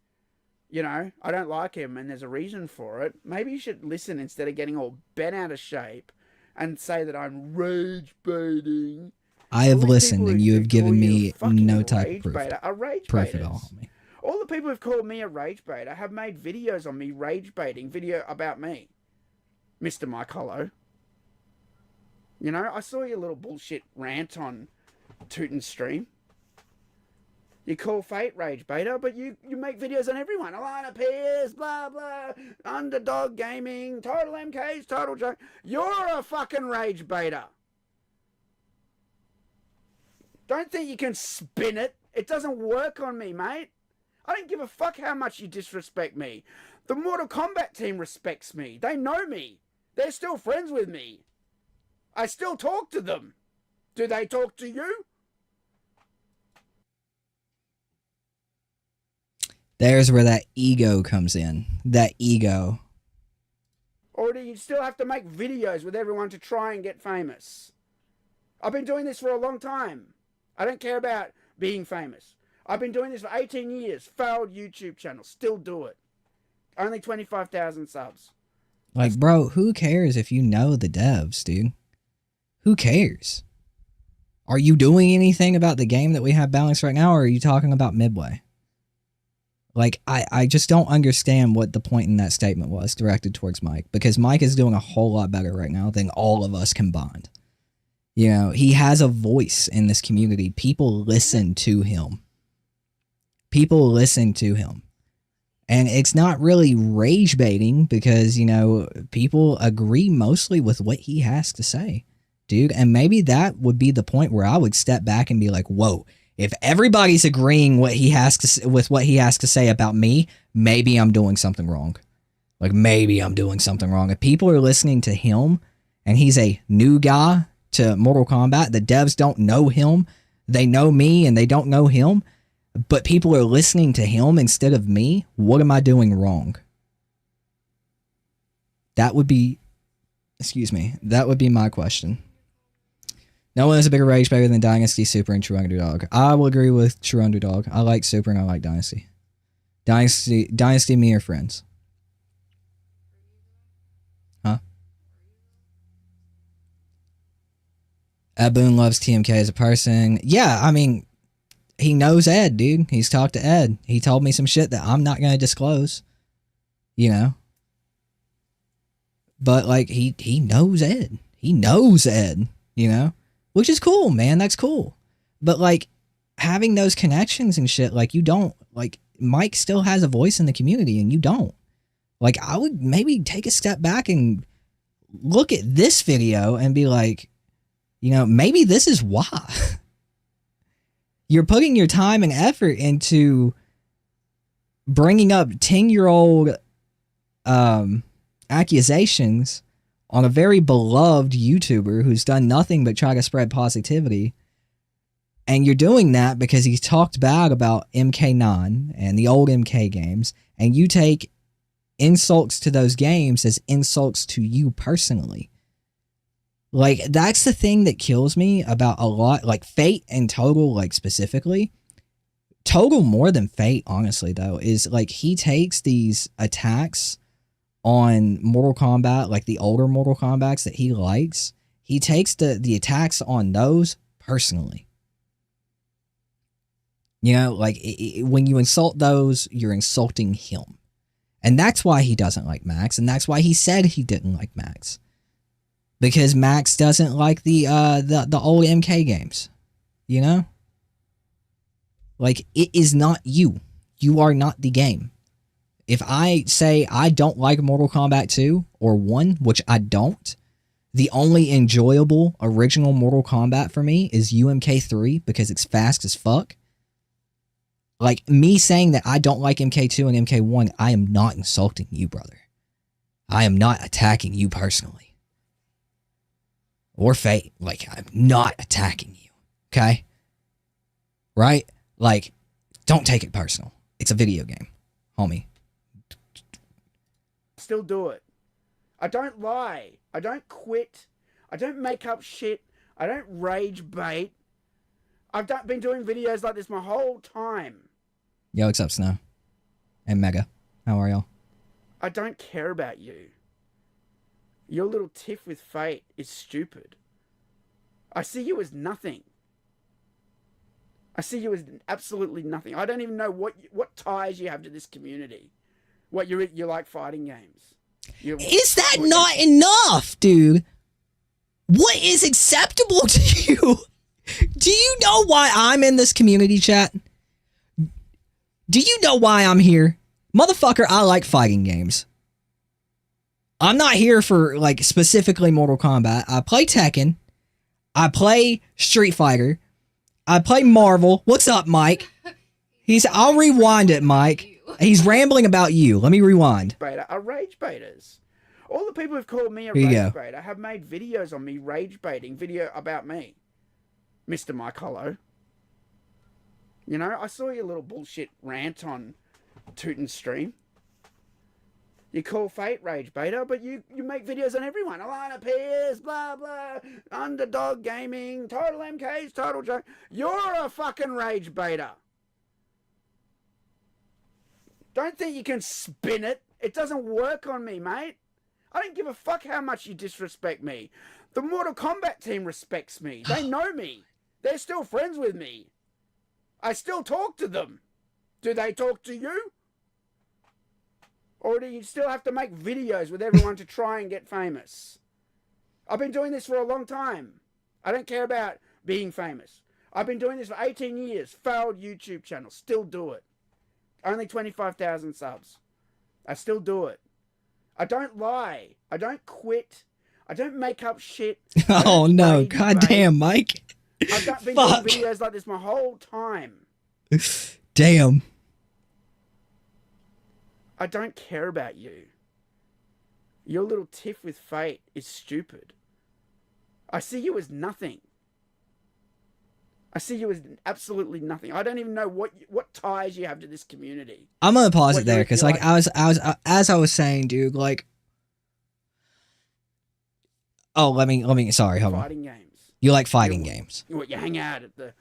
you know, I don't like him and there's a reason for it, maybe you should listen instead of getting all bent out of shape and say that I'm rage baiting. I have listened and you have given me no type of proof. A rage proof at all, homie. All the people who've called me a rage baiter have made videos on me rage baiting, video about me. Mr. Mike Hollow. You know, I saw your little bullshit rant on Tootin's stream. You call Fate rage baiter, but you make videos on everyone. Alana Pierce, blah, blah, Underdog Gaming, TotalMK's Total Joke. You're a fucking rage baiter. Don't think you can spin it. It doesn't work on me, mate. I don't give a fuck how much you disrespect me. The Mortal Kombat team respects me. They know me. They're still friends with me. I still talk to them. Do they talk to you? There's where that ego comes in. That ego. Or do you still have to make videos with everyone to try and get famous? I've been doing this for a long time. I don't care about being famous. I've been doing this for 18 years. Failed YouTube channel. Still do it. Only 25,000 subs. Like, bro, who cares if you know the devs, dude? Who cares? Are you doing anything about the game that we have balanced right now, or are you talking about Midway? Like, I just don't understand what the point in that statement was directed towards Mike, because Mike is doing a whole lot better right now than all of us combined. You know, he has a voice in this community. People listen to him. People listen to him. And it's not really rage baiting because, you know, people agree mostly with what he has to say, dude. And maybe that would be the point where I would step back and be like, whoa, if everybody's agreeing with what he has to say about me, maybe I'm doing something wrong. Like, maybe I'm doing something wrong. If people are listening to him and he's a new guy to Mortal Kombat, the devs don't know him, they know me and they don't know him, but people are listening to him instead of me, what am I doing wrong? That would be, that would be my question. No one is a bigger rage baiter than Dynasty, Super, and True Underdog. I will agree with True Underdog. I like Super and I like Dynasty. Dynasty, me are friends. Huh? Boone loves TMK as a person. Yeah, I mean, he knows Ed, dude. He's talked to Ed. He told me some shit that I'm not going to disclose, you know? But, like, he knows Ed. He knows Ed, you know? Which is cool, man. That's cool. But, like, having those connections and shit, like, you don't, like, Mike still has a voice in the community and you don't. Like, I would maybe take a step back and look at this video and be like, you know, maybe this is why. You're putting your time and effort into bringing up 10-year-old accusations on a very beloved YouTuber who's done nothing but try to spread positivity. And you're doing that because he's talked bad about MK9 and the old MK games. And you take insults to those games as insults to you personally. Like, that's the thing that kills me about a lot, like Fate and Total, like specifically. Total more than Fate, honestly, though, is like he takes these attacks on Mortal Kombat, like the older Mortal Kombats that he likes. He takes the attacks on those personally. You know, like when you insult those, you're insulting him. And that's why he doesn't like Max, and that's why he said he didn't like Max. Because Max doesn't like the old MK games, you know? Like, it is not you. You are not the game. If I say I don't like Mortal Kombat 2 or 1, which I don't, the only enjoyable original Mortal Kombat for me is UMK3 because it's fast as fuck. Like, me saying that I don't like MK2 and MK1, I am not insulting you, brother. I am not attacking you personally. Or Fate. Like, I'm not attacking you. Okay? Right? Like, don't take it personal. It's a video game, homie. Still do it. I don't lie. I don't quit. I don't make up shit. I don't rage bait. I've been doing videos like this my whole time. Yo, what's up, Snow? And Mega. How are y'all? I don't care about you. Your little tiff with Fate is stupid. I see you as nothing. I see you as absolutely nothing. I don't even know what ties you have to this community. What you like fighting games. Is that not enough, dude? What is acceptable to you? Do you know why I'm in this community chat? Do you know why I'm here? Motherfucker, I like fighting games. I'm not here for, like, specifically Mortal Kombat. I play Tekken. I play Street Fighter. I play Marvel. What's up, Mike? I'll rewind it, Mike. He's rambling about you. Let me rewind. Beta are rage baiters. All the people who've called me a rage baiter have made videos on me rage baiting, video about me. Mr. Mike Hollow. You know, I saw your little bullshit rant on Tootin's stream. You call Fate rage baiter, but you make videos on everyone. Alana Pierce, blah, blah, Underdog Gaming, TotalMK's Total Joke. You're a fucking rage baiter. Don't think you can spin it. It doesn't work on me, mate. I don't give a fuck how much you disrespect me. The Mortal Kombat team respects me. They know me. They're still friends with me. I still talk to them. Do they talk to you? Or do you still have to make videos with everyone to try and get famous? I've been doing this for a long time. I don't care about being famous. I've been doing this for 18 years. Failed YouTube channel. Still do it. Only 25,000 subs. I still do it. I don't lie. I don't quit. I don't make up shit. Oh no, goddamn, Mike. I've been doing videos like this my whole time. Damn. I don't care about you. Your little tiff with Fate is stupid. I see you as nothing. I see you as absolutely nothing. I don't even know what ties you have to this community. I'm gonna pause it there because, like, as I was saying, dude, like, oh, let me. Sorry, hold on. Fighting games. You like fighting games? What, you hang out at the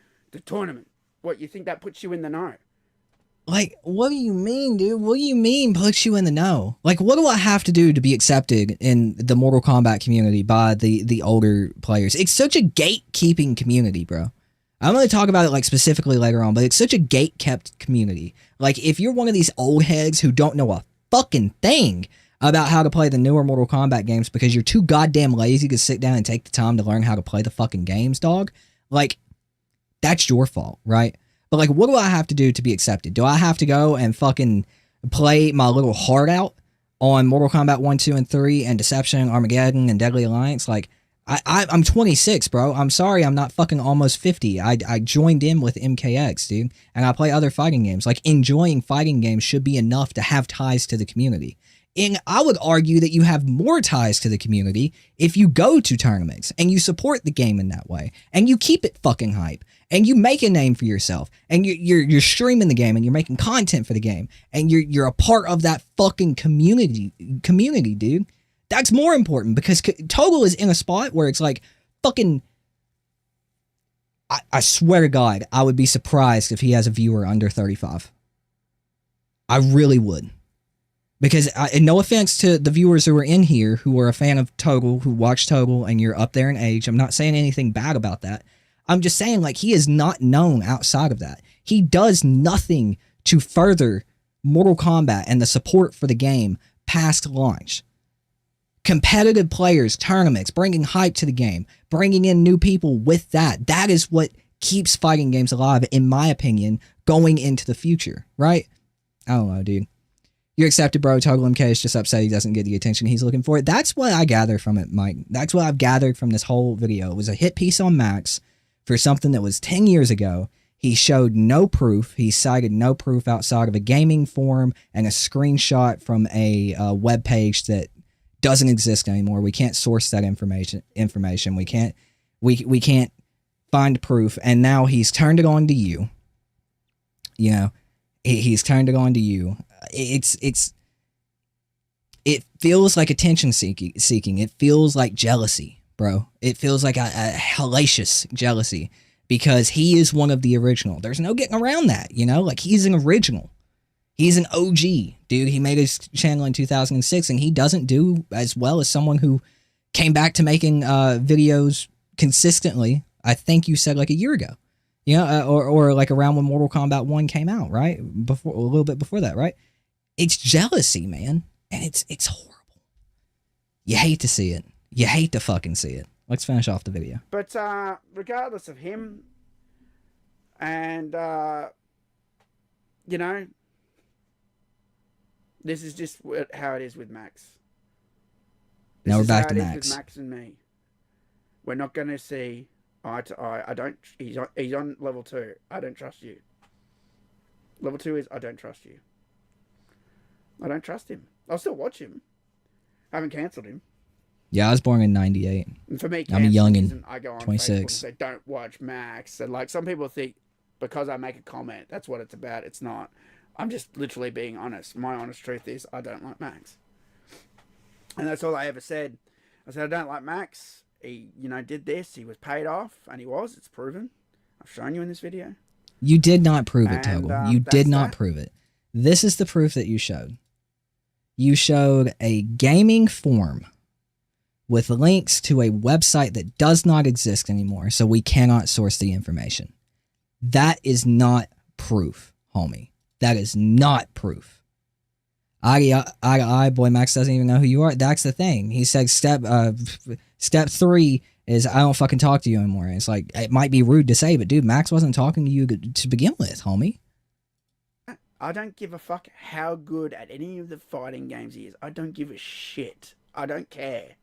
tournament? What, you think that puts you in the know? Like, what do you mean, dude? What do you mean puts you in the know? Like, what do I have to do to be accepted in the Mortal Kombat community by the older players? It's such a gatekeeping community, bro. I'm going to talk about it like specifically later on, but it's such a gate-kept community. Like, if you're one of these old heads who don't know a fucking thing about how to play the newer Mortal Kombat games because you're too goddamn lazy to sit down and take the time to learn how to play the fucking games, dog, like, that's your fault, right? But, like, what do I have to do to be accepted? Do I have to go and fucking play my little heart out on Mortal Kombat 1, 2, and 3 and Deception, Armageddon, and Deadly Alliance? Like, I'm 26, bro. I'm sorry I'm not fucking almost 50. I joined in with MKX, dude. And I play other fighting games. Like, enjoying fighting games should be enough to have ties to the community. And I would argue that you have more ties to the community if you go to tournaments and you support the game in that way. And you keep it fucking hype. And you make a name for yourself. And you're streaming the game and you're making content for the game. And you're a part of that fucking community, dude. That's more important because Total is in a spot where it's like fucking... I swear to God, I would be surprised if he has a viewer under 35. I really would. Because, and no offense to the viewers who are in here who are a fan of Total, who watch Total, and you're up there in age. I'm not saying anything bad about that. I'm just saying, like, he is not known outside of that. He does nothing to further Mortal Kombat and the support for the game past launch. Competitive players, tournaments, bringing hype to the game, bringing in new people with that. That is what keeps fighting games alive, in my opinion, going into the future, right? I don't know, dude. You're accepted, bro. TotalMK is just upset he doesn't get the attention he's looking for. That's what I gather from it, Mike. That's what I've gathered from this whole video. It was a hit piece on Max for something that was 10 years ago. He showed no proof. He cited no proof outside of a gaming forum and a screenshot from a web page that doesn't exist anymore. We can't source that information. We can't find proof. And now he's turned it on to you. You know, he's turned it on to you. It feels like attention seeking. It feels like jealousy, bro. It feels like a hellacious jealousy because he is one of the original. There's no getting around that, you know? Like, he's an original. He's an OG, dude. He made his channel in 2006, and he doesn't do as well as someone who came back to making videos consistently. I think you said like a year ago, you know, or like around when Mortal Kombat 1 came out, right? Before, a little bit before that, right? It's jealousy, man, and it's horrible. You hate to see it. You hate to fucking see it. Let's finish off the video. But regardless of him, and you know. This is just how it is with Max. Now we're back to Max. With Max and me. We're not going to see eye to eye. I don't. He's on level 2. I don't trust you. Level 2 is I don't trust you. I don't trust him. I'll still watch him. I haven't cancelled him. Yeah, I was born in 98. And for me, I'm a youngin. I go on 26. Facebook and say don't watch Max. And like some people think because I make a comment, that's what it's about. It's not. I'm just literally being honest. My honest truth is I don't like Max. And that's all I ever said. I said, I don't like Max. He, you know, did this. He was paid off. And he was. It's proven. I've shown you in this video. You did not prove it, Total. You did not prove it. This is the proof that you showed. You showed a gaming forum with links to a website that does not exist anymore, so we cannot source the information. That is not proof, homie. That is not proof. I, boy, Max doesn't even know who you are. That's the thing. He said step 3 is I don't fucking talk to you anymore. And it's like, it might be rude to say, but dude, Max wasn't talking to you to begin with, homie. I don't give a fuck how good at any of the fighting games he is. I don't give a shit. I don't care.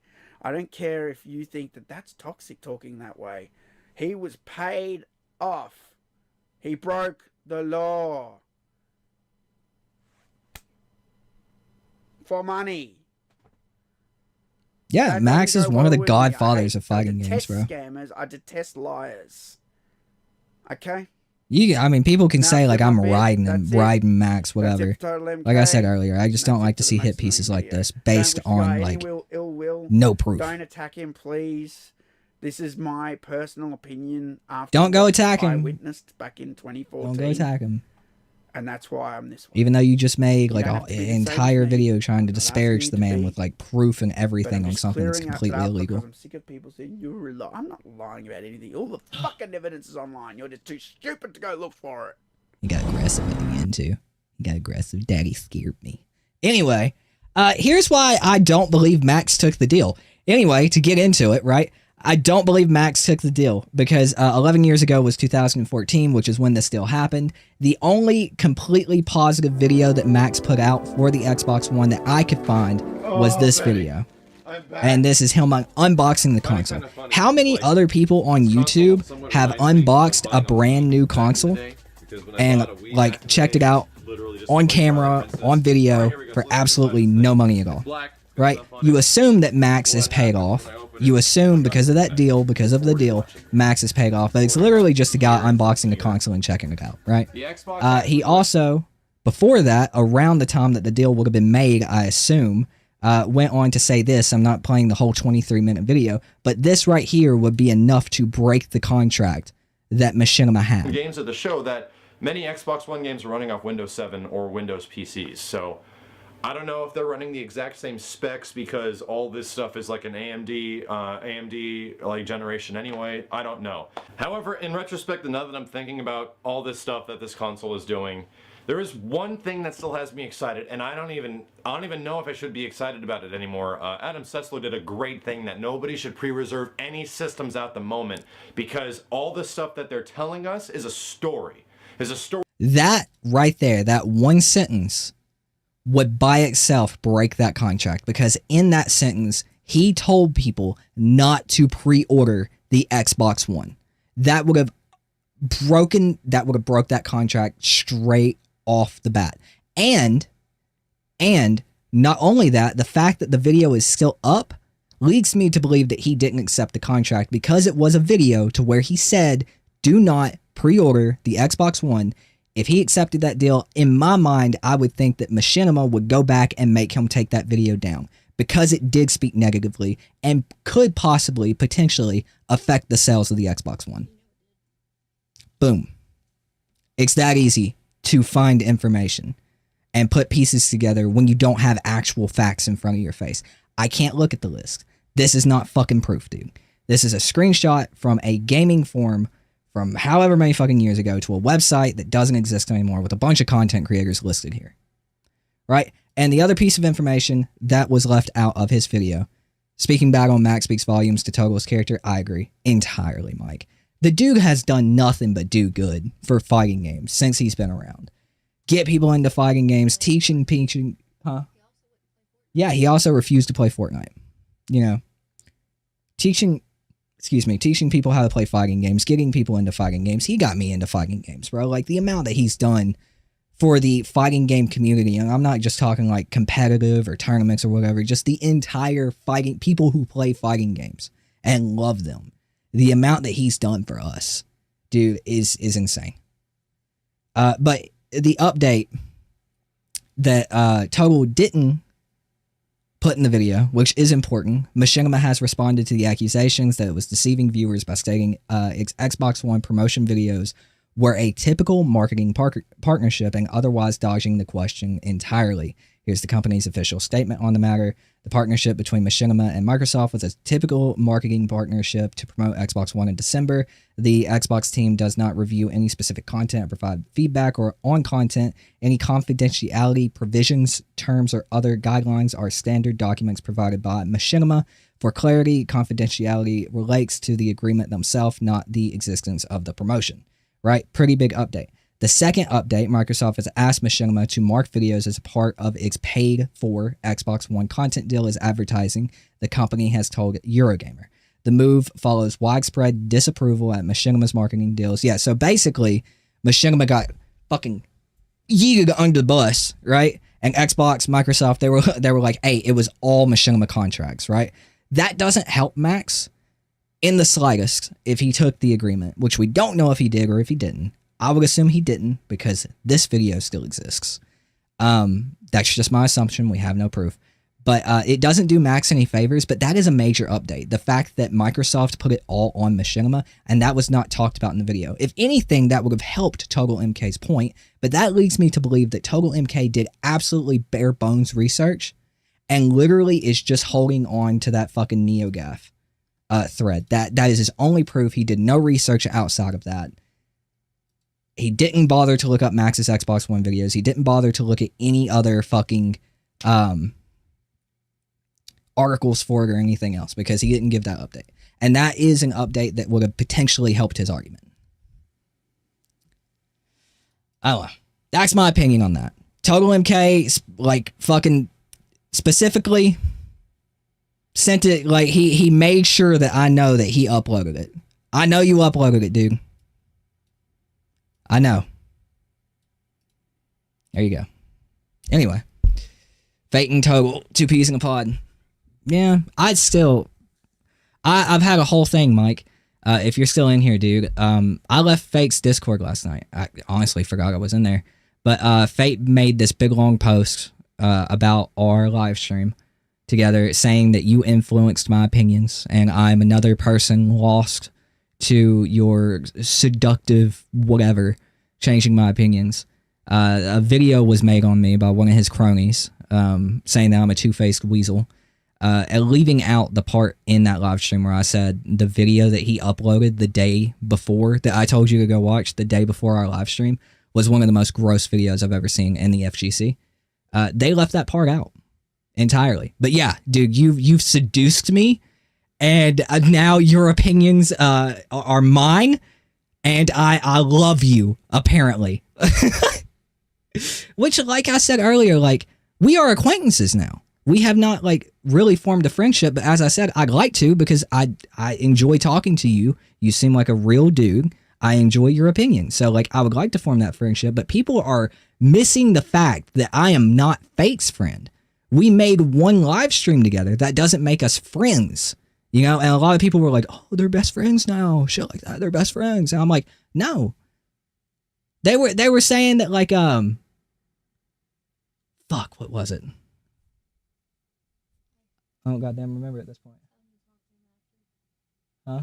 I don't care if you think that that's toxic talking that way. He was paid off. He broke the law. For money. Yeah, Max is one of the godfathers of fighting games, bro. I detest scammers. I detest liars. Okay? I mean, people can say, like, I'm riding Max, whatever. Like I said earlier, I just don't like to see hit pieces like this based on, like, ill will. No proof. Don't attack him, please. This is my personal opinion after don't go attack him. I witnessed back in 2014. Don't go attack him. And that's why I'm this one. Even though you just made like don't an have to be the same entire as me. video trying to I'm not disparage asking the you to man be, with like proof and But everything I'm on just something that's clearing completely that up illegal. because I'm sick of people saying you're I'm not lying about anything. All the fucking evidence is online. You're just too stupid to go look for it. You got aggressive at the end too. You got aggressive. Daddy scared me. Anyway, here's why I don't believe Max took the deal. Anyway, to get into it, right? I don't believe Max took the deal because 11 years ago was 2014, which is when this deal happened. The only completely positive video that Max put out for the Xbox One that I could find was this video. And this is him unboxing the console. How many other people on YouTube have unboxed a brand new console and like checked it out on camera, on video for absolutely no money at all? Right? You assume that Max is paid off. You assume because of that deal, because of the deal, Max is paid off. But it's literally just a guy unboxing a console and checking it out, right? He also, before that, around the time that the deal would have been made, I assume, went on to say this. I'm not playing the whole 23-minute video, but this right here would be enough to break the contract that Machinima had. Games at the show that many Xbox One games are running off Windows 7 or Windows PCs, so I don't know if they're running the exact same specs because all this stuff is like an AMD like generation anyway. I don't know. However, in retrospect, now that I'm thinking about all this stuff that this console is doing, there is one thing that still has me excited, and I don't even know if I should be excited about it anymore. Adam Sessler did a great thing that nobody should pre-reserve any systems at the moment because all the stuff that they're telling us is a story. That right there, that one sentence would by itself break that contract because in that sentence, he told people not to pre-order the Xbox One. That would have broke that contract straight off the bat. And not only that, the fact that the video is still up leads me to believe that he didn't accept the contract because it was a video to where he said, do not pre-order the Xbox One. If he accepted that deal, in my mind, I would think that Machinima would go back and make him take that video down because it did speak negatively and could possibly, potentially affect the sales of the Xbox One. Boom. It's that easy to find information and put pieces together when you don't have actual facts in front of your face. I can't look at the list. This is not fucking proof, dude. This is a screenshot from a gaming forum from however many fucking years ago to a website that doesn't exist anymore with a bunch of content creators listed here. Right? And the other piece of information that was left out of his video, speaking back on Max speaks volumes to Total's character, I agree entirely, Mike. The dude has done nothing but do good for fighting games since he's been around. Get people into fighting games, teaching, huh? Yeah, he also refused to play Fortnite. You know, teaching people how to play fighting games, getting people into fighting games. He got me into fighting games, bro. Like the amount that he's done for the fighting game community, and I'm not just talking like competitive or tournaments or whatever, just the entire fighting, people who play fighting games and love them. The amount that he's done for us, dude, is insane. But the update that Total didn't put in the video, which is important, Machinima has responded to the accusations that it was deceiving viewers by stating its Xbox One promotion videos were a typical marketing partnership and otherwise dodging the question entirely. Here's the company's official statement on the matter. The partnership between Machinima and Microsoft was a typical marketing partnership to promote Xbox One in December. The Xbox team does not review any specific content or provide feedback or on content. Any confidentiality provisions, terms, or other guidelines are standard documents provided by Machinima. For clarity, confidentiality relates to the agreement themselves, not the existence of the promotion. Right? Pretty big update. The second update, Microsoft has asked Machinima to mark videos as a part of its paid-for Xbox One content deal as advertising, the company has told Eurogamer. The move follows widespread disapproval at Machinima's marketing deals. Yeah, so basically, Machinima got fucking yeeted under the bus, right? And Xbox, Microsoft, they were like, hey, it was all Machinima contracts, right? That doesn't help Max in the slightest if he took the agreement, which we don't know if he did or if he didn't. I would assume he didn't because this video still exists. That's just my assumption. We have no proof. But it doesn't do Max any favors, but that is a major update. The fact that Microsoft put it all on Machinima, and that was not talked about in the video. If anything, that would have helped TotalMK's point, but that leads me to believe that TotalMK did absolutely bare bones research and literally is just holding on to that fucking NeoGAF thread. That is his only proof. He did no research outside of that. He didn't bother to look up Max's Xbox One videos. He didn't bother to look at any other fucking articles for it or anything else because he didn't give that update. And that is an update that would have potentially helped his argument. I don't know. That's my opinion on that. TotalMK, like, fucking specifically sent it, like, he made sure that I know that he uploaded it. I know you uploaded it, dude. I know. There you go. Anyway. Fate and Total, 2 peas in a pod. Yeah, I've had a whole thing, Mike. If you're still in here, dude. I left Fate's Discord last night. I honestly forgot I was in there. But Fate made this big long post about our live stream together saying that you influenced my opinions and I'm another person lost to your seductive whatever changing my opinions. A video was made on me by one of his cronies saying that I'm a two-faced weasel. And leaving out the part in that live stream where I said the video that he uploaded the day before that I told you to go watch the day before our live stream was one of the most gross videos I've ever seen in the FGC. They left that part out entirely. But yeah, dude, you've seduced me, and now your opinions are mine, and I love you apparently. Which, like I said earlier, like we are acquaintances now. We have not like really formed a friendship, but as I said, I'd like to because I enjoy talking to you. You seem like a real dude. I enjoy your opinion. So like I would like to form that friendship, but people are missing the fact that I am not Fate's friend. We made one live stream together. That doesn't make us friends. You know, and a lot of people were like, "Oh, they're best friends now." Shit like that. They're best friends. And I'm like, "No." They were saying that like fuck, what was it? I don't goddamn remember at this point. Huh?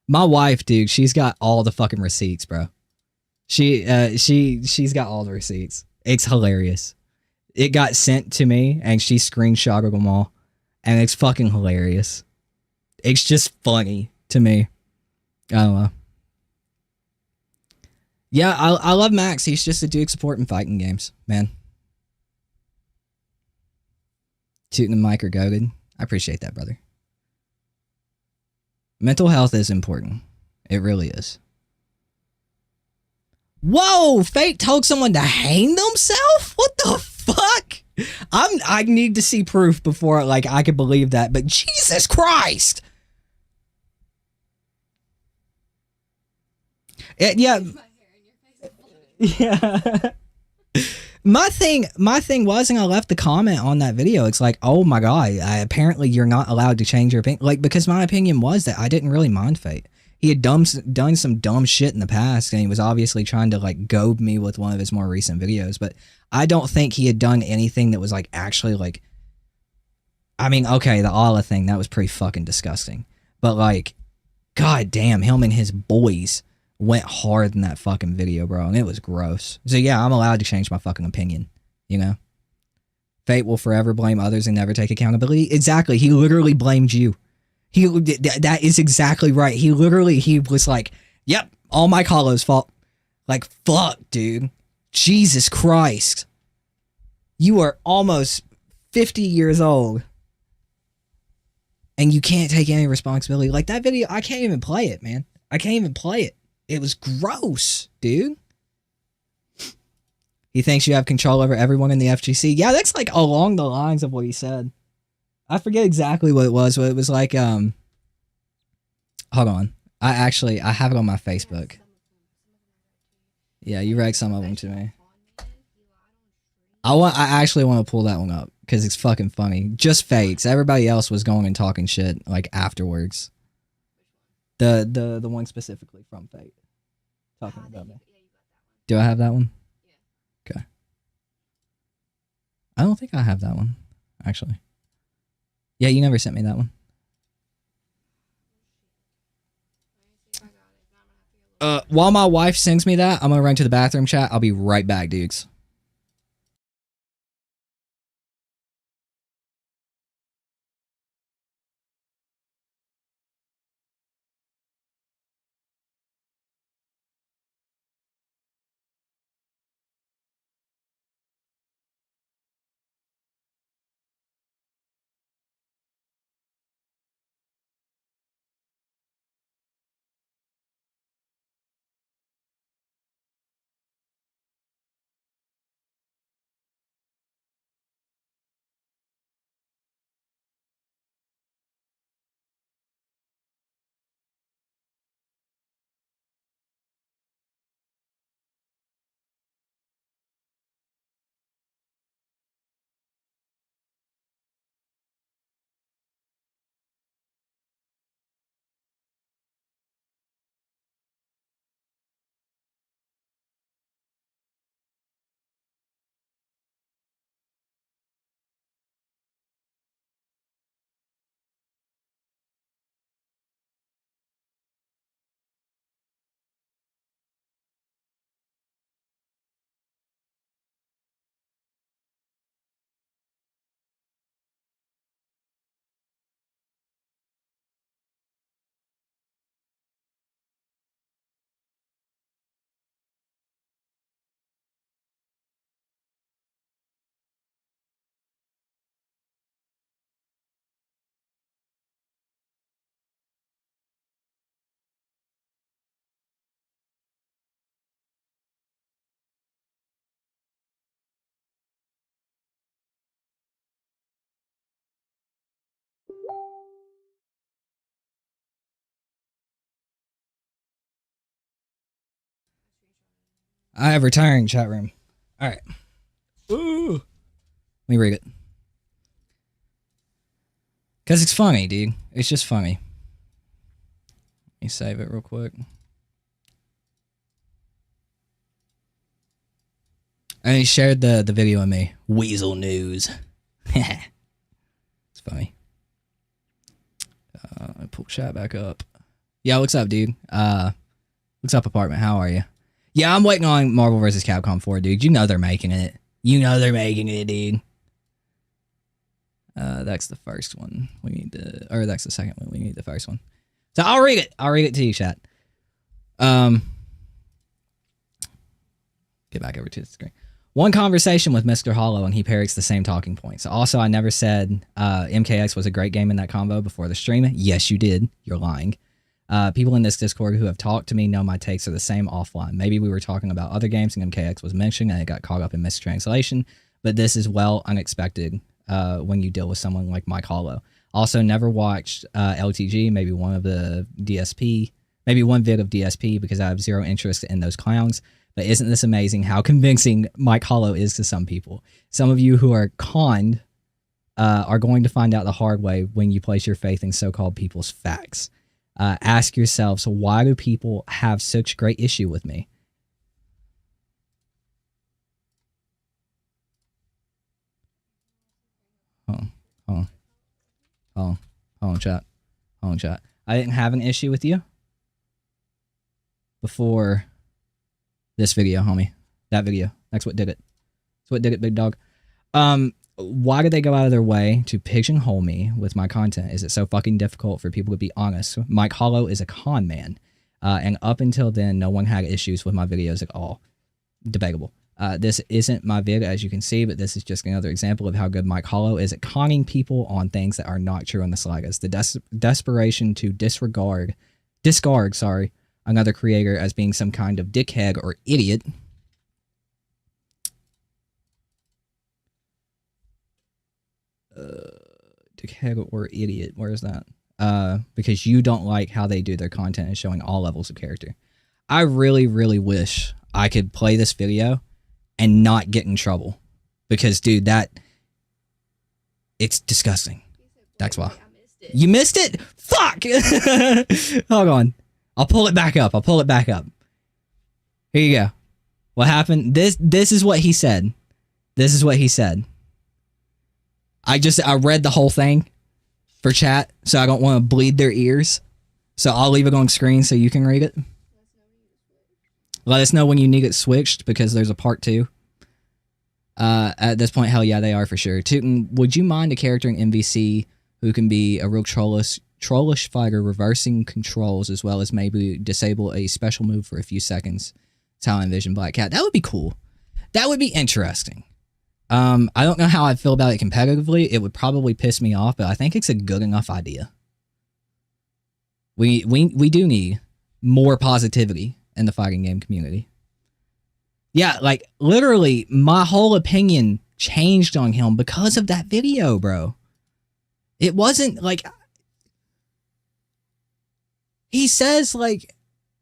My wife, dude, she's got all the fucking receipts, bro. She's got all the receipts. It's hilarious. It got sent to me and she screenshotted them all. And it's fucking hilarious. It's just funny to me. I don't know. Yeah, I love Max. He's just a dude supporting fighting games, man. Tooting the mic or goaded. I appreciate that, brother. Mental health is important. It really is. Whoa! Fate told someone to hang themselves? What the fuck? I need to see proof before like I could believe that, but Jesus Christ! Yeah. Yeah. My thing was, and I left the comment on that video, it's like, oh my god, apparently you're not allowed to change your opinion. Like, because my opinion was that I didn't really mind Fate. He had done some dumb shit in the past, and he was obviously trying to, like, goad me with one of his more recent videos, but I don't think he had done anything that was, like, actually, like... I mean, okay, the Allah thing, that was pretty fucking disgusting. But, like, god damn, him and his boys went hard in that fucking video, bro, and it was gross. So yeah, I'm allowed to change my fucking opinion, you know? Fate will forever blame others and never take accountability. Exactly, he literally blamed you. That is exactly right. He was like, yep, all Mike Hollow's fault. Like, fuck, dude. Jesus Christ. You are almost 50 years old. And you can't take any responsibility. Like, that video, I can't even play it, man. I can't even play it. It was gross, dude. He thinks you have control over everyone in the FGC. Yeah, that's like along the lines of what he said. I forget exactly what it was, but it was like, hold on. I have it on my Facebook. Yeah, you read some of them to me. I actually want to pull that one up because it's fucking funny. Just Fates. Everybody else was going and talking shit like afterwards. The one specifically from Fate. Talking about me. Do I have that one? Okay. I don't think I have that one, actually. Yeah, you never sent me that one. While my wife sends me that, I'm gonna run to the bathroom chat. I'll be right back, dudes. I have returned, chat room. All right. Ooh. Let me read it. Because it's funny, dude. It's just funny. Let me save it real quick. And he shared the video with me. Weasel news. It's funny. I pull chat back up. Yeah, what's up, dude? What's up, apartment? How are you? Yeah, I'm waiting on Marvel vs. Capcom 4, dude. You know they're making it. You know they're making it, dude. That's the first one. We need to, or that's the second one. We need the first one. So I'll read it. I'll read it to you, chat. Get back over to the screen. One conversation with Mr. Hollow, and he parrots the same talking points. Also, I never said MKX was a great game in that combo before the stream. Yes, you did. You're lying. People in this Discord who have talked to me know my takes are the same offline. Maybe we were talking about other games and MKX was mentioned and it got caught up in mistranslation, but this is well unexpected when you deal with someone like Mike Hollow. Also, never watched LTG, maybe one of the DSP, maybe one vid of DSP because I have zero interest in those clowns. But isn't this amazing how convincing Mike Hollow is to some people? Some of you who are conned are going to find out the hard way when you place your faith in so-called people's facts. Ask yourselves, why do people have such great issue with me? Hold on, chat. Hold on, chat. I didn't have an issue with you before this video, homie. That video. That's what did it. That's what did it, big dog. Why did they go out of their way to pigeonhole me with my content? Is it so fucking difficult for people to be honest? Mike Hollow is a con man. And up until then, no one had issues with my videos at all. Debatable. This isn't my vid, as you can see, but this is just another example of how good Mike Hollow is at conning people on things that are not true in the slightest. The desperation to discard, another creator as being some kind of dickhead or idiot. Dickhead or idiot, where is that? Because you don't like how they do their content and showing all levels of character. I really, really wish I could play this video and not get in trouble. Because, dude, it's disgusting. That's why. You missed it? Fuck! Hold on. I'll pull it back up. Here you go. What happened? This is what he said. This is what he said. I read the whole thing for chat, so I don't want to bleed their ears. So I'll leave it on screen so you can read it. Let us know when you need it switched, because there's a part 2. At this point, hell yeah, they are for sure. Tootin, would you mind a character in MVC who can be a real trollish fighter, reversing controls, as well as maybe disable a special move for a few seconds? That's how I envision Black Cat. That would be cool. That would be interesting. I don't know how I feel about it competitively. It would probably piss me off, but I think it's a good enough idea. We do need more positivity in the fighting game community. Yeah, like, literally, my whole opinion changed on him because of that video, bro. It wasn't, like... He says, like,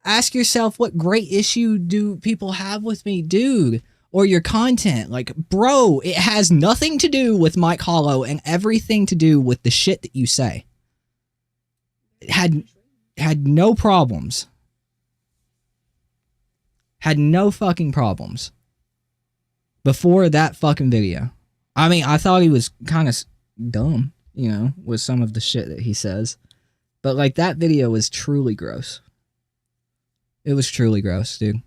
ask yourself, what great issue do people have with me, dude? Or your content. Like, bro, it has nothing to do with Mike Hollow and everything to do with the shit that you say. It had no problems. Had no fucking problems before that fucking video. I mean, I thought he was kind of dumb, you know, with some of the shit that he says. But, like, that video was truly gross. It was truly gross, dude.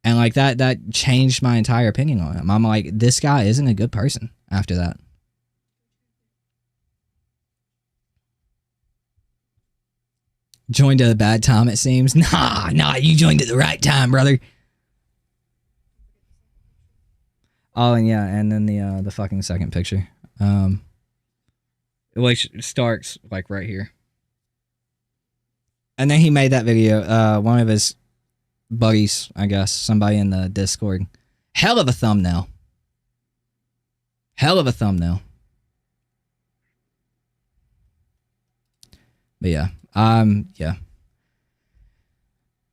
And, like, that changed my entire opinion on him. I'm like, this guy isn't a good person after that. Joined at a bad time, it seems. Nah, you joined at the right time, brother. Oh, and yeah, and then the fucking second picture. Which starts, like, right here. And then he made that video, one of his buddies, I guess, somebody in the Discord. Hell of a thumbnail. Hell of a thumbnail. But yeah.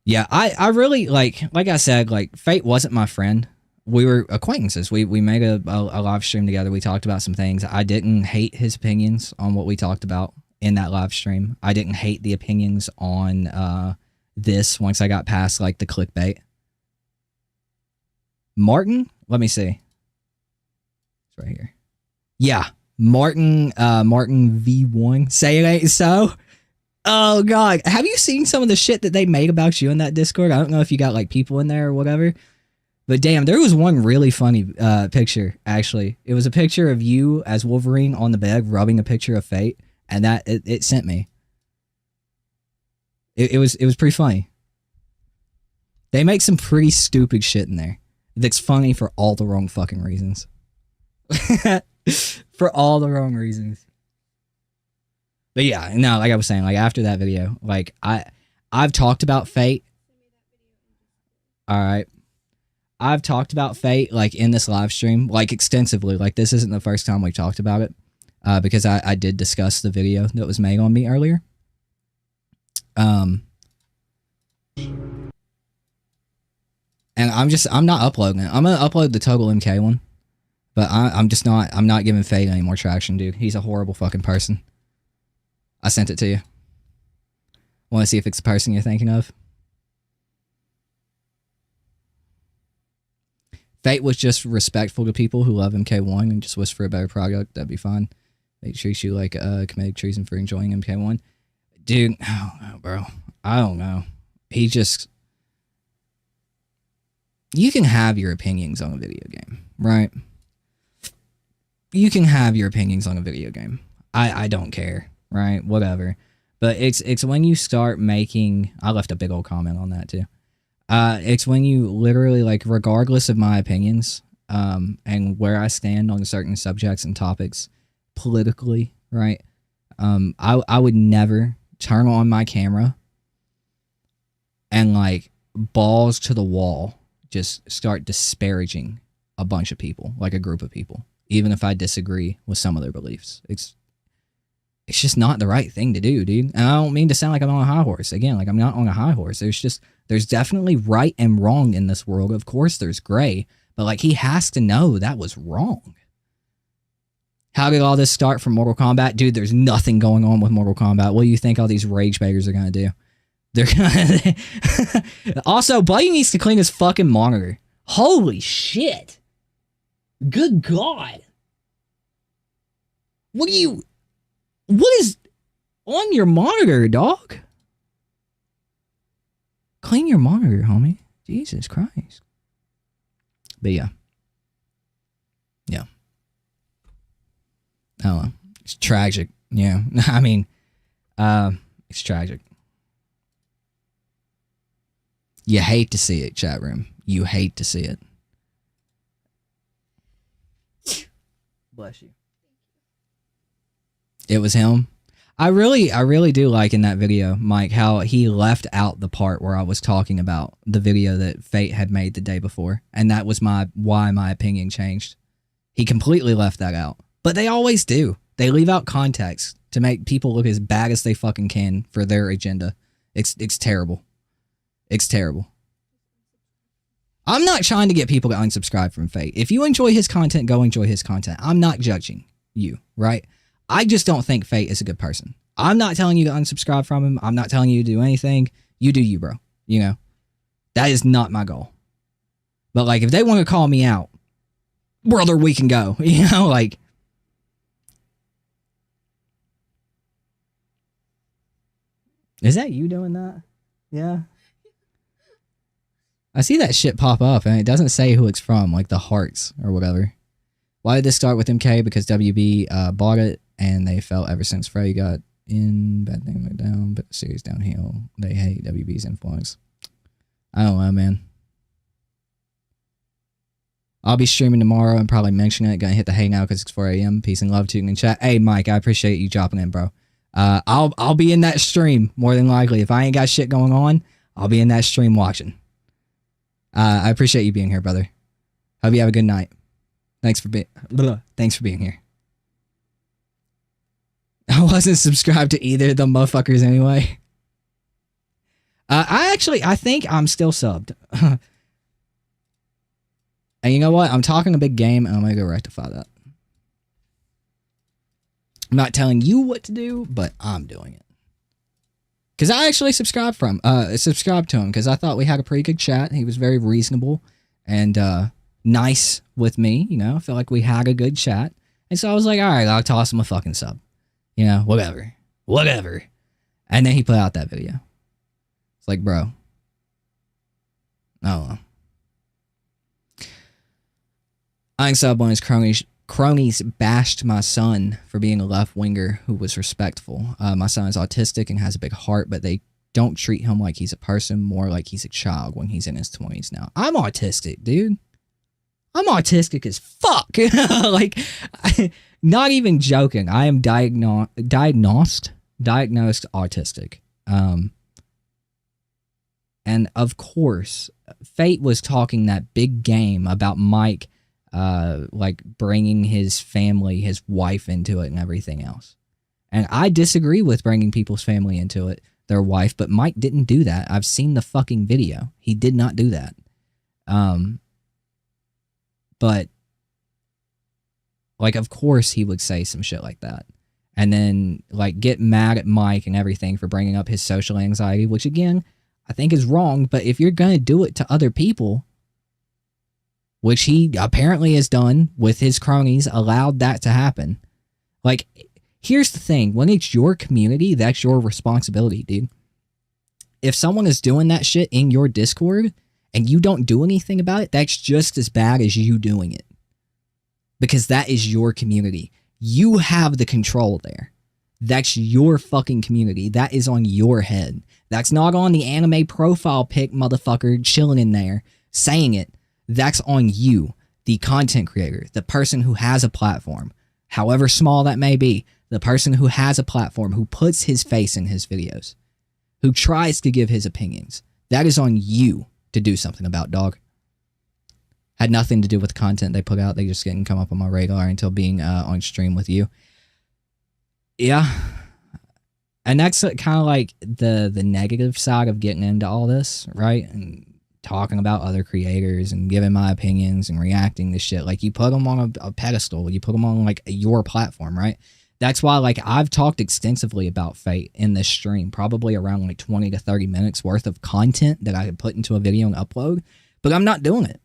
Yeah, I really, like I said, like, Fate wasn't my friend. We were acquaintances. We made a live stream together. We talked about some things. I didn't hate his opinions on what we talked about in that live stream. I didn't hate the opinions on this once I got past, like, the clickbait. Martin? Let me see. It's right here. Yeah. Martin V1. Say it ain't so. Oh, God. Have you seen some of the shit that they made about you in that Discord? I don't know if you got, like, people in there or whatever. But damn, there was one really funny picture, actually. It was a picture of you as Wolverine on the bed rubbing a picture of Fate. And that, it sent me. It was pretty funny. They make some pretty stupid shit in there. That's funny for all the wrong fucking reasons. For all the wrong reasons. But yeah, no, like I was saying, like, after that video, like, I've talked about Fate. Alright. I've talked about Fate, like, in this live stream, like, extensively. Like, this isn't the first time we talked about it. Because I did discuss the video that was made on me earlier. And I'm not uploading it. I'm gonna upload the TotalMK one. But I'm not giving Fate any more traction, dude. He's a horrible fucking person. I sent it to you. Want to see if it's the person you're thinking of? Fate was just respectful to people who love MK1 and just wish for a better product. That'd be fine. They treat you like committed treason for enjoying MK1. Dude, I don't know, bro. I don't know. He just... You can have your opinions on a video game, right? You can have your opinions on a video game. I don't care, right? Whatever. But it's when you start making... I left a big old comment on that, too. It's when you literally, like, regardless of my opinions, and where I stand on certain subjects and topics politically, right? I would never turn on my camera and, like, balls to the wall, just start disparaging a bunch of people, like a group of people, even if I disagree with some of their beliefs. It's just not the right thing to do, dude. And I don't mean to sound like I'm on a high horse. Again, like, I'm not on a high horse. There's definitely right and wrong in this world. Of course there's gray, but, like, he has to know that was wrong. How did all this start from Mortal Kombat? Dude, there's nothing going on with Mortal Kombat. What do you think all these rage beggars are going to do? They're going to... Also, Buddy needs to clean his fucking monitor. Holy shit. Good God. What is on your monitor, dog? Clean your monitor, homie. Jesus Christ. But yeah. Yeah. I don't know. It's tragic. Yeah. I mean, it's tragic. You hate to see it, chat room. You hate to see it. Bless you. It was him. I really do like in that video, Mike, how he left out the part where I was talking about the video that Fate had made the day before, and that was why my opinion changed. He completely left that out. But they always do. They leave out context to make people look as bad as they fucking can for their agenda. It's terrible. It's terrible. I'm not trying to get people to unsubscribe from Fate. If you enjoy his content, go enjoy his content. I'm not judging you, right? I just don't think Fate is a good person. I'm not telling you to unsubscribe from him. I'm not telling you to do anything. You do you, bro. You know? That is not my goal. But, like, if they want to call me out, brother, we can go. You know, like... Is that you doing that? Yeah. I see that shit pop up, and it doesn't say who it's from, like the hearts or whatever. Why did this start with MK? Because WB bought it, and they felt ever since Frey got in, bad thing went down, but the series downhill. They hate WB's influence. I don't know, man. I'll be streaming tomorrow and probably mention it. Gonna hit the hey now because it's 4 a.m. Peace and love to you in chat. Hey, Mike, I appreciate you dropping in, bro. I'll be in that stream more than likely. If I ain't got shit going on, I'll be in that stream watching. I appreciate you being here, brother. Hope you have a good night. Thanks for being here. I wasn't subscribed to either of them motherfuckers anyway. I think I'm still subbed. And you know what? I'm talking a big game, and I'm gonna go rectify that. I'm not telling you what to do, but I'm doing it. Because I actually subscribed to him because I thought we had a pretty good chat. He was very reasonable and nice with me, you know. I felt like we had a good chat. And so I was like, all right, I'll toss him a fucking sub. You know, whatever. And then he put out that video. It's like, bro. I don't know. I think sub when his cronies bashed my son for being a left-winger who was respectful. My son is autistic and has a big heart, but they don't treat him like he's a person, more like he's a child when he's in his 20s now. I'm autistic, dude. I'm autistic as fuck. Like, not even joking. I am diagnosed autistic. And of course, Fate was talking that big game about Mike like bringing his family, his wife into it and everything else. And I disagree with bringing people's family into it, their wife, but Mike didn't do that. I've seen the fucking video. He did not do that. But like, of course he would say some shit like that. And then like get mad at Mike and everything for bringing up his social anxiety, which again, I think is wrong. But if you're going to do it to other people, which he apparently has done with his cronies, allowed that to happen. Like, here's the thing. When it's your community, that's your responsibility, dude. If someone is doing that shit in your Discord and you don't do anything about it, that's just as bad as you doing it. Because that is your community. You have the control there. That's your fucking community. That is on your head. That's not on the anime profile pic motherfucker chilling in there saying it. That's on you, the content creator, the person who has a platform, however small that may be, the person who has a platform, who puts his face in his videos, who tries to give his opinions. That is on you to do something about, dog. Had nothing to do with the content they put out. They just didn't come up on my radar until being on stream with you. Yeah. And that's kind of like the negative side of getting into all this, right? And talking about other creators and giving my opinions and reacting to shit. Like, you put them on a pedestal. You put them on, like, your platform, right? That's why, like, I've talked extensively about Fate in this stream. Probably around, like, 20 to 30 minutes worth of content that I could put into a video and upload. But I'm not doing it.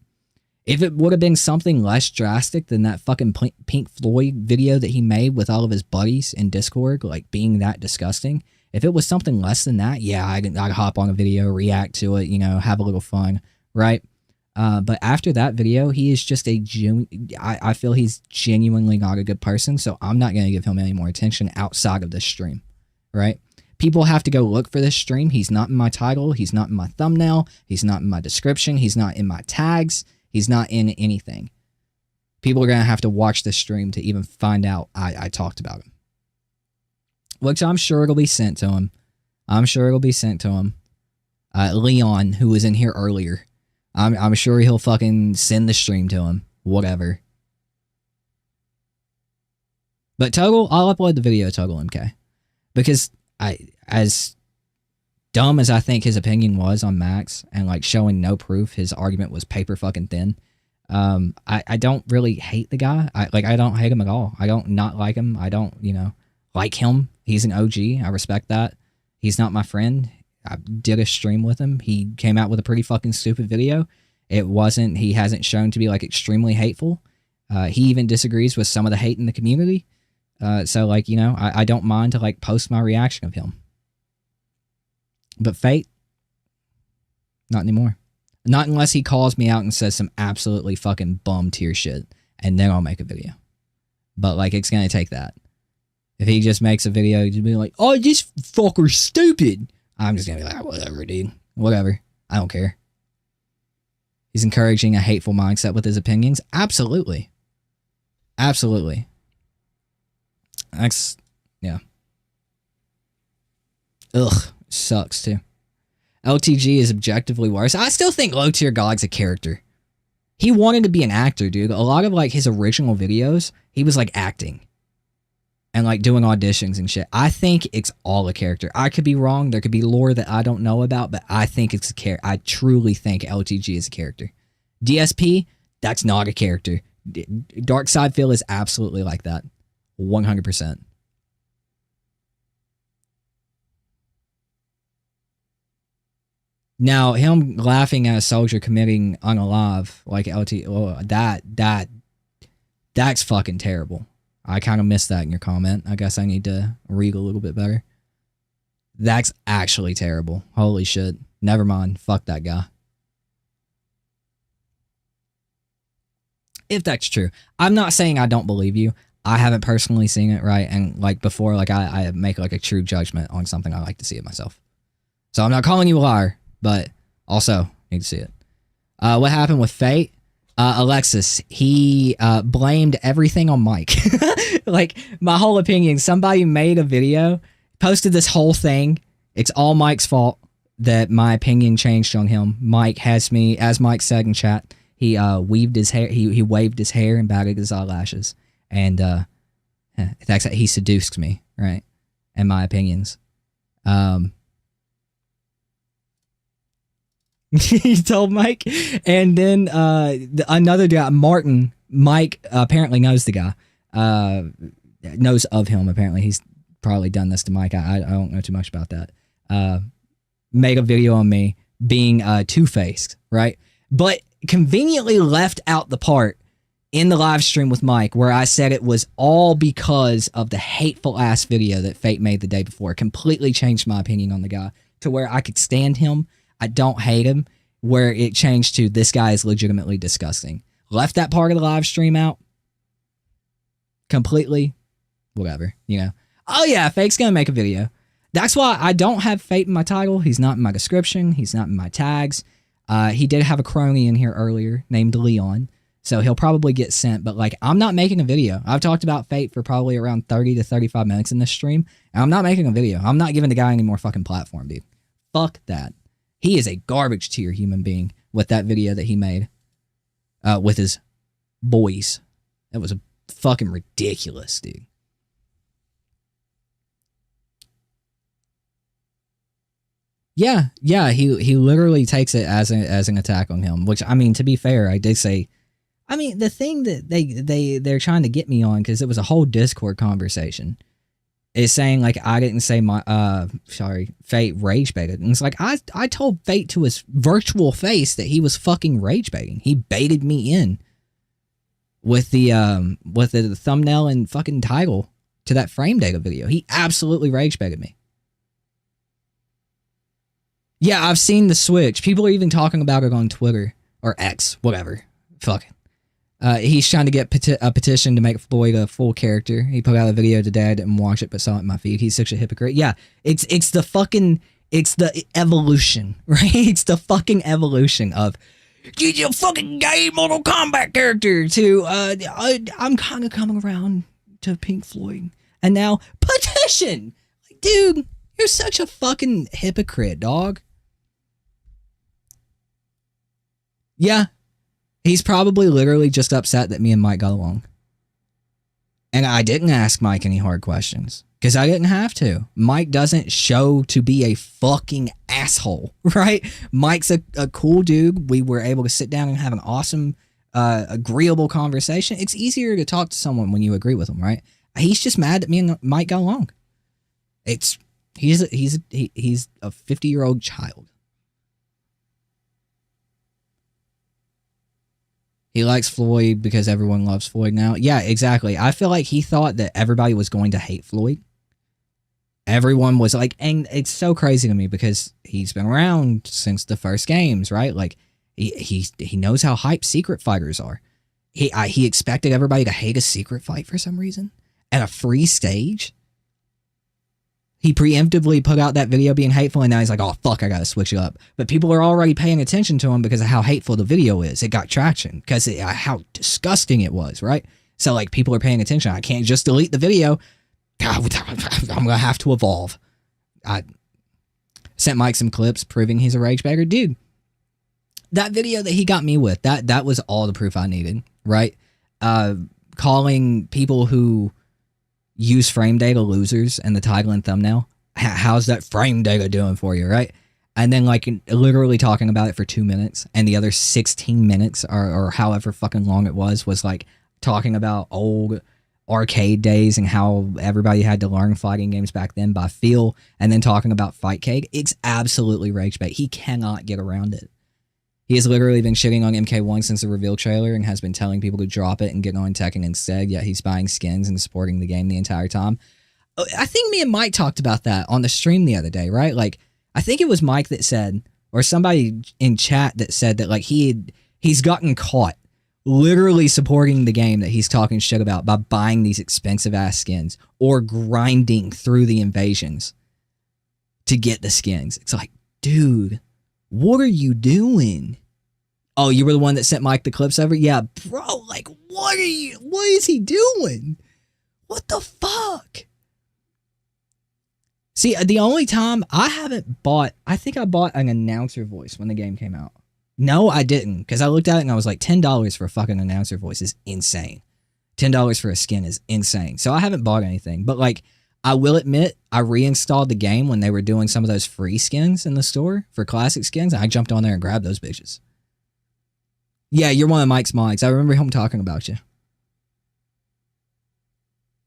If it would have been something less drastic than that fucking Pink Floyd video that he made with all of his buddies in Discord, like being that disgusting, if it was something less than that, yeah, I'd hop on a video, react to it, you know, have a little fun, right? But after that video, he is just I feel he's genuinely not a good person, so I'm not going to give him any more attention outside of this stream, right? People have to go look for this stream. He's not in my title. He's not in my thumbnail. He's not in my description. He's not in my tags. He's not in anything. People are going to have to watch this stream to even find out I talked about him. Which I'm sure it'll be sent to him. I'm sure it'll be sent to him. Leon, who was in here earlier, I'm sure he'll fucking send the stream to him. Whatever. But Total, I'll upload the video, TotalMK. Because as dumb as I think his opinion was on Max, and like showing no proof his argument was paper fucking thin, I don't really hate the guy. I don't hate him at all. I don't not like him. I don't, like him. He's an OG. I respect that. He's not my friend. I did a stream with him. He came out with a pretty fucking stupid video. He hasn't shown to be like extremely hateful. He even disagrees with some of the hate in the community. So like, I don't mind to like post my reaction of him. But Fate, not anymore. Not unless he calls me out and says some absolutely fucking bum tier shit, and then I'll make a video. But like, it's gonna take that. If he just makes a video to be like, oh, this fucker's stupid, I'm just gonna be like, whatever, dude. Whatever. I don't care. He's encouraging a hateful mindset with his opinions. Absolutely. Absolutely. Yeah. Ugh. Sucks, too. LTG is objectively worse. I still think Low Tier God's a character. He wanted to be an actor, dude. A lot of, like, his original videos, he was, like, acting. And, like, doing auditions and shit. I think it's all a character. I could be wrong. There could be lore that I don't know about, but I think it's a character. I truly think LTG is a character. DSP, that's not a character. Dark Side Phil is absolutely like that. 100%. Now, him laughing at a soldier committing unalive like LT, that's fucking terrible. I kind of missed that in your comment. I guess I need to read a little bit better. That's actually terrible. Holy shit. Never mind. Fuck that guy. If that's true. I'm not saying I don't believe you. I haven't personally seen it, right? And like before, like I make like a true judgment on something, I like to see it myself. So I'm not calling you a liar, but also need to see it. What happened with Fate? Alexis, he blamed everything on Mike. Like, my whole opinion, somebody made a video, posted this whole thing. It's all Mike's fault that my opinion changed on him. Mike has me, as Mike said in chat, he weaved his hair, he waved his hair and batted his eyelashes. And that's he seduced me, right? And my opinions. He told Mike. And then another guy, Martin, Mike apparently knows the guy. Knows of him, apparently. He's probably done this to Mike. I don't know too much about that. Made a video on me being two-faced, right? But conveniently left out the part in the live stream with Mike where I said it was all because of the hateful ass video that Fate made the day before. It completely changed my opinion on the guy to where I could stand him. I don't hate him, where it changed to this guy is legitimately disgusting. Left that part of the live stream out. Completely. Whatever, Oh yeah, Fate's gonna make a video. That's why I don't have Fate in my title. He's not in my description. He's not in my tags. He did have a crony in here earlier named Leon. So he'll probably get sent. But like, I'm not making a video. I've talked about Fate for probably around 30 to 35 minutes in this stream. And I'm not making a video. I'm not giving the guy any more fucking platform, dude. Fuck that. He is a garbage tier human being with that video that he made with his boys. It was fucking ridiculous, dude. Yeah, he literally takes it as an attack on him, which, I mean, to be fair, I did say, I mean, the thing that they're trying to get me on, because it was a whole Discord conversation, is saying like I didn't say Fate rage baited. And it's like I told Fate to his virtual face that he was fucking rage baiting. He baited me in with the thumbnail and fucking title to that frame data video. He absolutely rage baited me. Yeah, I've seen the Switch. People are even talking about it on Twitter or X, whatever. Fuck it. He's trying to get a petition to make Floyd a full character. He put out a video today. I didn't watch it, but saw it in my feed. He's such a hypocrite. Yeah, it's the evolution, right? It's the fucking evolution of get your fucking gay Mortal Kombat character to I'm kind of coming around to Pink Floyd, and now petition. Like, dude, you're such a fucking hypocrite, dog. Yeah. He's probably literally just upset that me and Mike got along. And I didn't ask Mike any hard questions. Because I didn't have to. Mike doesn't show to be a fucking asshole, right? Mike's a cool dude. We were able to sit down and have an awesome, agreeable conversation. It's easier to talk to someone when you agree with them, right? He's just mad that me and Mike got along. He's a 50-year-old child. He likes Floyd because everyone loves Floyd now. Yeah, exactly. I feel like he thought that everybody was going to hate Floyd. Everyone was like, and it's so crazy to me because he's been around since the first games, right? Like, he knows how hype secret fighters are. He expected everybody to hate a secret fight for some reason at a free stage. He preemptively put out that video being hateful, and now he's like, oh, fuck, I gotta switch it up. But people are already paying attention to him because of how hateful the video is. It got traction because how disgusting it was, right? So, like, people are paying attention. I can't just delete the video. I'm gonna have to evolve. I sent Mike some clips proving he's a rage bagger. Dude, that video that he got me with, that was all the proof I needed, right? Calling people who use frame data losers in the title and thumbnail. How's that frame data doing for you, right? And then, like, literally talking about it for 2 minutes, and the other 16 minutes or however fucking long it was like talking about old arcade days and how everybody had to learn fighting games back then by feel, and then talking about Fightcade. It's absolutely rage bait. He cannot get around it. He has literally been shitting on MK1 since the reveal trailer and has been telling people to drop it and get on Tekken instead, yet he's buying skins and supporting the game the entire time. I think me and Mike talked about that on the stream the other day, right? Like, I think it was Mike that said, or somebody in chat that said that, like, he's gotten caught literally supporting the game that he's talking shit about by buying these expensive-ass skins or grinding through the invasions to get the skins. It's like, dude, what are you doing? Oh, you were the one that sent Mike the clips over? Yeah, bro, like, what is he doing? What the fuck? See, the only time I think I bought an announcer voice when the game came out. No, I didn't, because I looked at it and I was like, $10 for a fucking announcer voice is insane. $10 for a skin is insane. So I haven't bought anything, but, like, I will admit, I reinstalled the game when they were doing some of those free skins in the store for classic skins, and I jumped on there and grabbed those bitches. Yeah, you're one of Mike's mods. I remember him talking about you.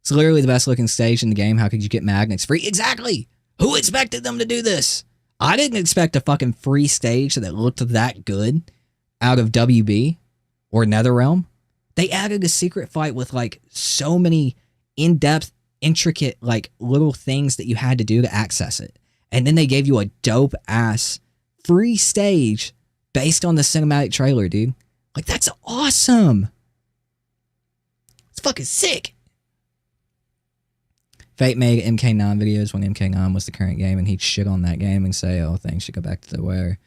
It's literally the best looking stage in the game. How could you get magnets free? Exactly! Who expected them to do this? I didn't expect a fucking free stage that looked that good out of WB or NetherRealm. They added a secret fight with, like, so many in-depth, intricate, like, little things that you had to do to access it. And then they gave you a dope-ass free stage based on the cinematic trailer, dude. Like, that's awesome! It's fucking sick! Fate made MK9 videos when MK9 was the current game, and he'd shit on that game and say, oh, things should go back to the way.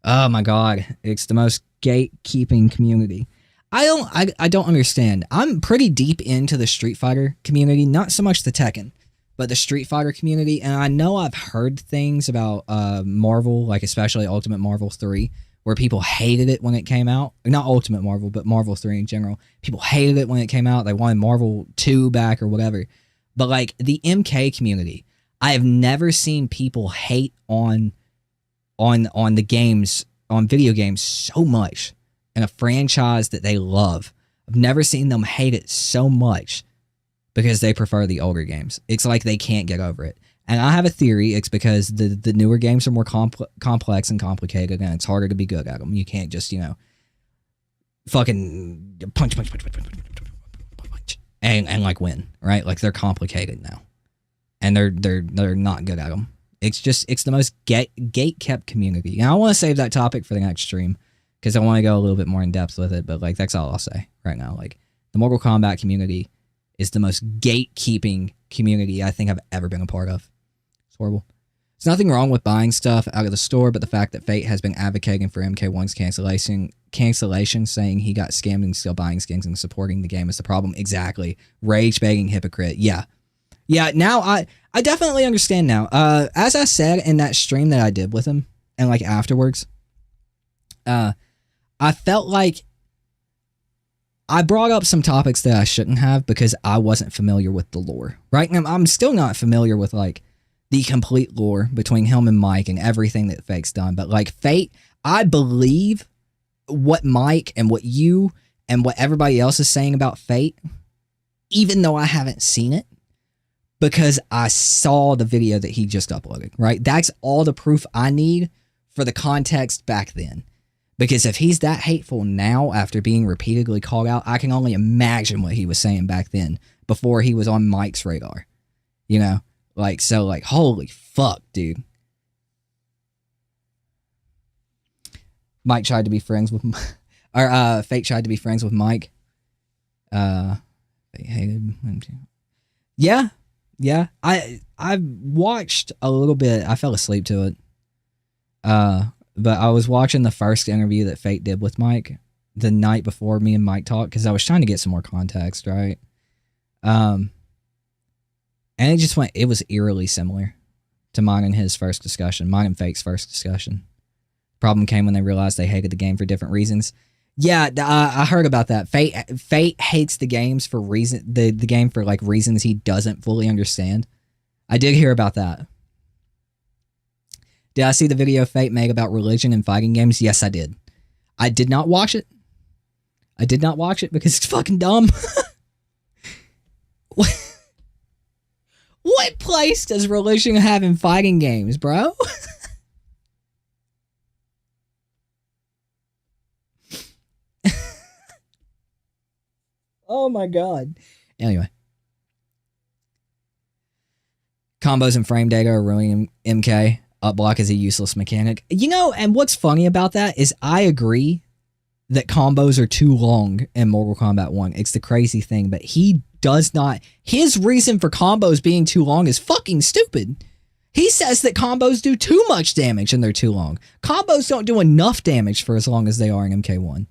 Oh my god, it's the most gatekeeping community. I don't understand. I'm pretty deep into the Street Fighter community, not so much the Tekken, but the Street Fighter community, and I know I've heard things about Marvel, like especially Ultimate Marvel 3, where people hated it when it came out. Not Ultimate Marvel, but Marvel 3 in general. People hated it when it came out. They wanted Marvel 2 back or whatever. But, like, the MK community, I have never seen people hate on the games, on video games so much in a franchise that they love. I've never seen them hate it so much because they prefer the older games. It's like they can't get over it. And I have a theory. It's because the newer games are more complex and complicated, and it's harder to be good at them. You can't just, you know, fucking punch, and like win, right? Like they're complicated now, and they're not good at them. It's the most gate kept community. And I want to save that topic for the next stream because I want to go a little bit more in depth with it. But like that's all I'll say right now. Like the Mortal Kombat community is the most gatekeeping community I think I've ever been a part of. It's horrible. There's nothing wrong with buying stuff out of the store, but the fact that Fate has been advocating for MK1's cancellation, saying he got scammed and still buying skins and supporting the game is the problem. Exactly. Rage begging hypocrite. Yeah. Now I definitely understand now. As I said in that stream that I did with him and like afterwards, I felt like I brought up some topics that I shouldn't have because I wasn't familiar with the lore, right? And I'm still not familiar with like the complete lore between him and Mike and everything that Fate's done. But like Fate, I believe what Mike and what you and what everybody else is saying about Fate, even though I haven't seen it, because I saw the video that he just uploaded, right? That's all the proof I need for the context back then. Because if he's that hateful now after being repeatedly called out, I can only imagine what he was saying back then before he was on Mike's radar. You know? Like, so like, holy fuck, dude. Mike tried to be friends with, or Fate tried to be friends with Mike. They hated him too. Yeah. I watched a little bit. I fell asleep to it. But I was watching the first interview that Fate did with Mike the night before me and Mike talked because I was trying to get some more context, right? And it was eerily similar to mine and his first discussion, mine and Fate's first discussion. Problem came when they realized they hated the game for different reasons. Yeah, I heard about that. Fate hates the games for the game for like reasons he doesn't fully understand. I did hear about that. Did I see the video Fate made about religion and fighting games? Yes, I did. I did not watch it. I did not watch it because it's fucking dumb. What place does religion have in fighting games, bro? Oh my god. Anyway. Combos and frame data are ruining MK. Upblock is a useless mechanic. You know, and what's funny about that is I agree that combos are too long in Mortal Kombat 1. It's the crazy thing, but he does not... His reason for combos being too long is fucking stupid. He says that combos do too much damage and they're too long. Combos don't do enough damage for as long as they are in MK1.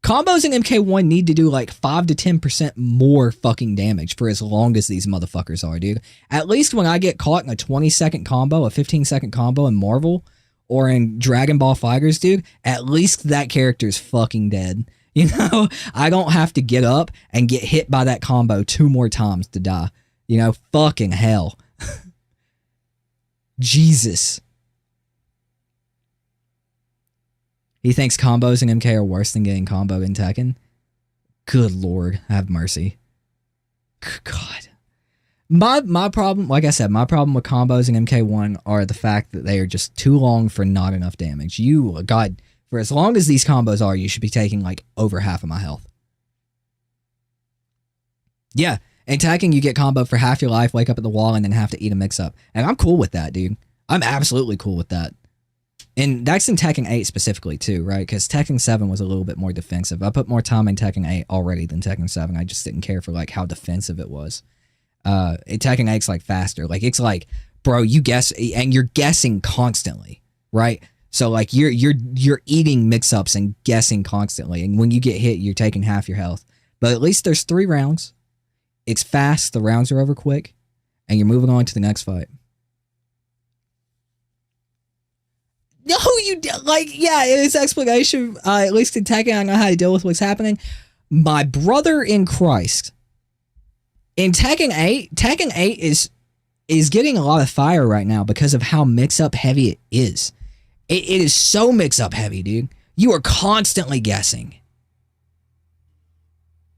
Combos in MK1 need to do like 5 to 10% more fucking damage for as long as these motherfuckers are, dude. At least when I get caught in a 20-second combo, a 15-second combo in Marvel or in Dragon Ball FighterZ, dude, at least that character's fucking dead. You know, I don't have to get up and get hit by that combo 2 more times to die. You know, fucking hell. Jesus. He thinks combos in MK are worse than getting comboed in Tekken. Good lord, have mercy. God. My problem, like I said, my problem with combos in MK1 are the fact that they are just too long for not enough damage. God, for as long as these combos are, you should be taking like over half of my health. Yeah, in Tekken you get comboed for half your life, wake up at the wall, and then have to eat a mix-up. And I'm cool with that, dude. I'm absolutely cool with that. And that's in Tekken 8 specifically too, right? Because Tekken 7 was a little bit more defensive. I put more time in Tekken 8 already than Tekken 7. I just didn't care for like how defensive it was. Tekken 8's like faster. Like it's like, bro, you guess, and you're guessing constantly, right? So like you're eating mix-ups and guessing constantly. And when you get hit, you're taking half your health. But at least there's 3 rounds. It's fast. The rounds are over quick. And you're moving on to the next fight. No, yeah, in its explanation, at least in Tekken, I know how to deal with what's happening. My brother in Christ, in Tekken 8 is getting a lot of fire right now because of how mix-up heavy it is. It is so mix-up heavy, dude. You are constantly guessing.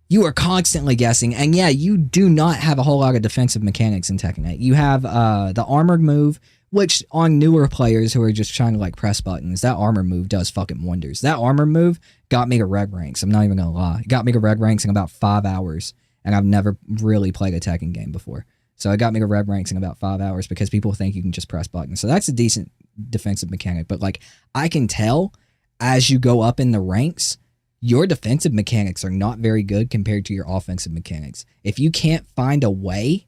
You are constantly guessing, and yeah, you do not have a whole lot of defensive mechanics in Tekken 8. You have the armored move, which on newer players who are just trying to like press buttons, that armor move does fucking wonders. That armor move got me to red ranks. I'm not even gonna lie. It got me to red ranks in about 5 hours, and I've never really played a Tekken game before. So it got me to red ranks in about 5 hours because people think you can just press buttons. So that's a decent defensive mechanic. But like I can tell as you go up in the ranks, your defensive mechanics are not very good compared to your offensive mechanics. If you can't find a way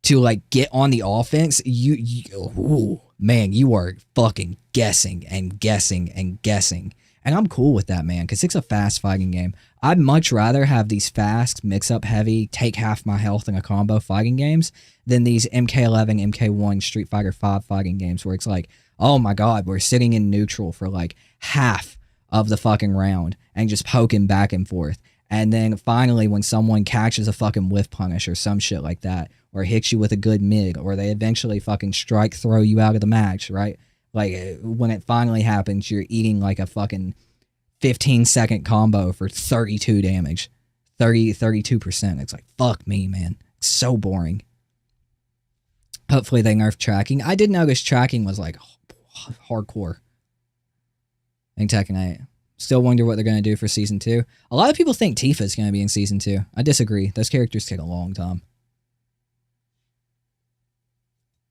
to like get on the offense, ooh, man, you are fucking guessing and guessing and guessing. And I'm cool with that, man, because it's a fast fighting game. I'd much rather have these fast, mix-up heavy, take half my health in a combo fighting games than these MK11, MK1, Street Fighter V fighting games where it's like, oh my god, we're sitting in neutral for like half of the fucking round and just poking back and forth. And then finally when someone catches a fucking whiff punish or some shit like that, or hits you with a good mid, or they eventually fucking strike throw you out of the match, right? Like when it finally happens, you're eating like a fucking 15-second combo for 32 damage. 32%. It's like, fuck me, man. It's so boring. Hopefully they nerf tracking. I did notice tracking was like hardcore in Tekken 8. Still wonder what they're going to do for Season 2. A lot of people think Tifa's going to be in Season 2. I disagree. Those characters take a long time.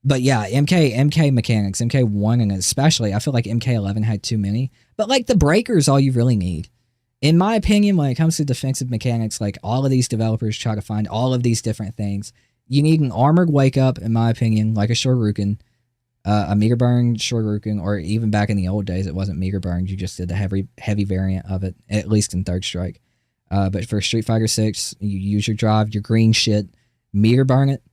But yeah, MK mechanics, MK1 and especially, I feel like MK11 had too many. But like the breaker is all you really need. In my opinion, when it comes to defensive mechanics, like all of these developers try to find all of these different things. You need an armored wake up, in my opinion, like a Shoryuken, a meter burn Shoryuken, or even back in the old days, it wasn't meter burned. You just did the heavy variant of it, at least in Third Strike. But for Street Fighter 6, you use your drive, your green shit, meter burn it.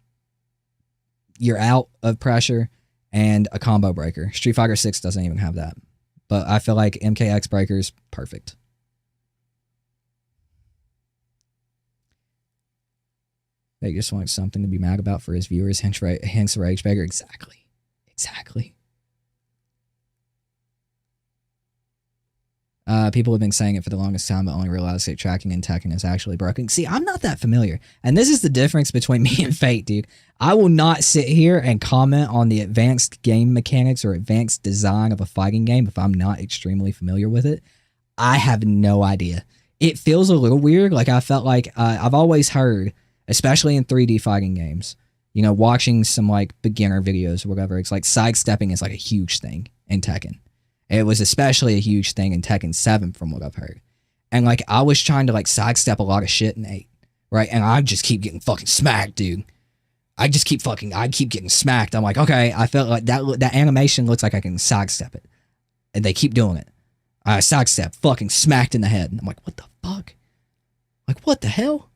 You're out of pressure, and a combo breaker. Street Fighter 6 doesn't even have that. But I feel like MKX breaker's perfect. They just want something to be mad about for his viewers. Hence Rage Beggar. Exactly. People have been saying it for the longest time, but only realized that tracking in Tekken is actually broken. See, I'm not that familiar. And this is the difference between me and Fate, dude. I will not sit here and comment on the advanced game mechanics or advanced design of a fighting game if I'm not extremely familiar with it. I have no idea. It feels a little weird. Like I felt like I've always heard, especially in 3D fighting games, you know, watching some like beginner videos or whatever, it's like sidestepping is like a huge thing in Tekken. It was especially a huge thing in Tekken 7 from what I've heard. And like I was trying to like sidestep a lot of shit in 8, right? And I just keep getting fucking smacked, dude. I keep getting smacked. I'm like, okay, I felt like that animation looks like I can sidestep it. And they keep doing it. I sidestep, fucking smacked in the head. And I'm like, what the fuck? Like, what the hell?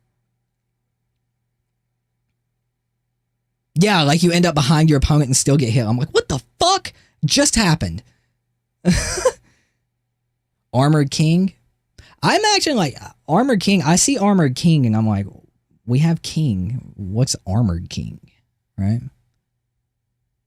Yeah, like you end up behind your opponent and still get hit. I'm like, what the fuck just happened? Armored King. I imagine like Armored King. I see Armored King and I'm like, we have King. What's Armored King? Right?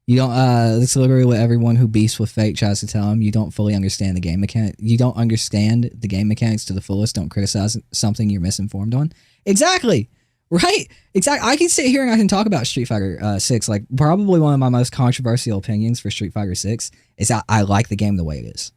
You don't, that's literally what everyone who beefs with Fate tries to tell him. You don't fully understand the game mechanics. You don't understand the game mechanics to the fullest. Don't criticize something you're misinformed on. Exactly. Right? Exactly. I can sit here and I can talk about Street Fighter 6. Like, probably one of my most controversial opinions for Street Fighter 6 is that I like the game the way it is.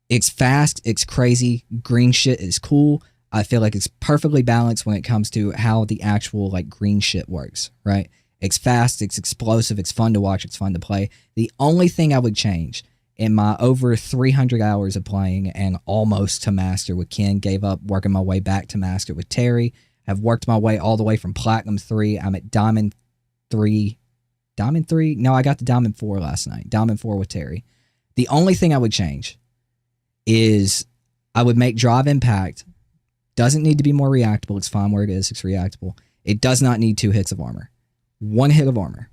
It's fast. It's crazy. Green shit is cool. I feel like it's perfectly balanced when it comes to how the actual, like, green shit works, right? It's fast. It's explosive. It's fun to watch. It's fun to play. The only thing I would change in my over 300 hours of playing and almost to master with Ken, gave up working my way back to master with Terry, have worked my way all the way from Platinum 3. I'm at Diamond 3. Diamond 3? No, I got to Diamond 4 last night. Diamond 4 with Terry. The only thing I would change is I would make Drive Impact. Doesn't need to be more reactable. It's fine where it is. It's reactable. It does not need 2 hits of armor. 1 hit of armor.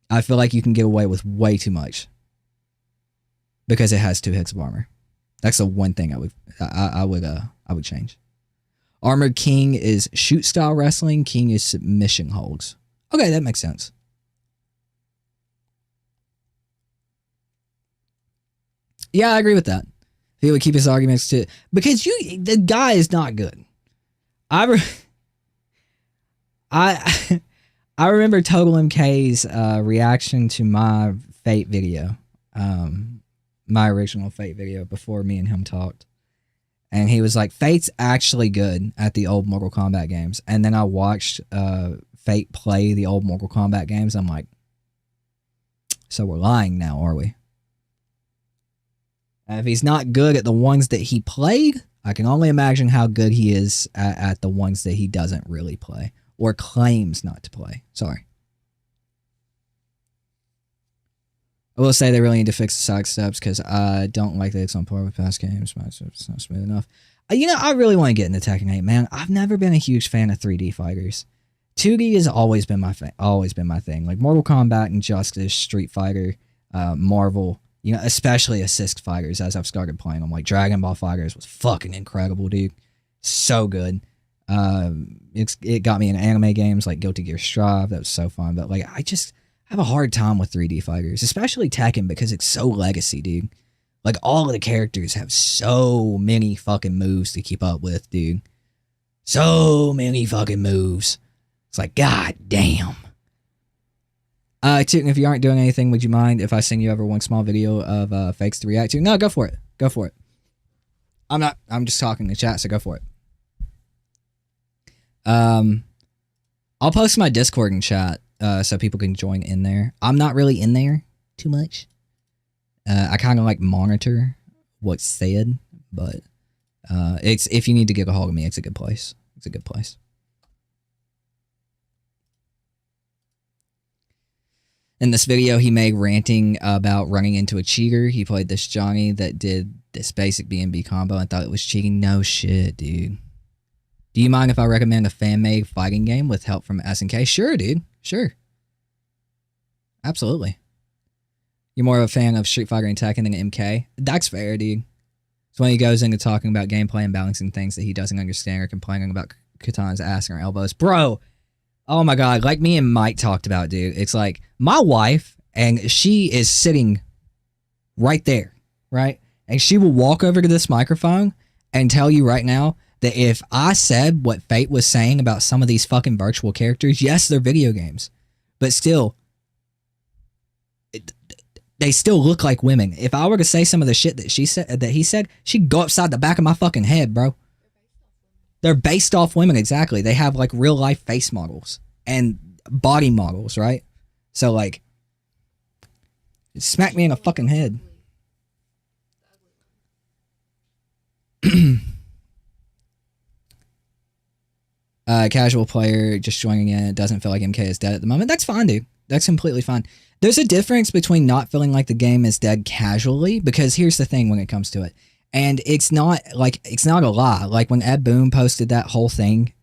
I feel like you can get away with way too much because it has 2 hits of armor. That's the one thing I would change. Armored King is shoot style wrestling. King is submission holds. Okay, that makes sense. Yeah, I agree with that. He would keep his arguments to because the guy is not good. I I I remember TotalMK's reaction to my Fate video, my original Fate video before me and him talked, and he was like, "Fate's actually good at the old Mortal Kombat games." And then I watched Fate play the old Mortal Kombat games. I'm like, so we're lying now, are we? And if he's not good at the ones that he played, I can only imagine how good he is at the ones that he doesn't really play or claims not to play. Sorry. I will say they really need to fix the side steps because I don't like that it's on par with past games. It's not smooth enough. You know, I really want to get into Tekken 8, man. I've never been a huge fan of 3D fighters. 2D has always been my thing. Like Mortal Kombat, Injustice, Street Fighter, Marvel. You know, especially assist fighters as I've started playing them. Like Dragon Ball Fighters was fucking incredible, dude. So good. It got me in anime games like Guilty Gear Strive. That was so fun. But like, I just have a hard time with 3D fighters, especially Tekken because it's so legacy, dude. Like all of the characters have so many fucking moves to keep up with, dude. So many fucking moves. It's like, god damn. Tootin, if you aren't doing anything, would you mind if I send you over one small video of fakes to react to? No, go for it. Go for it. I'm just talking to chat, so go for it. I'll post my Discord and chat so people can join in there. I'm not really in there too much. I kind of like monitor what's said, but it's if you need to get a hold of me, it's a good place. It's a good place. In this video, he made ranting about running into a cheater. He played this Johnny that did this basic B&B combo and thought it was cheating. No shit, dude. Do you mind if I recommend a fan-made fighting game with help from SNK? Sure, dude. Sure. Absolutely. You're more of a fan of Street Fighter and Tekken than MK? That's fair, dude. So when he goes into talking about gameplay and balancing things that he doesn't understand or complaining about Katana's ass and her elbows. Bro! Oh my god, like me and Mike talked about, dude. It's like, my wife, and she is sitting right there, right? And she will walk over to this microphone and tell you right now that if I said what Fate was saying about some of these fucking virtual characters, yes, they're video games, but still, they still look like women. If I were to say some of the shit that he said, she'd go upside the back of my fucking head, bro. They're based off women, exactly. They have like real life face models and body models, right? So like, smack me in the fucking head. Casual player just joining in. It doesn't feel like MK is dead at the moment. That's fine, dude. That's completely fine. There's a difference between not feeling like the game is dead casually, because here's the thing when it comes to it. And it's not a lie. Like when Ed Boon posted that whole thing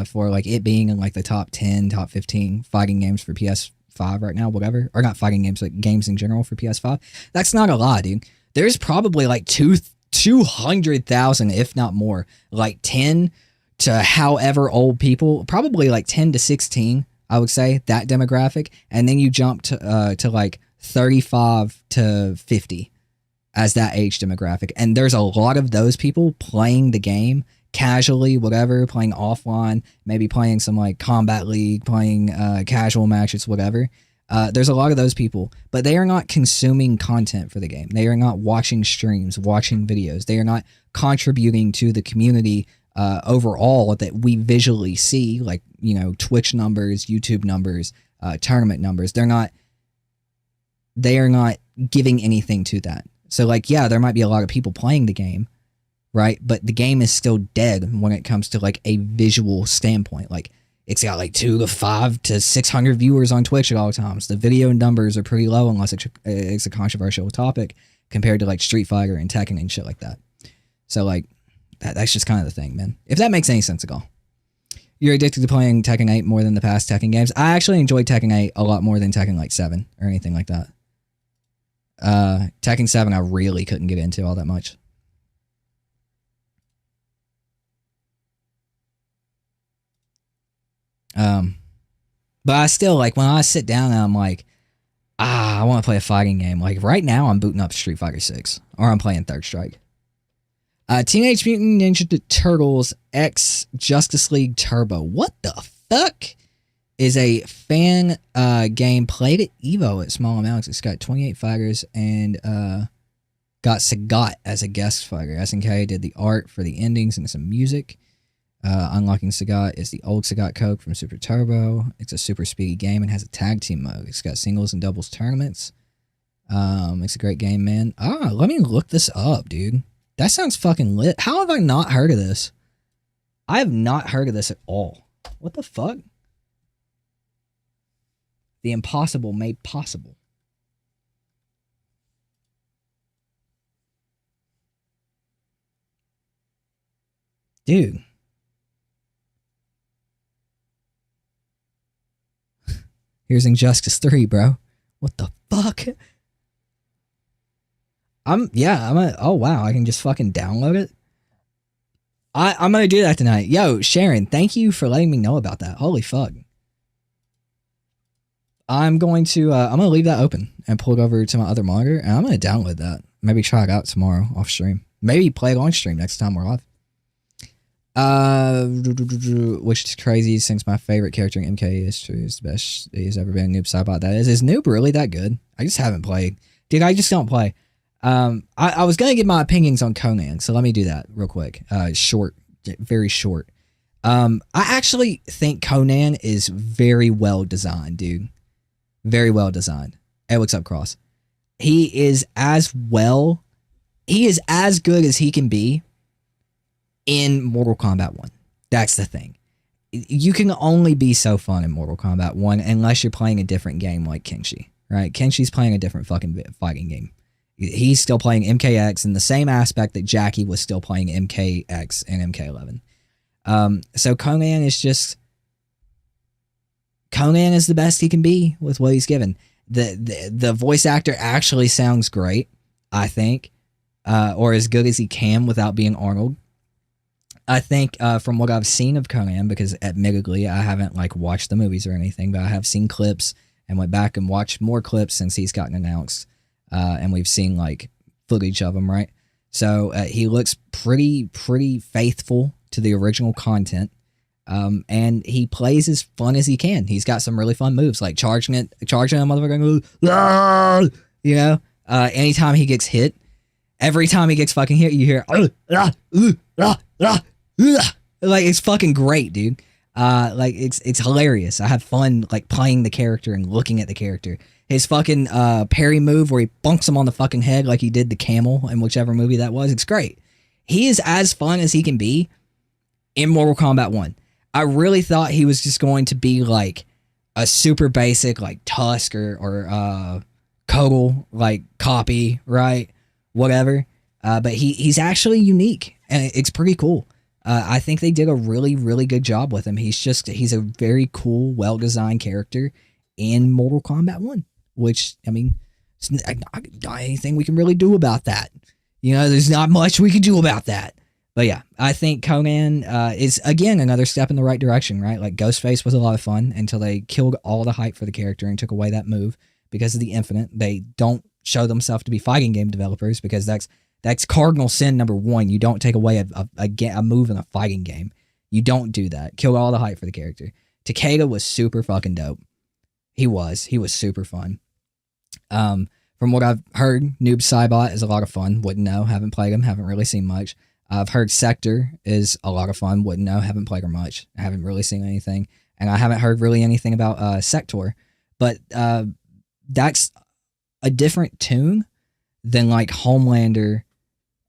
for like it being in like the top 10, top 15 fighting games for PS5 right now, whatever. Or not fighting games, like games in general for PS5. That's not a lie, dude. There's probably like 200,000, if not more, like 10 to however old people, probably like 10 to 16, I would say, that demographic. And then you jump to like 35 to 50. As that age demographic. And there's a lot of those people playing the game casually, whatever, playing offline, maybe playing some like Combat League, playing casual matches, whatever. There's a lot of those people, but they are not consuming content for the game. They are not watching streams, watching videos. They are not contributing to the community overall that we visually see, like, you know, Twitch numbers, YouTube numbers, tournament numbers. They are not giving anything to that. So, like, yeah, there might be a lot of people playing the game, right? But the game is still dead when it comes to, like, a visual standpoint. Like, it's got, like, 2 to 5 to 600 viewers on Twitch at all times. The video numbers are pretty low unless it's a controversial topic compared to, like, Street Fighter and Tekken and shit like that. So, like, that's just kind of the thing, man. If that makes any sense at all. You're addicted to playing Tekken 8 more than the past Tekken games. I actually enjoyed Tekken 8 a lot more than Tekken, like, 7 or anything like that. Tekken 7 I really couldn't get into all that much. But I still, like, when I sit down and I'm like, I want to play a fighting game. Like, right now I'm booting up Street Fighter 6. Or I'm playing Third Strike. Teenage Mutant Ninja Turtles X Justice League Turbo. What the fuck? Is a fan game played at EVO at small amounts. It's got 28 fighters and got Sagat as a guest fighter. SNK did the art for the endings and some music. Unlocking Sagat is the old Sagat Coke from Super Turbo. It's a super speedy game and has a tag team mode. It's got singles and doubles tournaments. It's a great game, man. Let me look this up, dude. That sounds fucking lit. How have I not heard of this? I have not heard of this at all. What the fuck? The impossible made possible. Dude. Here's Injustice 3, bro. What the fuck? Oh wow, I can just fucking download it. I'm gonna do that tonight. Yo, Sharon, thank you for letting me know about that. Holy fuck. I'm gonna leave that open and pull it over to my other monitor, and I'm gonna download that. Maybe try it out tomorrow off stream. Maybe play it on stream next time we're live. Which is crazy since my favorite character in MK is the best he's ever been. Noob Saibot. That is Noob really that good? I just haven't played. Dude, I just don't play. I was gonna give my opinions on Conan, so let me do that real quick. Short, very short. I actually think Conan is very well designed, dude. Very well designed. Hey, what's up, Cross? He is as good as he can be in Mortal Kombat 1. That's the thing. You can only be so fun in Mortal Kombat 1 unless you're playing a different game like Kenshi, right? Kenshi's playing a different fucking fighting game. He's still playing MKX in the same aspect that Jackie was still playing MKX and MK11. So Conan is the best he can be with what he's given. The voice actor actually sounds great, I think, or as good as he can without being Arnold. I think from what I've seen of Conan, because admittedly I haven't like watched the movies or anything, but I have seen clips and went back and watched more clips since he's gotten announced, and we've seen like footage of him, right? So he looks pretty faithful to the original content. And he plays as fun as he can. He's got some really fun moves, like charging a motherfucker, you know. Anytime he gets hit, every time he gets fucking hit, you hear like it's fucking great, dude. Like it's hilarious. I have fun like playing the character and looking at the character. His fucking parry move where he bunks him on the fucking head like he did the camel in whichever movie that was. It's great. He is as fun as he can be in Mortal Kombat 1. I really thought he was just going to be like a super basic like Tusk or Kotal like copy, right? Whatever. But he's actually unique and it's pretty cool. I think they did a really good job with him. He's a very cool, well-designed character in Mortal Kombat 1, which, I mean, it's not anything we can really do about that. You know, there's not much we can do about that. But yeah, I think Conan is, again, another step in the right direction, right? Like, Ghostface was a lot of fun until they killed all the hype for the character and took away that move because of the Infinite. They don't show themselves to be fighting game developers because that's cardinal sin number one. You don't take away a move in a fighting game. You don't do that. Kill all the hype for the character. Takeda was super fucking dope. He was super fun. From what I've heard, Noob Saibot is a lot of fun. Wouldn't know. Haven't played him. Haven't really seen much. I've heard Sector is a lot of fun. Wouldn't know. Haven't played her much. I haven't really seen anything. And I haven't heard really anything about Sector. But that's a different tune than like Homelander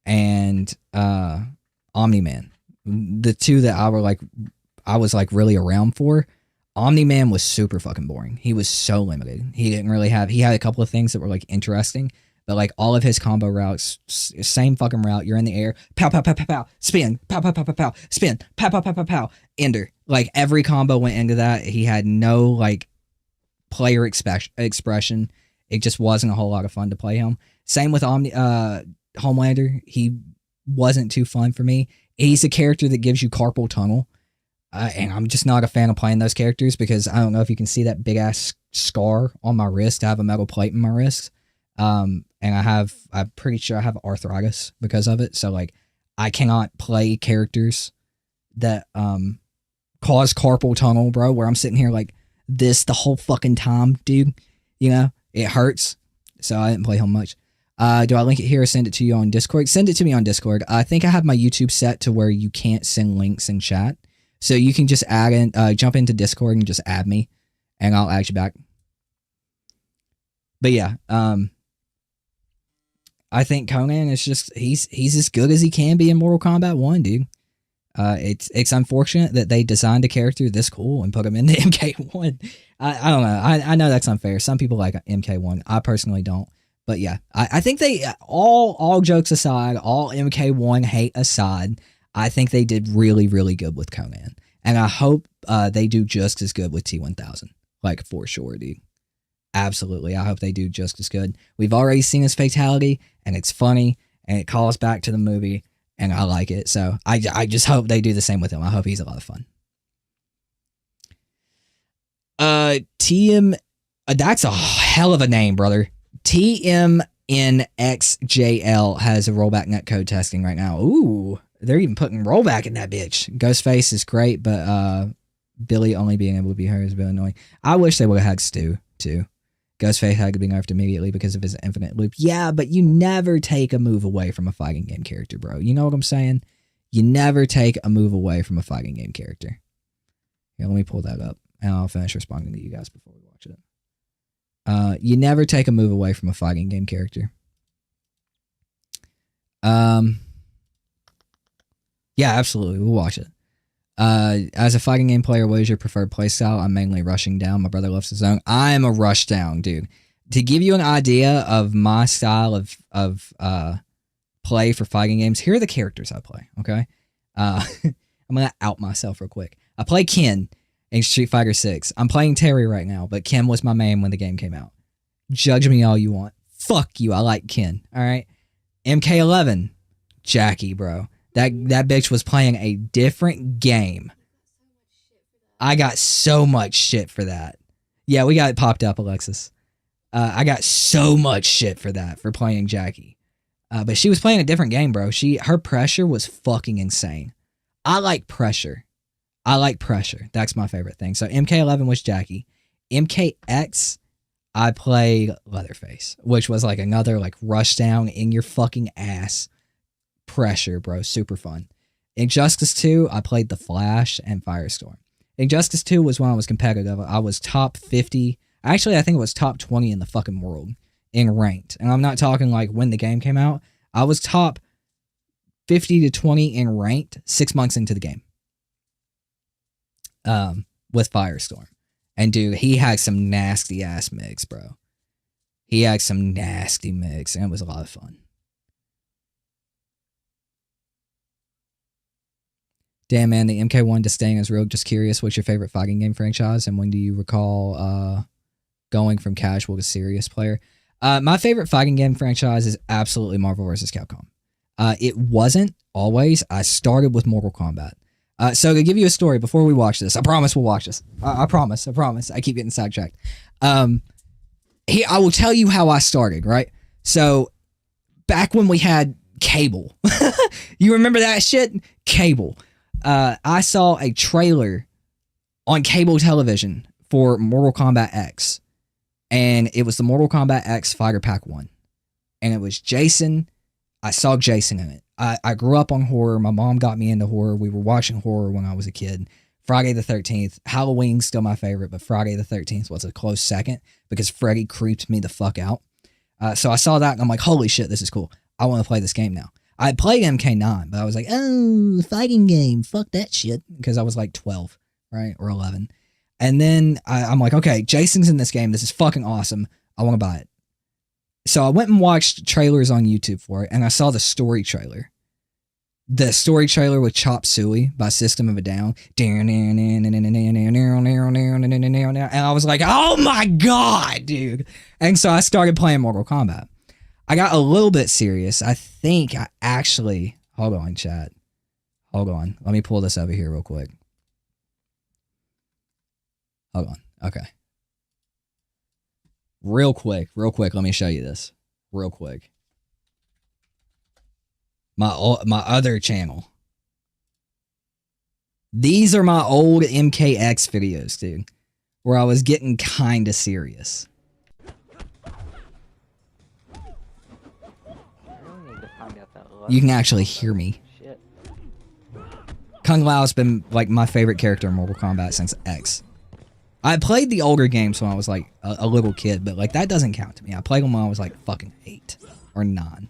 and Omni-Man. The two that I was really around for. Omni-Man was super fucking boring. He was so limited. He had a couple of things that were like interesting, but like all of his combo routes, same fucking route. You're in the air, pow, pow, pow, pow, pow, spin, pow, pow, pow, pow, pow, spin, pow, pow, pow, pow, pow, ender. Like every combo went into that. He had no like player expression. It just wasn't a whole lot of fun to play him. Same with Homelander. He wasn't too fun for me. He's a character that gives you carpal tunnel. And I'm just not a fan of playing those characters because I don't know if you can see that big ass scar on my wrist. I have a metal plate in my wrist. And I'm pretty sure I have arthritis because of it. So like, I cannot play characters that cause carpal tunnel, bro, where I'm sitting here like this the whole fucking time, dude. You know, it hurts. So I didn't play him much. Do I link it here or send it to you on Discord? Send it to me on Discord. I think I have my YouTube set to where you can't send links in chat. So you can just add in, jump into Discord and just add me, and I'll add you back. But yeah, I think Conan is just he's as good as he can be in Mortal Kombat 1, dude. It's unfortunate that they designed a character this cool and put him in the MK1. I don't know. I know that's unfair. Some people like MK1. I personally don't. But yeah, I think they all jokes aside, all MK1 hate aside, I think they did really, really good with Conan. And I hope they do just as good with T1000. Like, for sure, dude. Absolutely. I hope they do just as good. We've already seen his fatality, and it's funny, and it calls back to the movie, and I like it. So I just hope they do the same with him. I hope he's a lot of fun. TM, that's a hell of a name, brother. TMNXJL has a rollback netcode testing right now. Ooh, they're even putting rollback in that bitch. Ghostface is great, but Billy only being able to be her is a bit annoying. I wish they would have had Stu, too. Ghostface had to be nerfed immediately because of his infinite loop. Yeah, but you never take a move away from a fighting game character, bro. You know what I'm saying? You never take a move away from a fighting game character. Here, let me pull that up, and I'll finish responding to you guys before we watch it. You never take a move away from a fighting game character. Yeah, absolutely. We'll watch it. As a fighting game player, what is your preferred playstyle? I'm mainly rushing down. My brother loves the zone. I am a rush down, dude. To give you an idea of my style of play for fighting games, here are the characters I play, okay? I'm going to out myself real quick. I play Ken in Street Fighter 6. I'm playing Terry right now, but Ken was my main when the game came out. Judge me all you want. Fuck you. I like Ken, all right? MK11, Jackie, bro. That bitch was playing a different game. I got so much shit for that. Yeah, we got it popped up, Alexis. I got so much shit for that, for playing Jackie. But she was playing a different game, bro. Her pressure was fucking insane. I like pressure. That's my favorite thing. So MK11 was Jackie. MKX, I play Leatherface, which was like another like rush down in your fucking ass pressure, bro. Super fun. Injustice 2, I played The Flash and Firestorm. Injustice 2 was when I was competitive. I was top 50. Actually, I think it was top 20 in the fucking world in ranked. And I'm not talking like when the game came out. I was top 50 to 20 in ranked 6 months into the game. With Firestorm. And dude, he had some nasty ass mix, bro. He had some nasty mix, and it was a lot of fun. Damn, man, the MK1 disdain is real. Just curious, what's your favorite fighting game franchise, and when do you recall going from casual to serious player? My favorite fighting game franchise is absolutely Marvel vs. Capcom. It wasn't always. I started with Mortal Kombat. So to give you a story before we watch this, I promise we'll watch this. I promise. I keep getting sidetracked. I will tell you how I started, right? So back when we had cable, you remember that shit? Cable. I saw a trailer on cable television for Mortal Kombat X, and it was the Mortal Kombat X Fighter Pack 1, and it was Jason. I saw Jason in it. I grew up on horror. My mom got me into horror. We were watching horror when I was a kid. Friday the 13th. Halloween's still my favorite, but Friday the 13th was a close second because Freddy creeped me the fuck out. So I saw that, and I'm like, holy shit, this is cool. I want to play this game now. I played MK9, but I was like, oh, fighting game. Fuck that shit. Because I was like 12, right? Or 11. And then I'm like, okay, Jason's in this game. This is fucking awesome. I want to buy it. So I went and watched trailers on YouTube for it, and I saw the story trailer. The story trailer with Chop Suey by System of a Down. And I was like, oh my god, dude. And so I started playing Mortal Kombat. I got a little bit serious. I think I actually... Hold on, chat. Hold on. Let me pull this over here real quick. Hold on. Okay. Real quick. Let me show you this. Real quick. my other channel. These are my old MKX videos, dude, where I was getting kind of serious. You can actually hear me. Kung Lao's been like my favorite character in Mortal Kombat since X. I played the older games when I was like a little kid, but like that doesn't count to me. I played them when I was like fucking 8 or 9.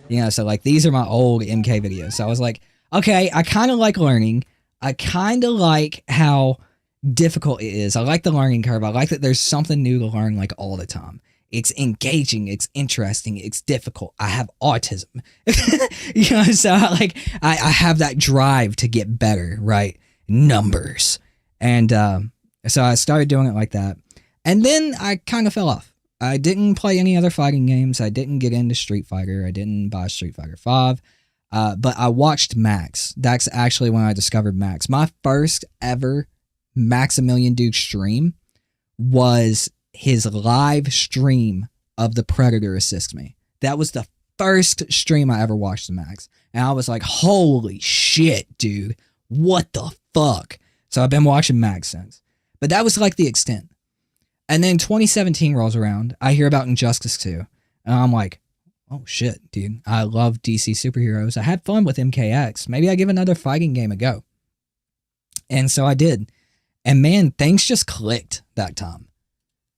You know, so like these are my old MK videos. So I was like, okay, I kind of like learning. I kind of like how difficult it is. I like the learning curve. I like that there's something new to learn like all the time. It's engaging, it's interesting, it's difficult. I have autism. You know, so I have that drive to get better, right? Numbers. And so I started doing it like that. And then I kind of fell off. I didn't play any other fighting games. I didn't get into Street Fighter. I didn't buy Street Fighter 5. But I watched Max. That's actually when I discovered Max. My first ever Maximilian Dude stream was his live stream of The Predator Assists Me. That was the first stream I ever watched of Max. And I was like, holy shit, dude. What the fuck? So I've been watching Max since. But that was like the extent. And then 2017 rolls around. I hear about Injustice 2. And I'm like, oh shit, dude. I love DC superheroes. I had fun with MKX. Maybe I give another fighting game a go. And so I did. And man, things just clicked that time.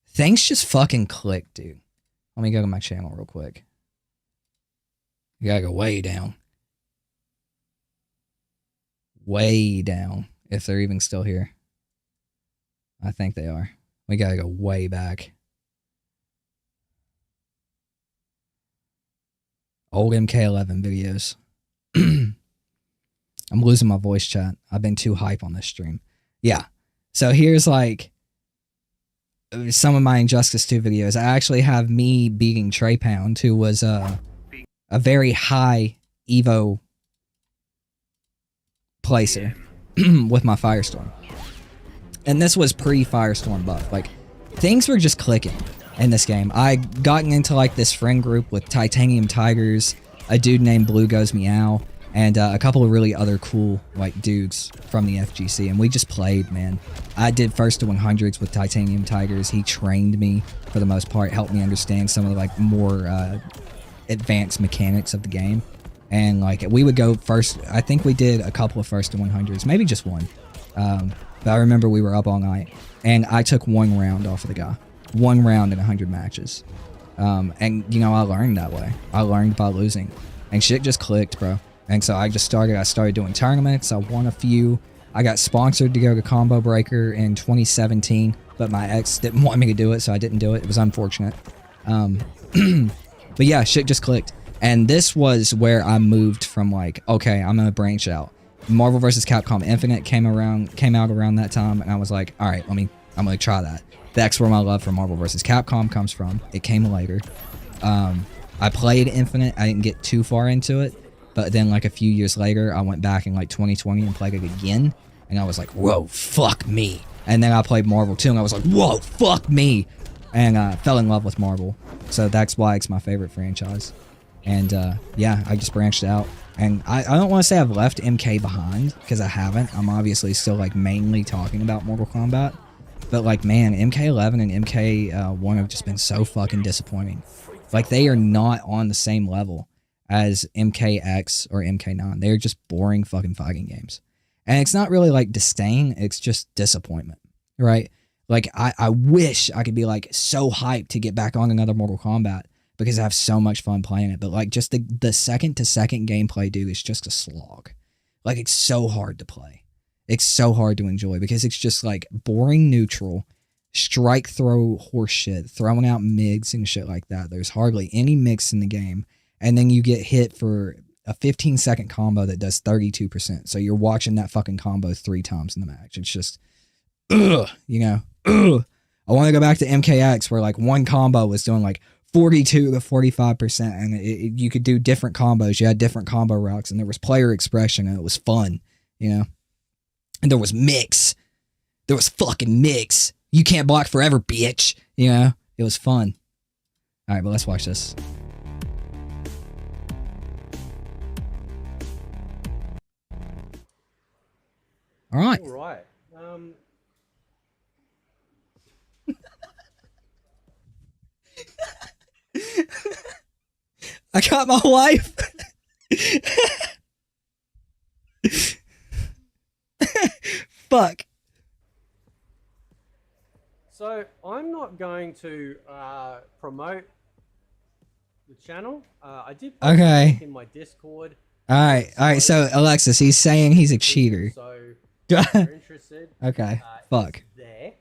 Things just fucking clicked, dude. Let me go to my channel real quick. You gotta go way down. Way down. If they're even still here. I think they are. We gotta go way back. Old MK11 videos. I'm losing my voice, chat. I've been too hype on this stream. Yeah. So here's like some of my Injustice 2 videos. I actually have me beating Trey Pound, who was a very high Evo placer with my Firestorm. And this was pre-Firestorm buff. Like, things were just clicking in this game. I gotten into like this friend group with Titanium Tigers, a dude named Blue Goes Meow, and a couple of really other cool like dudes from the FGC, and we just played, man. I did first to 100s with Titanium Tigers. He trained me for the most part, helped me understand some of the like more advanced mechanics of the game. And like we would go first. I think we did a couple of first to 100s, maybe just one. But I remember we were up all night, and I took one round off of the guy. One round in 100 matches. And you know, I learned that way. I learned by losing, and shit just clicked, bro. And so I started doing tournaments. I won a few. I got sponsored to go to Combo Breaker in 2017, but my ex didn't want me to do it, so I didn't do it. It was unfortunate. But yeah, shit just clicked. And this was where I moved from like, okay, I'm gonna branch out. Marvel vs. Capcom Infinite came out around that time, and I was like, all right, I'm gonna try that. That's where my love for Marvel vs. Capcom comes from. It came later. I played Infinite. I didn't get too far into it. But then, like, a few years later, I went back in, like, 2020 and played it again. And I was like, whoa, fuck me. And then I played Marvel 2, and I was like, whoa, fuck me. And fell in love with Marvel. So that's why it's my favorite franchise. And, yeah, I just branched out. And I don't want to say I've left MK behind, because I haven't. I'm obviously still, like, mainly talking about Mortal Kombat. But, like, man, MK11 and MK1 have just been so fucking disappointing. Like, they are not on the same level as MKX or MK9. They're just boring fucking fighting games. And it's not really like disdain, it's just disappointment, right? Like, I wish I could be like so hyped to get back on another Mortal Kombat because I have so much fun playing it. But like just the second to second gameplay, dude, is just a slog. Like, it's so hard to play. It's so hard to enjoy because it's just like boring neutral, strike throw horse shit, throwing out MIGs and shit like that. There's hardly any mix in the game. And then you get hit for a 15-second combo that does 32%. So you're watching that fucking combo 3 times in the match. It's just, ugh, you know, ugh. I want to go back to MKX where like one combo was doing like 42 to 45%. And you could do different combos. You had different combo routes and there was player expression and it was fun, you know. And there was mix. There was fucking mix. You can't block forever, bitch. You know, it was fun. All right, but let's watch this. All right. All right. I got my wife. Fuck. So I'm not going to promote the channel. I did post Okay. a link in my Discord. All right. So Alexis, he's saying he's a cheater. So if you're interested. Okay. Fuck. It's there.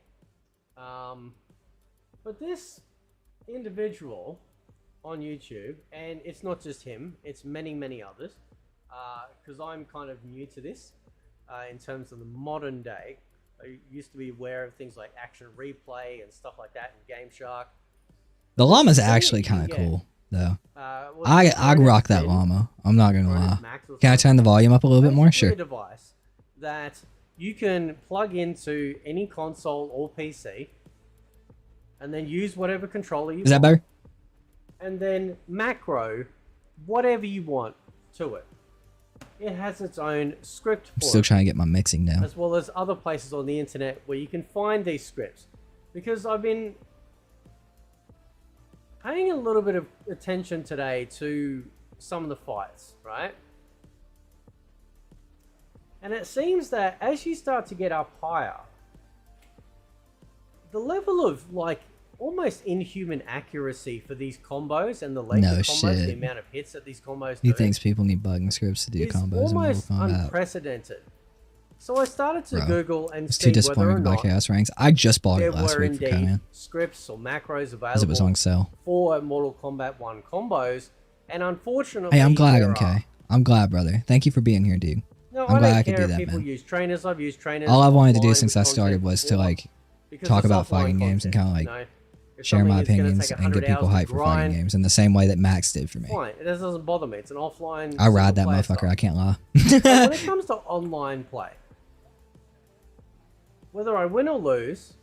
But this individual on YouTube, and it's not just him, it's many others, because I'm kind of new to this in terms of the modern day. I used to be aware of things like Action Replay and stuff like that in Game Shark. The llama's actually kind of cool, though. I rock that llama. I'm not gonna lie. Can I turn the volume up a little bit more? Sure. A device that you can plug into any console or PC, and then use whatever controller you want. Is that better? And then macro whatever you want to it. It has its own script for Still it, trying to get my mixing down. as well as other places on the internet where you can find these scripts. Because I've been paying a little bit of attention today to some of the fights, right? And it seems that as you start to get up higher, the level of like almost inhuman accuracy for these combos and the length of combos, the amount of hits that these combos do, He thinks people need bugging scripts to do combos in Mortal almost Kombat. unprecedented. So I started to Google and It's see too whether or disappointed by not Chaos Ranks. I just bought there it last were week for indeed Conan scripts or macros available because it was on sale. for Mortal Kombat 1 combos, and unfortunately, Hey, I'm glad, there MK. are. I'm glad, brother. Thank you for being here, dude. No, I'm I glad don't I could care do if that, people man. use trainers. I've used trainers. All I wanted to do offline since I with started content was to before, like because talk it's about offline fighting games and content, kind of like you know? If share my something is gonna opinions take and get 100 people hours hyped to for fighting grind, games in the same way that Max did for me. fine. It doesn't bother me. It's an offline. I ride that single-player motherfucker. stuff. I can't lie. But when it comes to online play, whether I win or lose,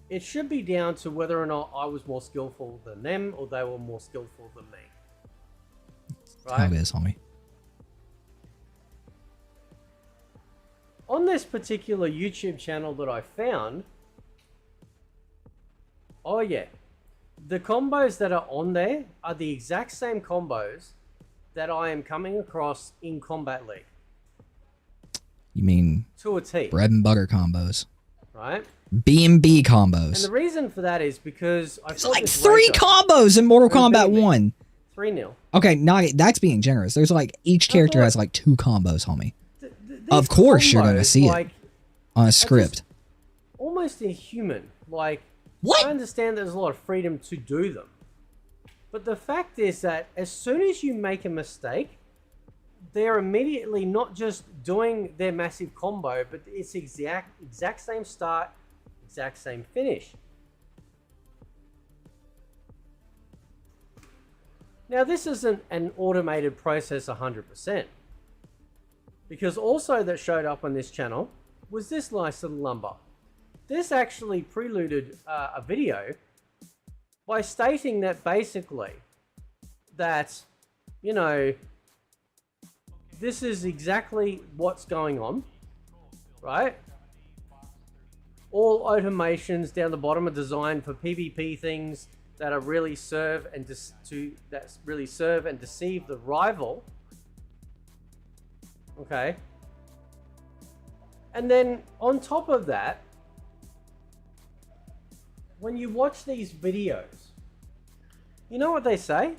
it should be down to whether or not I was more skillful than them or they were more skillful than me. That's how it is, homie. On this particular YouTube channel that I found, oh yeah, the combos that are on there are the exact same combos that I am coming across in Combat League. You mean To a T. bread and butter combos, Right? B&B And combos. the reason for that is because I There's fought like this 3 racer combos in Mortal who Kombat beat me. 1. 3-0. Okay, that's being generous. There's like each character has like 2 combos, homie. Of course you're gonna combos, see like, it on a script. almost inhuman. Like, What? I understand there's a lot of freedom to do them. But the fact is that as soon as you make a mistake, they're immediately not just doing their massive combo, but it's exact same start, exact same finish. Now, this isn't an automated process 100%. Because also that showed up on this channel was this nice little number. This actually preluded a video by stating that basically that, you know, this is exactly what's going on, right? All automations down the bottom are designed for PvP things that are really serve and deceive the rival. Okay. And then on top of that, when you watch these videos, you know what they say?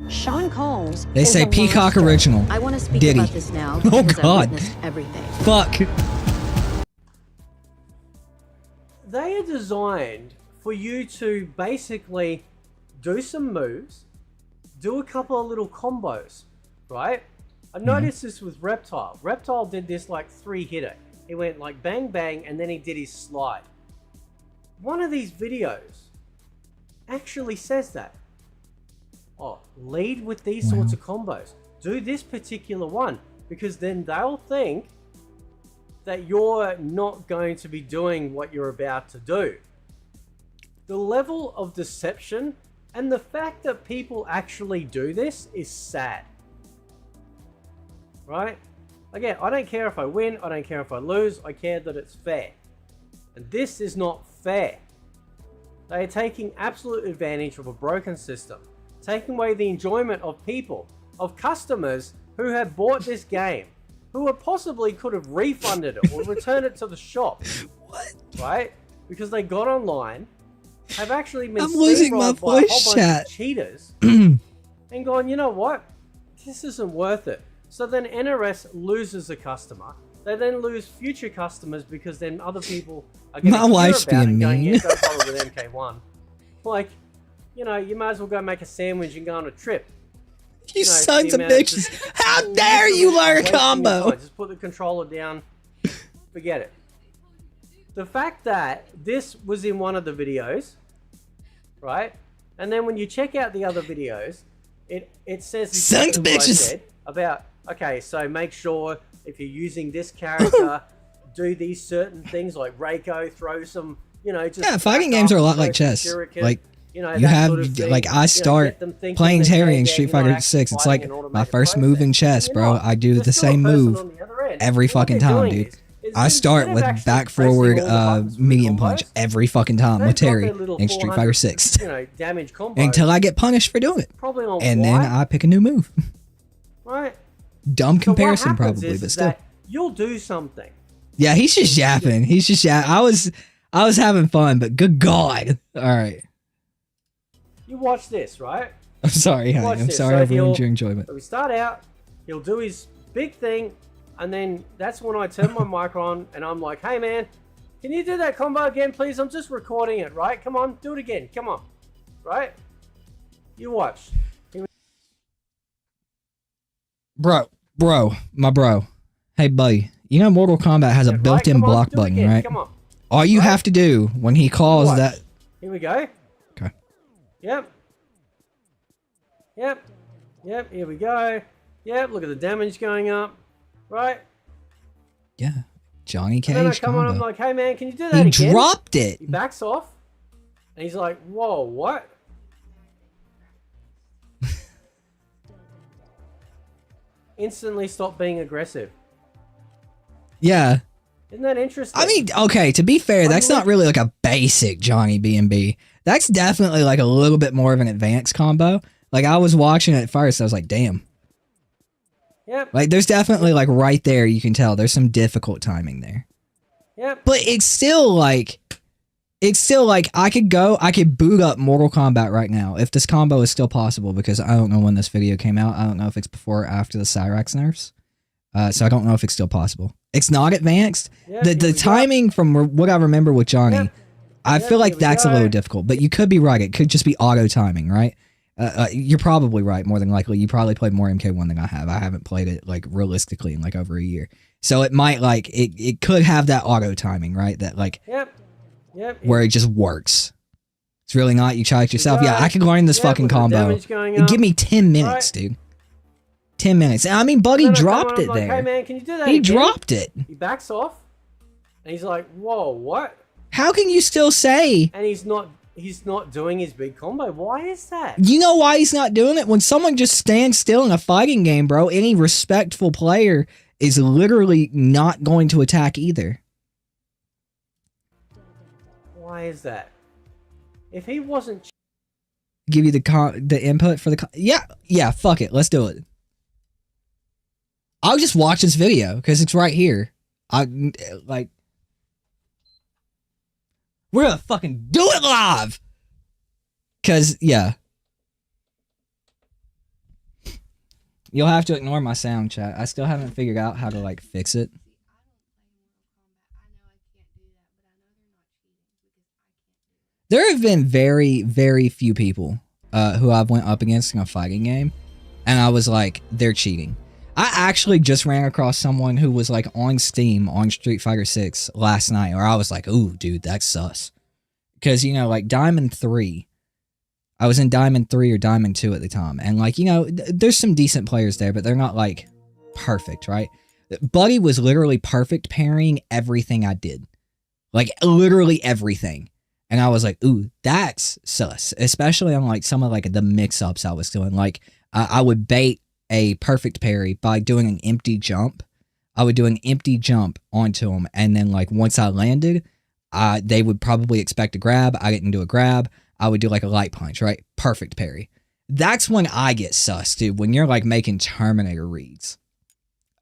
Sean Combs. They is say a Peacock monster. original. I want to speak Diddy. about this now Oh, because God. I witnessed everything. Fuck. They are designed for you to basically do some moves, do a couple of little combos, right? I noticed this with Reptile. Reptile did this like 3-hitter. He went like bang bang and then he did his slide. One of these videos actually says that. Oh, lead with these sorts of combos. Do this particular one because then they'll think that you're not going to be doing what you're about to do. The level of deception and the fact that people actually do this is sad. Right? Again, I don't care if I win, I don't care if I lose, I care that it's fair. And this is not fair. They are taking absolute advantage of a broken system, taking away the enjoyment of people, of customers who have bought this game, who possibly could have refunded it or returned it to the shop. What? Right? Because they got online, have actually been I'm losing my steamrolled by a voice whole chat. bunch of cheaters and gone, you know what? This isn't worth it. So then NRS loses a customer. They then lose future customers because then other people are going to My wife's about being it going, mean. yeah, go follow with MK1. Like, you know, you might as well go make a sandwich and go on a trip. You know, sons the of amount of bitches. just- How dare you learn a wasting your combo? time. Just put the controller down. Forget it. The fact that this was in one of the videos, right? And then when you check out the other videos, it says Sons of exactly what I bitches. said about, okay, so make sure if you're using this character, do these certain things like Reiko, throw some, you know, just Yeah, fighting back games up, are a lot throw like some chess. shuriken, Like, you know, you that have, sort of thing. like, I You know, start get them thinking playing that, Terry yeah, in yeah, Street you're not Fighter actually 6. It's fighting like an my automated first move in process. chess, You're bro. not. I do There's the still a same person move on the other end. every And what fucking they're time, doing dude. is I start instead of with actually back pressing forward all the buttons with medium combos, punch every fucking time they've with got Terry their little in Street 400, Fighter 6 you know, damage combos. until I get punished for doing it. Probably on And why, then I pick a new move. right? Dumb So what comparison, happens probably, is but still. that you'll do something. Yeah, he's just yapping. He's just yapping. I was having fun, but good God. All right. You watch this, right? I'm sorry, Watch honey. I'm this. sorry So I've ruined he'll- your enjoyment. So we start out, he'll do his big thing, and then that's when I turn my mic on, and I'm like, hey man, can you do that combo again, please? I'm just recording it, right? Come on, do it again. Come on. Right? You watch. Bro, my bro. Hey, buddy. You know Mortal Kombat has a Right? built-in Come on, block do it button, again. right? Come on. All you Right? have to do when he calls Watch. that... Here we go. Okay. Yep. Yep. Yep. Here we go. Yep. Look at the damage going up. Right? Yeah. Johnny And then I Cage come on, I'm combo. like, hey man, can you do that He again? dropped it. He backs off. And he's like, whoa, what? Instantly stop being aggressive. Yeah. Isn't that interesting? I mean, okay, to be fair, that's not really like a basic Johnny B&B. That's definitely like a little bit more of an advanced combo. Like, I was watching it at first, I was like, damn. Yep. Like, there's definitely, like, right there, you can tell there's some difficult timing there. Yep. But it's still like, I could boot up Mortal Kombat right now if this combo is still possible, because I don't know when this video came out. I don't know if it's before or after the Cyrax nerfs. So I don't know if it's still possible. It's not advanced. Yep, The timing from what I remember with Johnny, Yep. I Yep, feel like here we that's a go. little difficult, but you could be right. It could just be auto timing, right? You're probably right, more than likely. You probably played more MK1 than I have. I haven't played it, like, realistically in, like, over a year. So it might, like, it could have that auto timing, right? That, like, Yep. Yep. where it just works. It's really not. You try it yourself. Yeah, I could learn this Yep, fucking with the combo. damage going up. Give me 10 minutes, Right. dude. 10 minutes. I mean, Buddy And then I come dropped on, it I'm like, there. hey man, can you do that He again? dropped it. He backs off. And he's like, whoa, what? How can you still say? And he's not doing his big combo. Why is that? You know why he's not doing it? When someone just stands still in a fighting game, bro, any respectful player is literally not going to attack either. Why is that? If he wasn't Give you the input for the... Yeah, fuck it. Let's do it. I'll just watch this video, because it's right here. We're gonna fucking do it live! Because, yeah. You'll have to ignore my sound, chat. I still haven't figured out how to, like, fix it. There have been very, very few people who I've went up against in a fighting game, and I was like, they're cheating. I actually just ran across someone who was like on Steam on Street Fighter 6 last night, or I was like, ooh, dude, that's sus. Because, you know, like Diamond 3, I was in Diamond 3 or Diamond 2 at the time, and like, you know, there's some decent players there, but they're not like perfect, right? Buddy was literally perfect parrying everything I did. Like, literally everything. And I was like, ooh, that's sus. Especially on like some of like the mix-ups I was doing. Like, I would bait a perfect parry by doing an empty jump. I would do an empty jump onto them, and then like once I landed, they would probably expect a grab. I didn't do a grab. I would do like a light punch, right? Perfect parry. That's when I get sus, dude. When you're like making Terminator reads.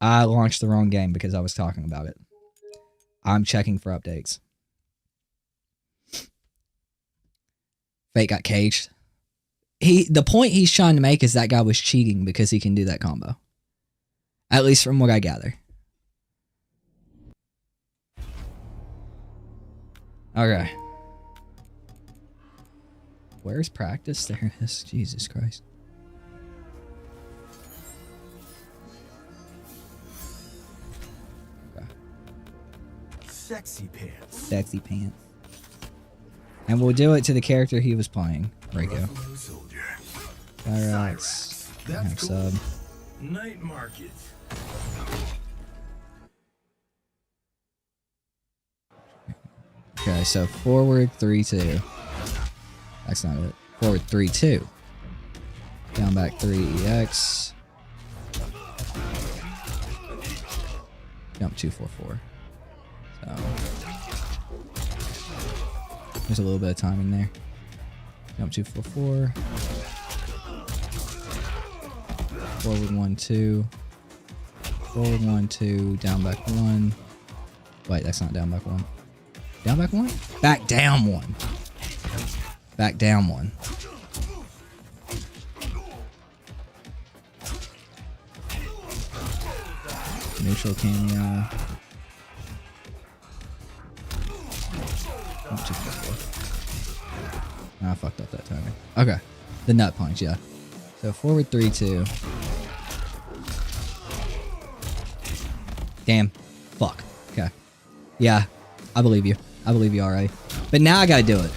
I launched the wrong game because I was talking about it. I'm checking for updates. Fate got caged. The point he's trying to make is that guy was cheating because he can do that combo. At least from what I gather. Okay. Where's practice? There it is. Jesus Christ. Okay. Sexy pants. Sexy pants. And we'll do it to the character he was playing. Rico. Alright. Have sub. Night market. Okay, so forward 3-2. That's not it. Forward 3-2. Down back 3EX. Jump 2-4-4. So there's a little bit of timing there. Jump 2-4-4. Forward 1-2. Forward 1-2. Down back 1. Wait, that's not down back 1. Down back 1? Back down 1. Back down 1. Neutral cameo. I fucked up that timing. Okay. The nut punch, yeah. So forward 3-2. Damn. Fuck. Okay. Yeah. I believe you. I believe you already. But now I gotta do it.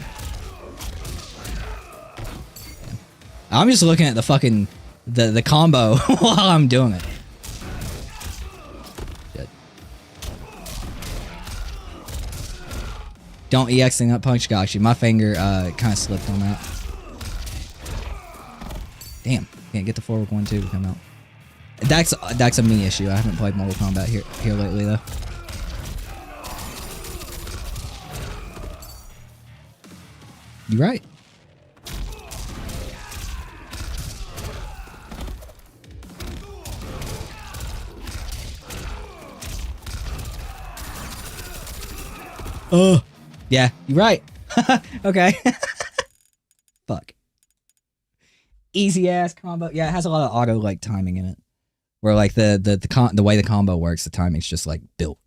I'm just looking at the fucking the combo while I'm doing it. Shit. Don't EX the nut punch, got you. My finger kind of slipped on that. Damn, can't get the forward 1-2 to come out. That's a me issue. I haven't played Mortal Kombat here lately though. You're right. Oh, yeah, you're right. Okay. Fuck. Easy ass combo. Yeah, it has a lot of auto like timing in it. Where like the way the combo works, the timing's just like built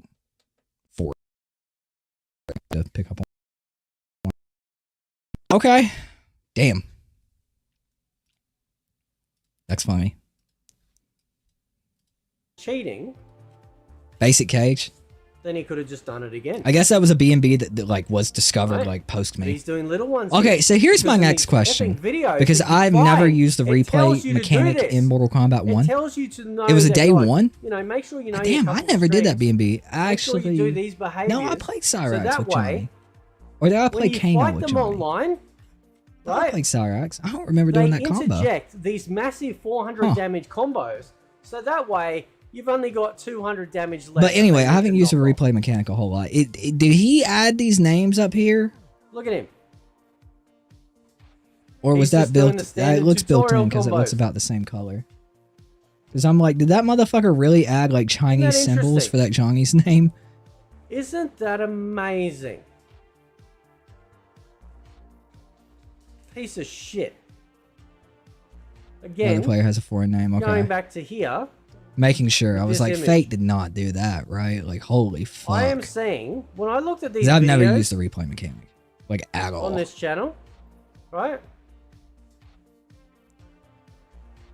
for it to pick up on. Okay. Damn. That's funny. Cheating, Basic cage. then he could have just done it again. I guess that was a B&B that like was discovered Right. like post me. He's doing little ones. Okay, here. so here's my Because in next these question. effing videos Because that you I've find, never used the it tells replay you to do mechanic this. in Mortal Kombat 1. It tells you to know It was a that, day like, one? You know, make sure you know. Damn, I never did that B&B. I Make sure actually you do these behaviors. No, I played Cyrax that with way, Johnny. Or did I play when you Kano fight with them Johnny? online, I right? played Cyrax. I don't remember They doing that combo. interject these massive 400 damage combos, so that way you've only got 200 damage left. But anyway, I haven't used the knock off. replay mechanic a whole lot. Did he add these names up here? Look at him. Or was He's that just doing built? the standard It looks built in tutorial because it looks combos. about the same color. Because I'm like, did that motherfucker really add like Chinese symbols interesting? for that Johnny's name? Isn't that amazing? Piece of shit. Again, Another player has a foreign name. Okay. going back to here, Making sure. I was this like, image. Fate did not do that, right? Like, holy fuck. I am saying, when I looked at these 'Cause I've never videos used the replay mechanic. Like, at all. on this channel, right?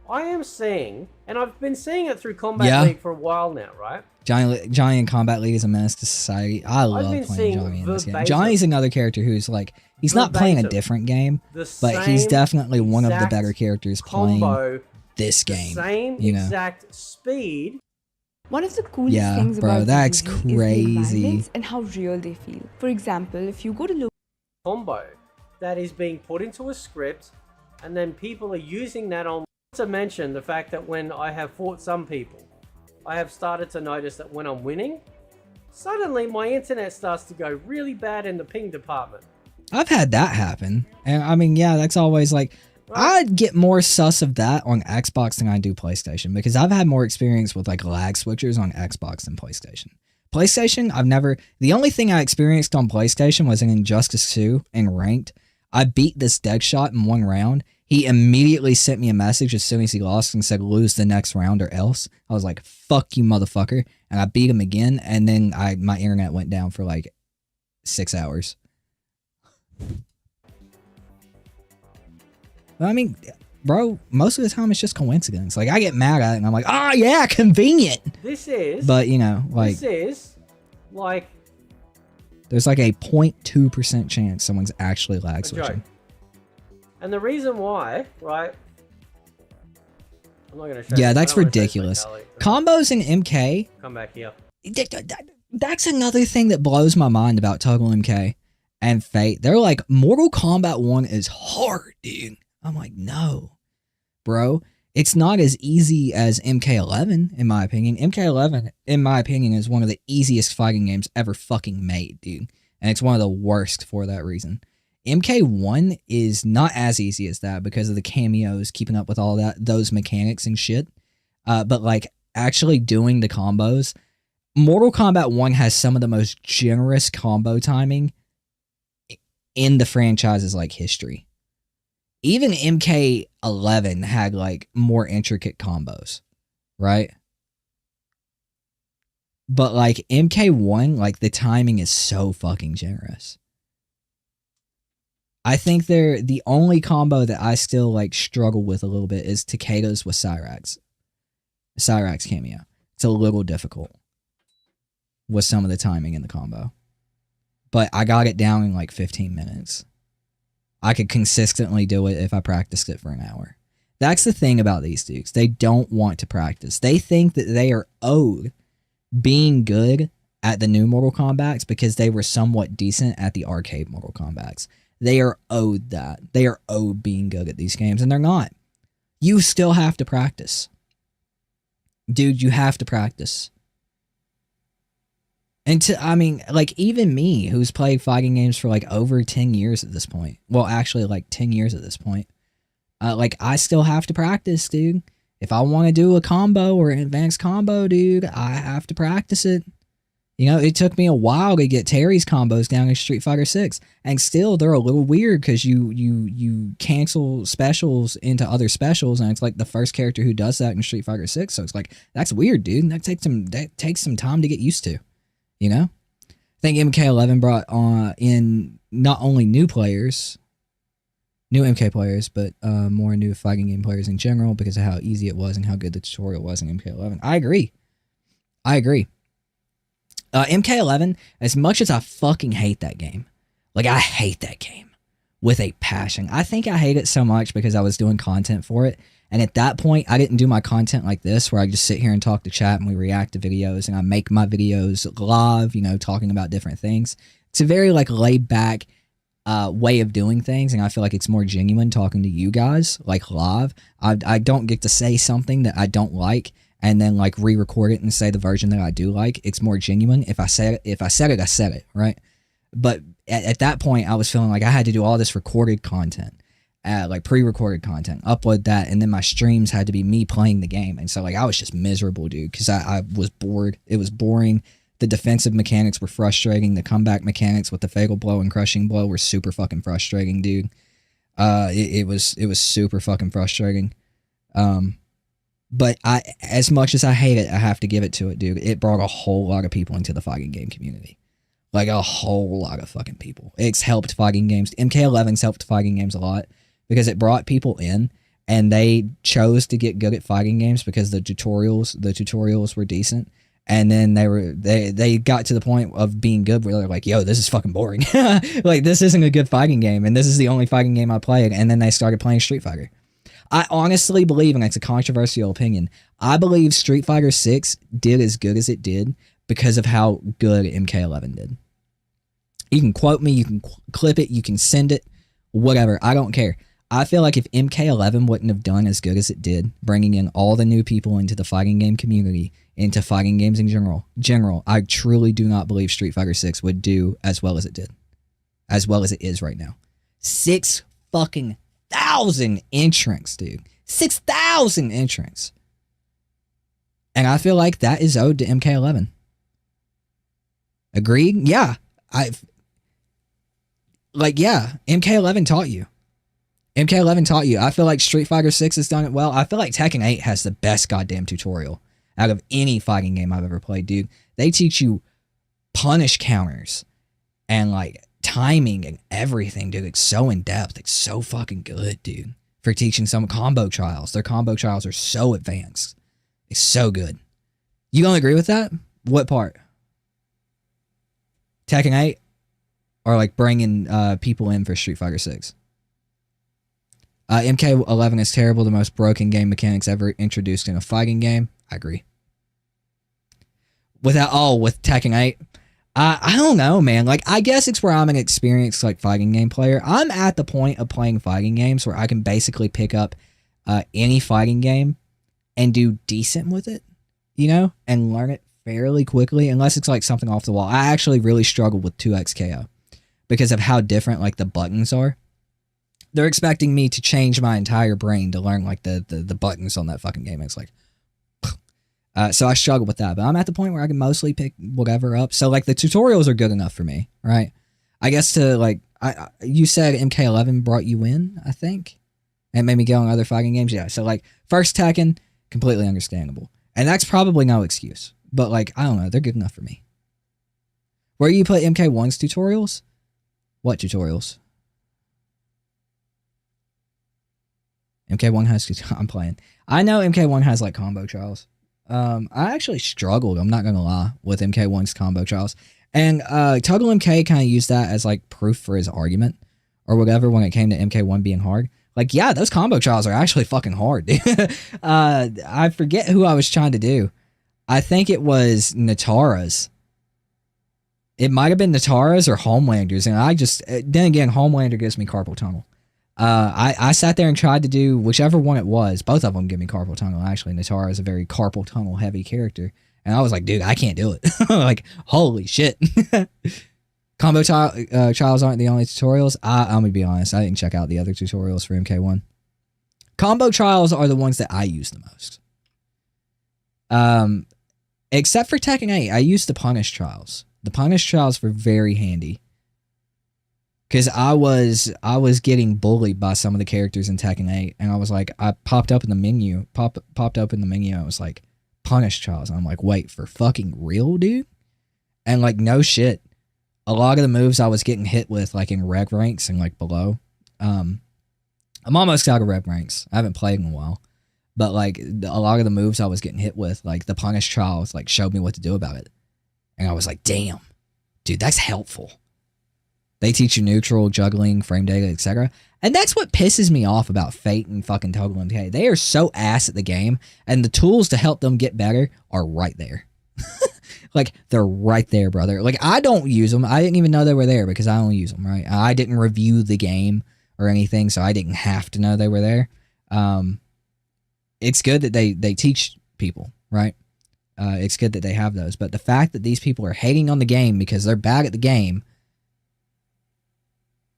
I am seeing, and I've been seeing it through Combat Yeah. League for a while now, right? Johnny in Combat League is a menace to society. I love been playing seeing Johnny in this game. verbatim- Johnny's another character who's like, he's not playing a verbatim different game, The but he's same definitely one of the exact better characters playing combo, this the game. same you know? exact speed. One of the coolest Yeah, things bro, about that's DBZ is the crazy. environments and how real they feel. For example, if you go to Combo that is being put into a script, and then people are using that on. To mention the fact that when I have fought some people, I have started to notice that when I'm winning, suddenly my internet starts to go really bad in the ping department. I've had that happen. And I mean, yeah, that's always like, I'd get more sus of that on Xbox than I do PlayStation, because I've had more experience with like lag switchers on Xbox than PlayStation. PlayStation, the only thing I experienced on PlayStation was in Injustice 2 and Ranked. I beat this Deadshot in one round. He immediately sent me a message as soon as he lost and said, lose the next round or else. I was like, fuck you, motherfucker. And I beat him again, and then my internet went down for like 6 hours. I mean, bro, most of the time it's just coincidence. Like, I get mad at it and I'm like, oh yeah, convenient. But, you know, like, this is like, there's like a 0.2% chance someone's actually lag switching. And the reason why, right? I'm not gonna show Yeah, you. that's ridiculous. Combos in MK. Come back here. That's another thing that blows my mind about TotalMK and Fate. They're like, Mortal Kombat 1 is hard, dude. I'm like, no, bro. It's not as easy as MK11, in my opinion. MK11, in my opinion, is one of the easiest fighting games ever fucking made, dude. And it's one of the worst for that reason. MK1 is not as easy as that because of the cameos, keeping up with all those mechanics and shit. But like actually doing the combos, Mortal Kombat 1 has some of the most generous combo timing in the franchise's like history. Even MK11 had like more intricate combos, right? But like MK1, like the timing is so fucking generous. I think the only combo that I still like struggle with a little bit is Takeda's with Cyrax. Cyrax cameo. It's a little difficult with some of the timing in the combo. But I got it down in like 15 minutes. I could consistently do it if I practiced it for an hour. That's the thing about these dudes. They don't want to practice. They think that they are owed being good at the new Mortal Kombats because they were somewhat decent at the arcade Mortal Kombats. They are owed that. They are owed being good at these games, and they're not. You still have to practice. Dude, you have to practice. And I mean, like, even me, who's played fighting games for, like, over 10 years at this point. Well, actually, like, 10 years at this point. Like, I still have to practice, dude. If I want to do a combo or an advanced combo, dude, I have to practice it. You know, it took me a while to get Terry's combos down in Street Fighter 6. And still, they're a little weird because you cancel specials into other specials, and it's like the first character who does that in Street Fighter 6. So it's like, that's weird, dude. That takes some time to get used to. You know? I think MK11 brought in not only new players, new MK players, but more new fighting game players in general because of how easy it was and how good the tutorial was in MK11. I agree. MK11, as much as I fucking hate that game, like I hate that game with a passion. I think I hate it so much because I was doing content for it. And at that point, I didn't do my content like this, where I just sit here and talk to chat and we react to videos and I make my videos live, you know, talking about different things. It's a very like laid back way of doing things. And I feel like it's more genuine talking to you guys like live. I don't get to say something that I don't like and then like re-record it and say the version that I do like. It's more genuine. If I said it, I said it, right? But at that point, I was feeling like I had to do all this recorded content. Like pre-recorded content, upload that, and then my streams had to be me playing the game. And so like I was just miserable, dude, because I was bored. It was boring. The defensive mechanics were frustrating. The comeback mechanics with the fatal blow and crushing blow were super fucking frustrating, dude. It was super fucking frustrating. But as much as I hate it, I have to give it to it, dude. It brought a whole lot of people into the fighting game community. Like a whole lot of fucking people. It's helped fighting games. MK11's helped fighting games a lot. Because it brought people in and they chose to get good at fighting games because the tutorials were decent. And then they got to the point of being good where they're like, yo, this is fucking boring. Like, this isn't a good fighting game. And this is the only fighting game I played. And then they started playing Street Fighter. I honestly believe, and it's a controversial opinion, I believe Street Fighter 6 did as good as it did because of how good MK11 did. You can quote me, you can clip it, you can send it, whatever. I don't care. I feel like if MK11 wouldn't have done as good as it did, bringing in all the new people into the fighting game community, into fighting games in general, I truly do not believe Street Fighter 6 would do as well as it did. As well as it is right now. 6,000 entrants, dude. 6,000 entrants. And I feel like that is owed to MK11. Agreed? Yeah. MK11 taught you. MK11 taught you. I feel like Street Fighter 6 has done it well. I feel like Tekken 8 has the best goddamn tutorial out of any fighting game I've ever played, dude. They teach you punish counters and like timing and everything, dude. It's so in depth. It's so fucking good, dude. For teaching some combo trials. Their combo trials are so advanced. It's so good. You don't agree with that? What part? Tekken 8? Or like bringing people in for Street Fighter 6? MK11 is terrible. The most broken game mechanics ever introduced in a fighting game. I agree. With Tekken 8? I don't know, man. Like, I guess it's where I'm an experienced like fighting game player. I'm at the point of playing fighting games where I can basically pick up any fighting game and do decent with it, you know, and learn it fairly quickly, unless it's like something off the wall. I actually really struggle with 2XKO because of how different like the buttons are. They're expecting me to change my entire brain to learn like the buttons on that fucking game. It's like, so I struggle with that, but I'm at the point where I can mostly pick whatever up. So like the tutorials are good enough for me, right? I guess to like, you said MK11 brought you in, I think, and made me go on other fighting games. Yeah. So like first Tekken, completely understandable. And that's probably no excuse, but like, I don't know. They're good enough for me. Where you put MK1's tutorials? What tutorials? MK1 has, I'm playing. I know MK1 has like combo trials. I actually struggled, I'm not gonna lie, with MK1's combo trials. And TotalMK kind of used that as like proof for his argument or whatever when it came to MK1 being hard. Like, yeah, those combo trials are actually fucking hard, dude. I forget who I was trying to do. I think it was Natara's. It might have been Natara's or Homelander's, and I just, then again, Homelander gives me carpal tunnel. I sat there and tried to do whichever one it was. Both of them give me carpal tunnel, actually. Natara is a very carpal tunnel heavy character. And I was like, dude, I can't do it. Like, holy shit. Combo trials aren't the only tutorials. I'm going to be honest. I didn't check out the other tutorials for MK1. Combo trials are the ones that I use the most. Except for Tekken 8, I use the punish trials. The punish trials were very handy. Because I was getting bullied by some of the characters in Tekken 8. And I was like, I popped up in the menu. Popped up in the menu. I was like, punish trials. And I'm like, wait, for fucking real, dude? And like, no shit. A lot of the moves I was getting hit with, like in reg ranks and like below. I'm almost out of reg ranks. I haven't played in a while. But like, a lot of the moves I was getting hit with, like the punish trials, like showed me what to do about it. And I was like, damn, dude, that's helpful. They teach you neutral, juggling, frame data, etc. And that's what pisses me off about Fate and fucking TotalMK. They are so ass at the game, and the tools to help them get better are right there. Like, they're right there, brother. Like, I don't use them. I didn't even know they were there because I don't use them, right? I didn't review the game or anything, so I didn't have to know they were there. It's good that they teach people, right? It's good that they have those. But the fact that these people are hating on the game because they're bad at the game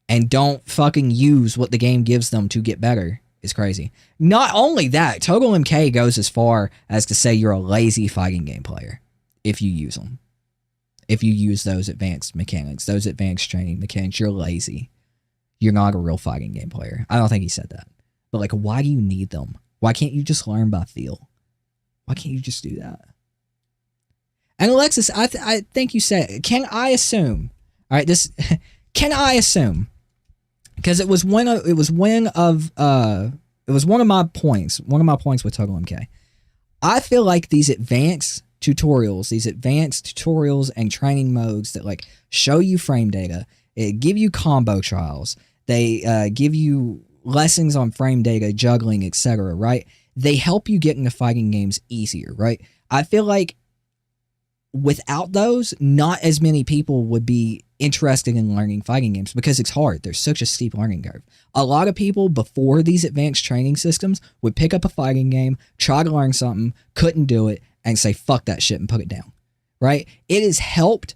and don't fucking use what the game gives them to get better is crazy. Not only that, TotalMK goes as far as to say you're a lazy fighting game player if you use them. If you use those advanced mechanics, those advanced training mechanics, you're lazy. You're not a real fighting game player. I don't think he said that. But like, why do you need them? Why can't you just learn by feel? Why can't you just do that? And Alexis, I think you said, can I assume? All right, this can I assume? Because it was one of my points. One of my points with TotalMK. I feel like these advanced tutorials and training modes that like show you frame data, it give you combo trials, they give you lessons on frame data, juggling, etc. Right? They help you get into fighting games easier. Right? I feel like without those, not as many people would be interested in learning fighting games because it's hard. There's such a steep learning curve. A lot of people before these advanced training systems would pick up a fighting game, try to learn something, couldn't do it, and say, fuck that shit and put it down, right? It has helped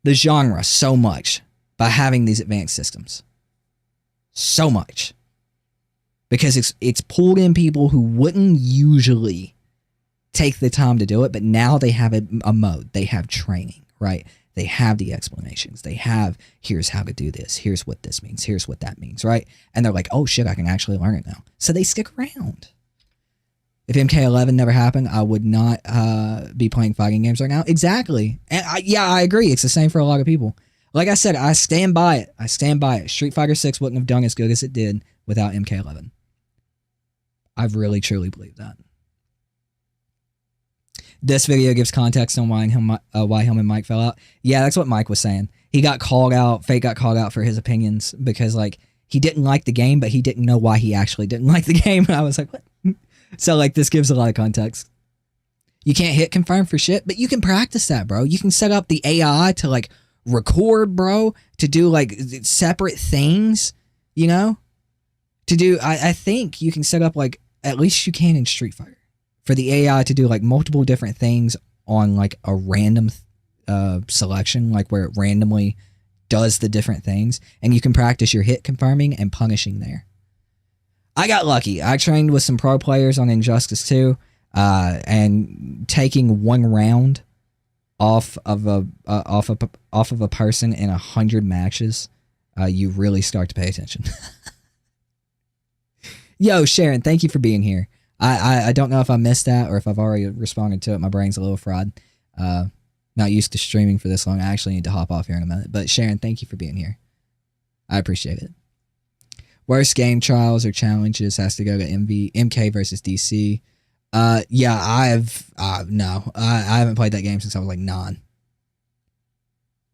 the genre so much by having these advanced systems. So much. Because it's pulled in people who wouldn't usually take the time to do it, but now they have a mode. They have training, right? They have the explanations. They have, here's how to do this. Here's what this means. Here's what that means, right? And they're like, oh shit, I can actually learn it now. So they stick around. If MK11 never happened, I would not be playing fighting games right now. Exactly. And I agree. It's the same for a lot of people. Like I said, I stand by it. I stand by it. Street Fighter 6 wouldn't have done as good as it did without MK11. I really, truly believe that. This video gives context on why him and Mike fell out. Yeah, that's what Mike was saying. He got called out, Fake got called out for his opinions because, like, he didn't like the game, but he didn't know why he actually didn't like the game. And I was like, what? So, like, this gives a lot of context. You can't hit confirm for shit, but you can practice that, bro. You can set up the AI to, like, record, bro, to do, like, separate things, you know? To do, I think you can set up, like, at least you can in Street Fighter, for the AI to do like multiple different things on like a random selection, like where it randomly does the different things, and you can practice your hit confirming and punishing there. I got lucky. I trained with some pro players on Injustice 2, and taking one round off of a person in 100 matches, you really start to pay attention. Yo, Sharon, thank you for being here. I don't know if I missed that or if I've already responded to it. My brain's a little fried. Not used to streaming for this long. I actually need to hop off here in a minute. But Sharon, thank you for being here. I appreciate it. Worst game trials or challenges has to go to MK versus DC. Yeah, I haven't played that game since I was like 9.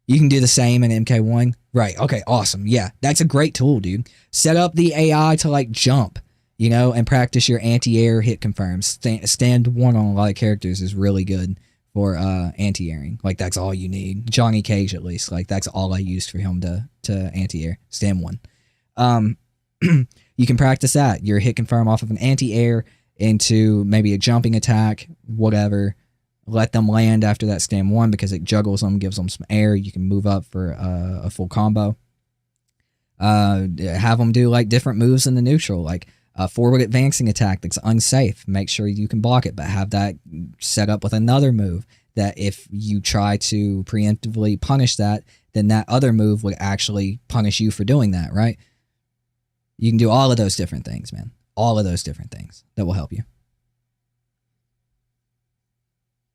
You can do the same in MK1. Right, okay, awesome. Yeah, that's a great tool, dude. Set up the AI to like jump, you know, and practice your anti-air hit confirms. Stand 1 on a lot of characters is really good for anti-airing. Like, that's all you need. Johnny Cage, at least. Like, that's all I used for him to anti-air. Stand 1. You can practice that. Your hit confirm off of an anti-air into maybe a jumping attack, whatever. Let them land after that stand 1 because it juggles them, gives them some air. You can move up for a full combo. Have them do, like, different moves in the neutral, like a forward advancing attack that's unsafe. Make sure you can block it, but have that set up with another move that if you try to preemptively punish that, then that other move would actually punish you for doing that, right? You can do all of those different things, man. All of those different things that will help you.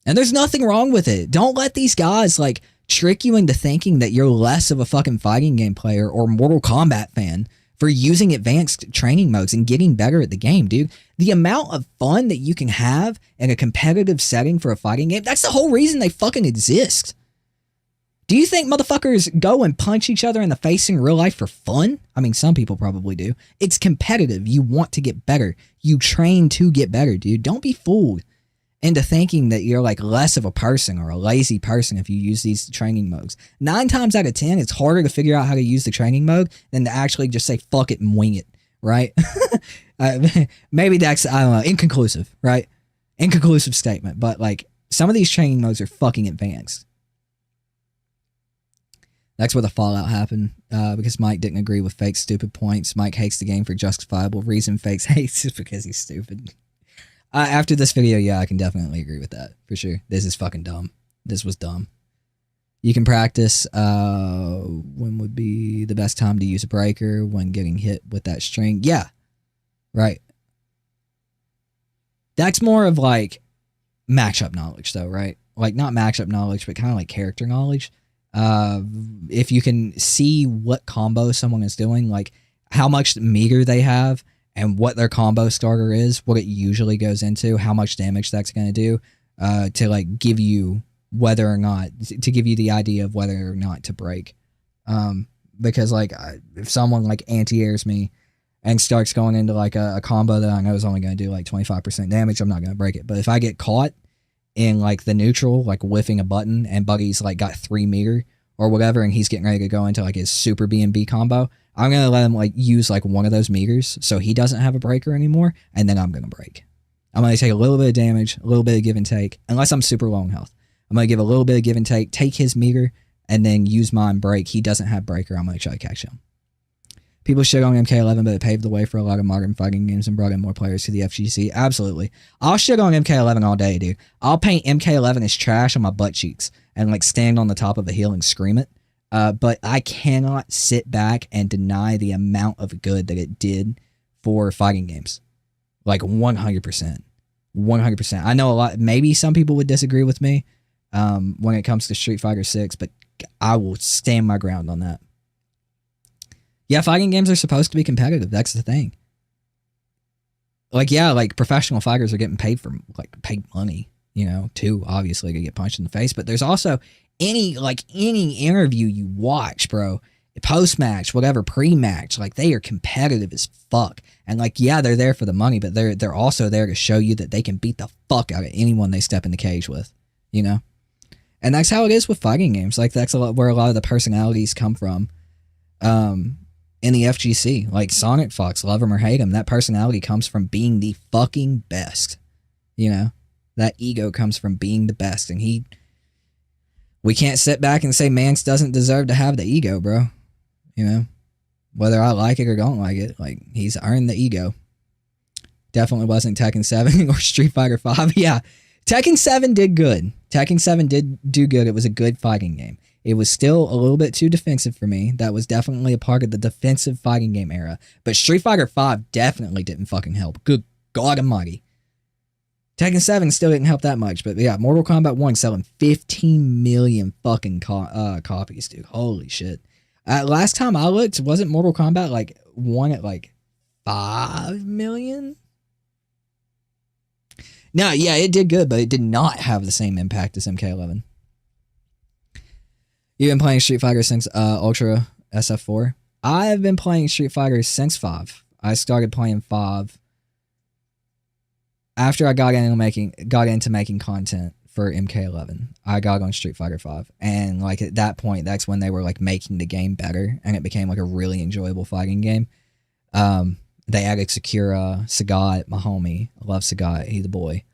And there's nothing wrong with it. Don't let these guys, like, trick you into thinking that you're less of a fucking fighting game player or Mortal Kombat fan for using advanced training modes and getting better at the game, dude. The amount of fun that you can have in a competitive setting for a fighting game, that's the whole reason they fucking exist. Do you think motherfuckers go and punch each other in the face in real life for fun? I mean, some people probably do. It's competitive. You want to get better. You train to get better, dude. Don't be fooled into thinking that you're like less of a person or a lazy person if you use these training modes. 9 times out of 10, it's harder to figure out how to use the training mode than to actually just say fuck it and wing it, right? Maybe that's, I don't know, inconclusive, right? Inconclusive statement, but like some of these training modes are fucking advanced. That's where the fallout happened, because Mike didn't agree with Fake's stupid points. Mike hates the game for justifiable reason. Fake hates is because he's stupid. After this video, yeah, I can definitely agree with that, for sure. This is fucking dumb. This was dumb. You can practice when would be the best time to use a breaker when getting hit with that string. Yeah, right. That's more of like matchup knowledge though, right? Like not matchup knowledge, but kind of like character knowledge. If you can see what combo someone is doing, like how much meter they have, and what their combo starter is, what it usually goes into, how much damage that's going to do, to like give you whether or not, to give you the idea of whether or not to break. Because like if someone like anti-airs me and starts going into like a combo that I know is only going to do like 25% damage, I'm not going to break it. But if I get caught in like the neutral, like whiffing a button, and Buggy's like got 3 meter or whatever, and he's getting ready to go into like his super B&B combo, I'm going to let him like use like one of those meters so he doesn't have a breaker anymore, and then I'm going to break. I'm going to take a little bit of damage, a little bit of give and take, unless I'm super low in health. I'm going to give a little bit of give and take his meter, and then use mine break. He doesn't have breaker. I'm going to try to catch him. People shit on MK11, but it paved the way for a lot of modern fighting games and brought in more players to the FGC. Absolutely. I'll shit on MK11 all day, dude. I'll paint MK11 as trash on my butt cheeks and like stand on the top of a hill and scream it. But I cannot sit back and deny the amount of good that it did for fighting games. Like 100%. 100%. I know a lot, maybe some people would disagree with me when it comes to Street Fighter 6, but I will stand my ground on that. Yeah, fighting games are supposed to be competitive. That's the thing. Like, yeah, like professional fighters are getting paid for like paid money, you know, too, obviously, to get punched in the face. But there's also any interview you watch, bro, post-match, whatever, pre-match, like they are competitive as fuck. And like, yeah, they're there for the money, but they're also there to show you that they can beat the fuck out of anyone they step in the cage with, you know? And that's how it is with fighting games. Like, that's where a lot of the personalities come from. In the FGC, like Sonic Fox, love him or hate him, that personality comes from being the fucking best. You know, that ego comes from being the best, and we can't sit back and say Mance doesn't deserve to have the ego, bro. You know, whether I like it or don't like it, like he's earned the ego. Definitely wasn't Tekken 7 or Street Fighter 5. Yeah, Tekken 7 did good. Tekken 7 did do good. It was a good fighting game. It was still a little bit too defensive for me. That was definitely a part of the defensive fighting game era. But Street Fighter 5 definitely didn't fucking help. Good God almighty. Tekken 7 still didn't help that much. But yeah, Mortal Kombat 1 selling 15 million fucking copies, dude. Holy shit. Last time I looked, wasn't Mortal Kombat like one at like 5 million? No, yeah, it did good, but it did not have the same impact as MK11. You've been playing Street Fighter since Ultra SF4? I've been playing Street Fighter since 5. I started playing 5 after I got into making content for MK11. I got on Street Fighter 5, and like at that point, that's when they were like making the game better, and it became like a really enjoyable fighting game. They added Sakura, Sagat, my homie. I love Sagat. He the boy.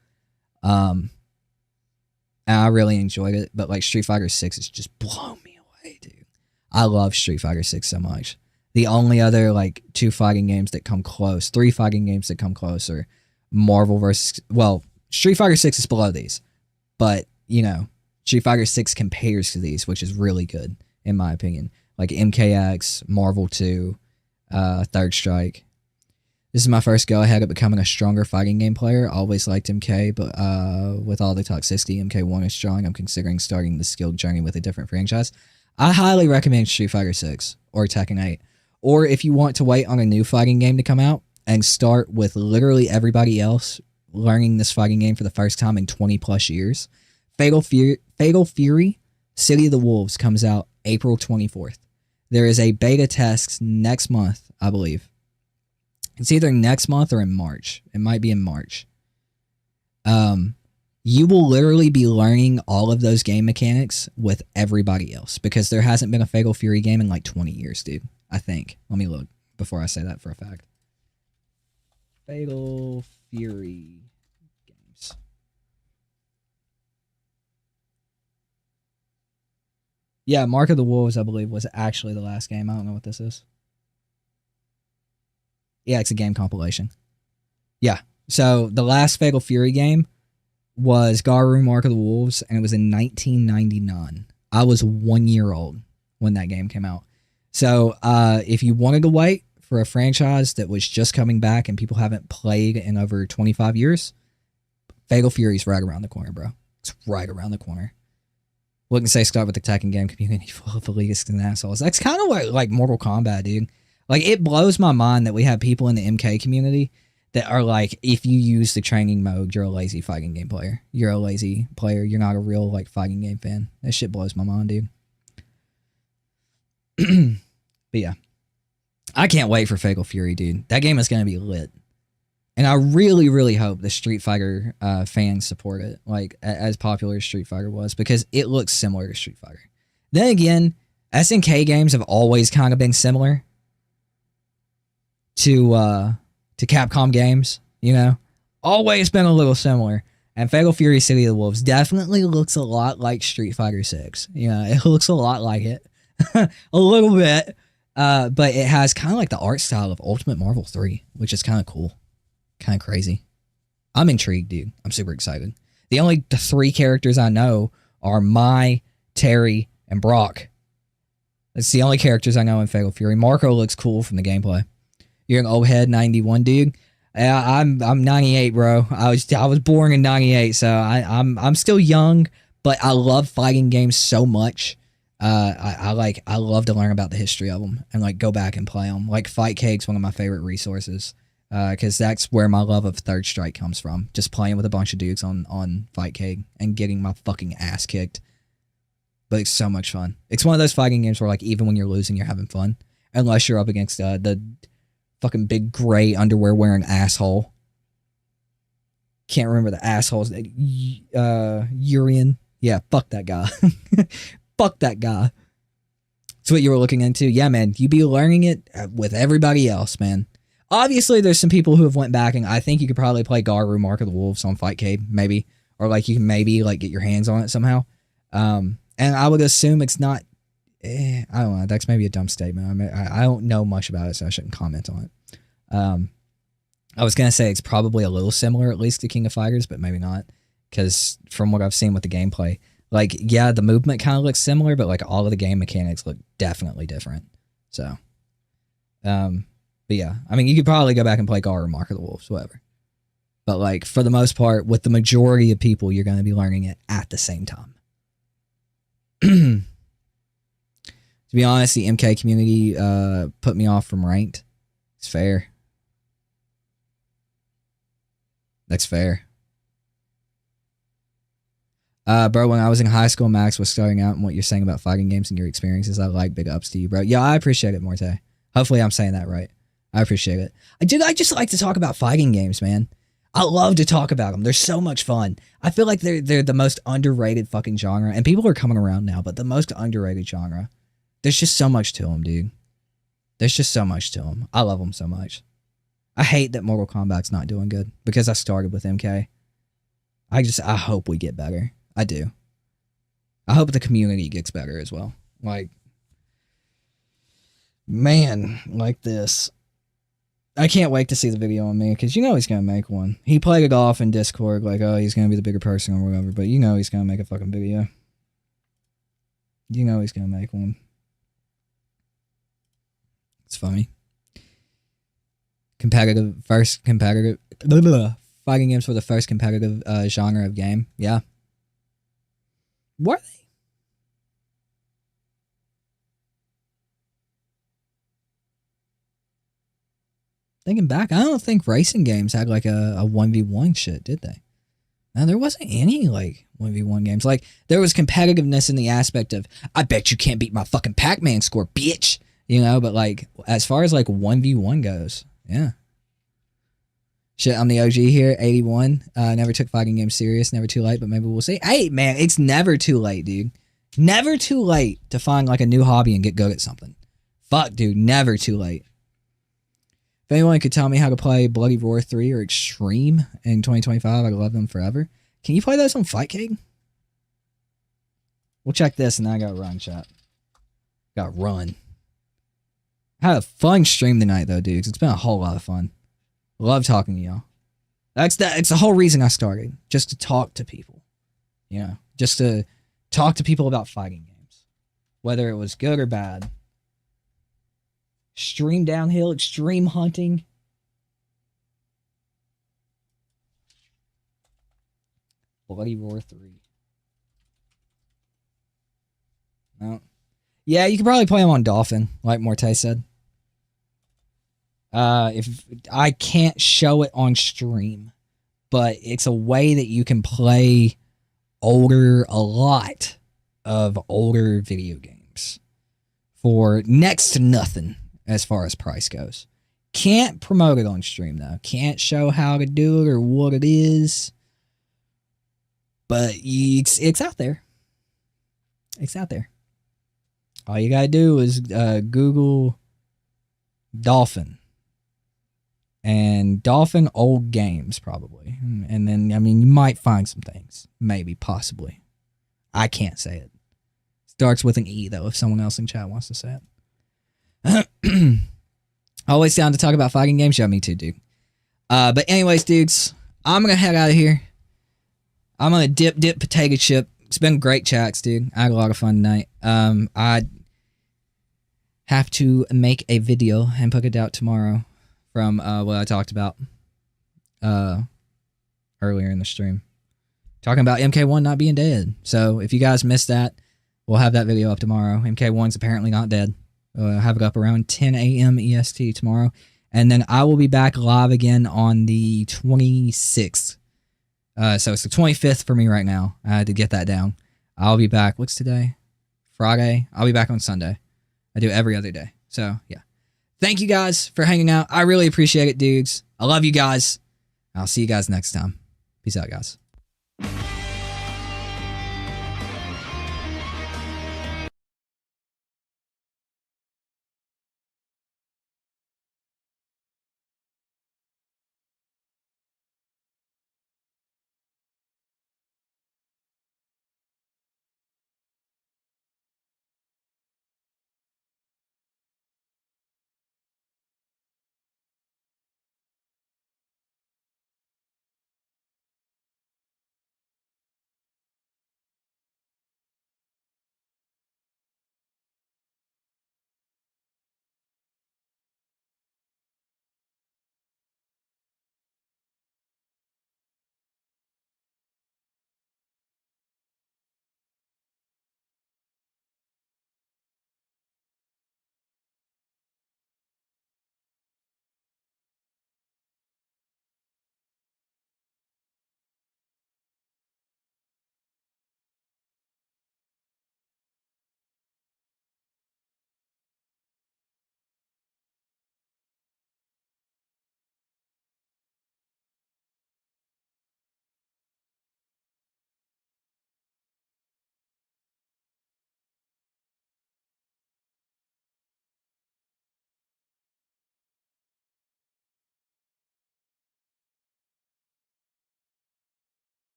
And I really enjoyed it, but like Street Fighter 6 is just blowing me away, dude. I love Street Fighter 6 so much. The only other like 2 fighting games that come close, 3 fighting games that come close are Marvel versus, well, Street Fighter 6 is below these, but you know, Street Fighter 6 compares to these, which is really good in my opinion. Like MKX, Marvel 2, Third Strike. This is my first go ahead at becoming a stronger fighting game player. Always liked MK, but with all the toxicity MK1 is strong, I'm considering starting the skilled journey with a different franchise. I highly recommend Street Fighter 6 or Tekken 8. Or if you want to wait on a new fighting game to come out and start with literally everybody else learning this fighting game for the first time in 20 plus years, Fatal Fury, City of the Wolves comes out April 24th. There is a beta test next month, I believe. It's either next month or in March. It might be in March. You will literally be learning all of those game mechanics with everybody else because there hasn't been a Fatal Fury game in like 20 years, dude. I think. Let me look before I say that for a fact. Fatal Fury games. Yeah, Mark of the Wolves, I believe, was actually the last game. I don't know what this is. Yeah, it's a game compilation. Yeah. So the last Fatal Fury game was Garu Mark of the Wolves, and it was in 1999. I was 1 year old when that game came out. So if you wanted to wait for a franchise that was just coming back and people haven't played in over 25 years, Fatal Fury's right around the corner, bro. It's right around the corner. Wouldn't say start with the Tekken game community full of elitists and assholes. That's kind of like Mortal Kombat, dude. Like, it blows my mind that we have people in the MK community that are like, if you use the training mode, you're a lazy fighting game player. You're a lazy player. You're not a real, like, fighting game fan. That shit blows my mind, dude. But yeah. I can't wait for Fatal Fury, dude. That game is going to be lit. And I really, really hope the Street Fighter fans support it, like as popular as Street Fighter was, because it looks similar to Street Fighter. Then again, SNK games have always kind of been similar to Capcom games, you know? Always been a little similar. And Fatal Fury City of the Wolves definitely looks a lot like Street Fighter 6. You know, it looks a lot like it. A little bit. But it has kind of like the art style of Ultimate Marvel 3, which is kind of cool. Kind of crazy. I'm intrigued, dude. I'm super excited. The 3 characters I know are Mai, Terry, and Brock. That's the only characters I know in Fatal Fury. Marco looks cool from the gameplay. You're an old head 91, dude. Yeah, I'm 98, bro. I was born in 98, so I'm still young, but I love fighting games so much. I love to learn about the history of them and like go back and play them. Like Fight Cake's one of my favorite resources. Because that's where my love of Third Strike comes from. Just playing with a bunch of dudes on Fight Cake and getting my fucking ass kicked. But it's so much fun. It's one of those fighting games where, like, even when you're losing, you're having fun. Unless you're up against the fucking big gray underwear wearing asshole. Can't remember the asshole's name. Urian. Yeah, fuck that guy. Fuck that guy. That's what you were looking into. Yeah, man. You be learning it with everybody else, man. Obviously, there's some people who have went back, and I think you could probably play Garu Mark of the Wolves on Fightcade, maybe. Or, like, you can maybe, like, get your hands on it somehow. And I would assume it's not... I don't know. That's maybe a dumb statement. I don't know much about it, so I shouldn't comment on it. I was going to say it's probably a little similar, at least, to King of Fighters, but maybe not. Because from what I've seen with the gameplay, like, yeah, the movement kind of looks similar, but, like, all of the game mechanics look definitely different. So... But yeah, I mean, you could probably go back and play Gar or Mark of the Wolves, whatever. But like, for the most part, with the majority of people, you're going to be learning it at the same time. To be honest, the MK community put me off from ranked. It's fair. That's fair. Bro, when I was in high school, Max was starting out, and what you're saying about fighting games and your experiences, I like. Big ups to you, bro. Yeah, I appreciate it, Morte. Hopefully I'm saying that right. I appreciate it. I just like to talk about fighting games, man. I love to talk about them. They're so much fun. I feel like they're the most underrated fucking genre, and people are coming around now, but the most underrated genre. There's just so much to them, dude. There's just so much to them. I love them so much. I hate that Mortal Kombat's not doing good because I started with MK. I hope we get better. I do. I hope the community gets better as well. Like, man, like this. I can't wait to see the video on me, because you know he's going to make one. He played it off in Discord, like, oh, he's going to be the bigger person or whatever, but you know he's going to make a fucking video. You know he's going to make one. It's funny. Fighting games for the first competitive genre of game. Yeah. Were they? Thinking back, I don't think racing games had like a 1v1 shit, did they? Now, there wasn't any like 1v1 games. Like, there was competitiveness in the aspect of, I bet you can't beat my fucking Pac-Man score, bitch. You know, but like, as far as like 1v1 goes, yeah. Shit, I'm the OG here, 81. Never took fighting games serious, never too late, but maybe we'll see. Hey, man, it's never too late, dude. Never too late to find like a new hobby and get good at something. Fuck, dude, never too late. If anyone could tell me how to play Bloody Roar 3 or Extreme in 2025, I'd love them forever. Can you play those on Fightcade? We'll check this and then I gotta run, chat. Gotta run. I had a fun stream tonight though, dudes. It's been a whole lot of fun. Love talking to y'all. It's the whole reason I started. Just to talk to people. You know, just to talk to people about fighting games. Whether it was good or bad. Extreme downhill, extreme hunting. Bloody Roar 3. No. Yeah, you could probably play them on Dolphin, like Morte said. If I can't show it on stream, but it's a way that you can play a lot of older video games for next to nothing as far as price goes. Can't promote it on stream, though. Can't show how to do it or what it is. But it's out there. It's out there. All you gotta do is Google Dolphin. And Dolphin old games, probably. And then, I mean, you might find some things. Maybe, possibly. I can't say it. Starts with an E, though, if someone else in chat wants to say it. Always down to talk about fighting games. Yeah, me too, dude. But anyways, dudes, I'm going to head out of here. I'm going to dip potato chip. It's been great chats, dude. I had a lot of fun tonight. I have to make a video and put it out tomorrow from what I talked about earlier in the stream. Talking about MK1 not being dead. So if you guys missed that, we'll have that video up tomorrow. MK1's apparently not dead. Have it up around 10 a.m. EST tomorrow. And then I will be back live again on the 26th. So it's the 25th for me right now. I had to get that down. I'll be back. What's today? Friday. I'll be back on Sunday. I do every other day. So, yeah. Thank you guys for hanging out. I really appreciate it, dudes. I love you guys. I'll see you guys next time. Peace out, guys.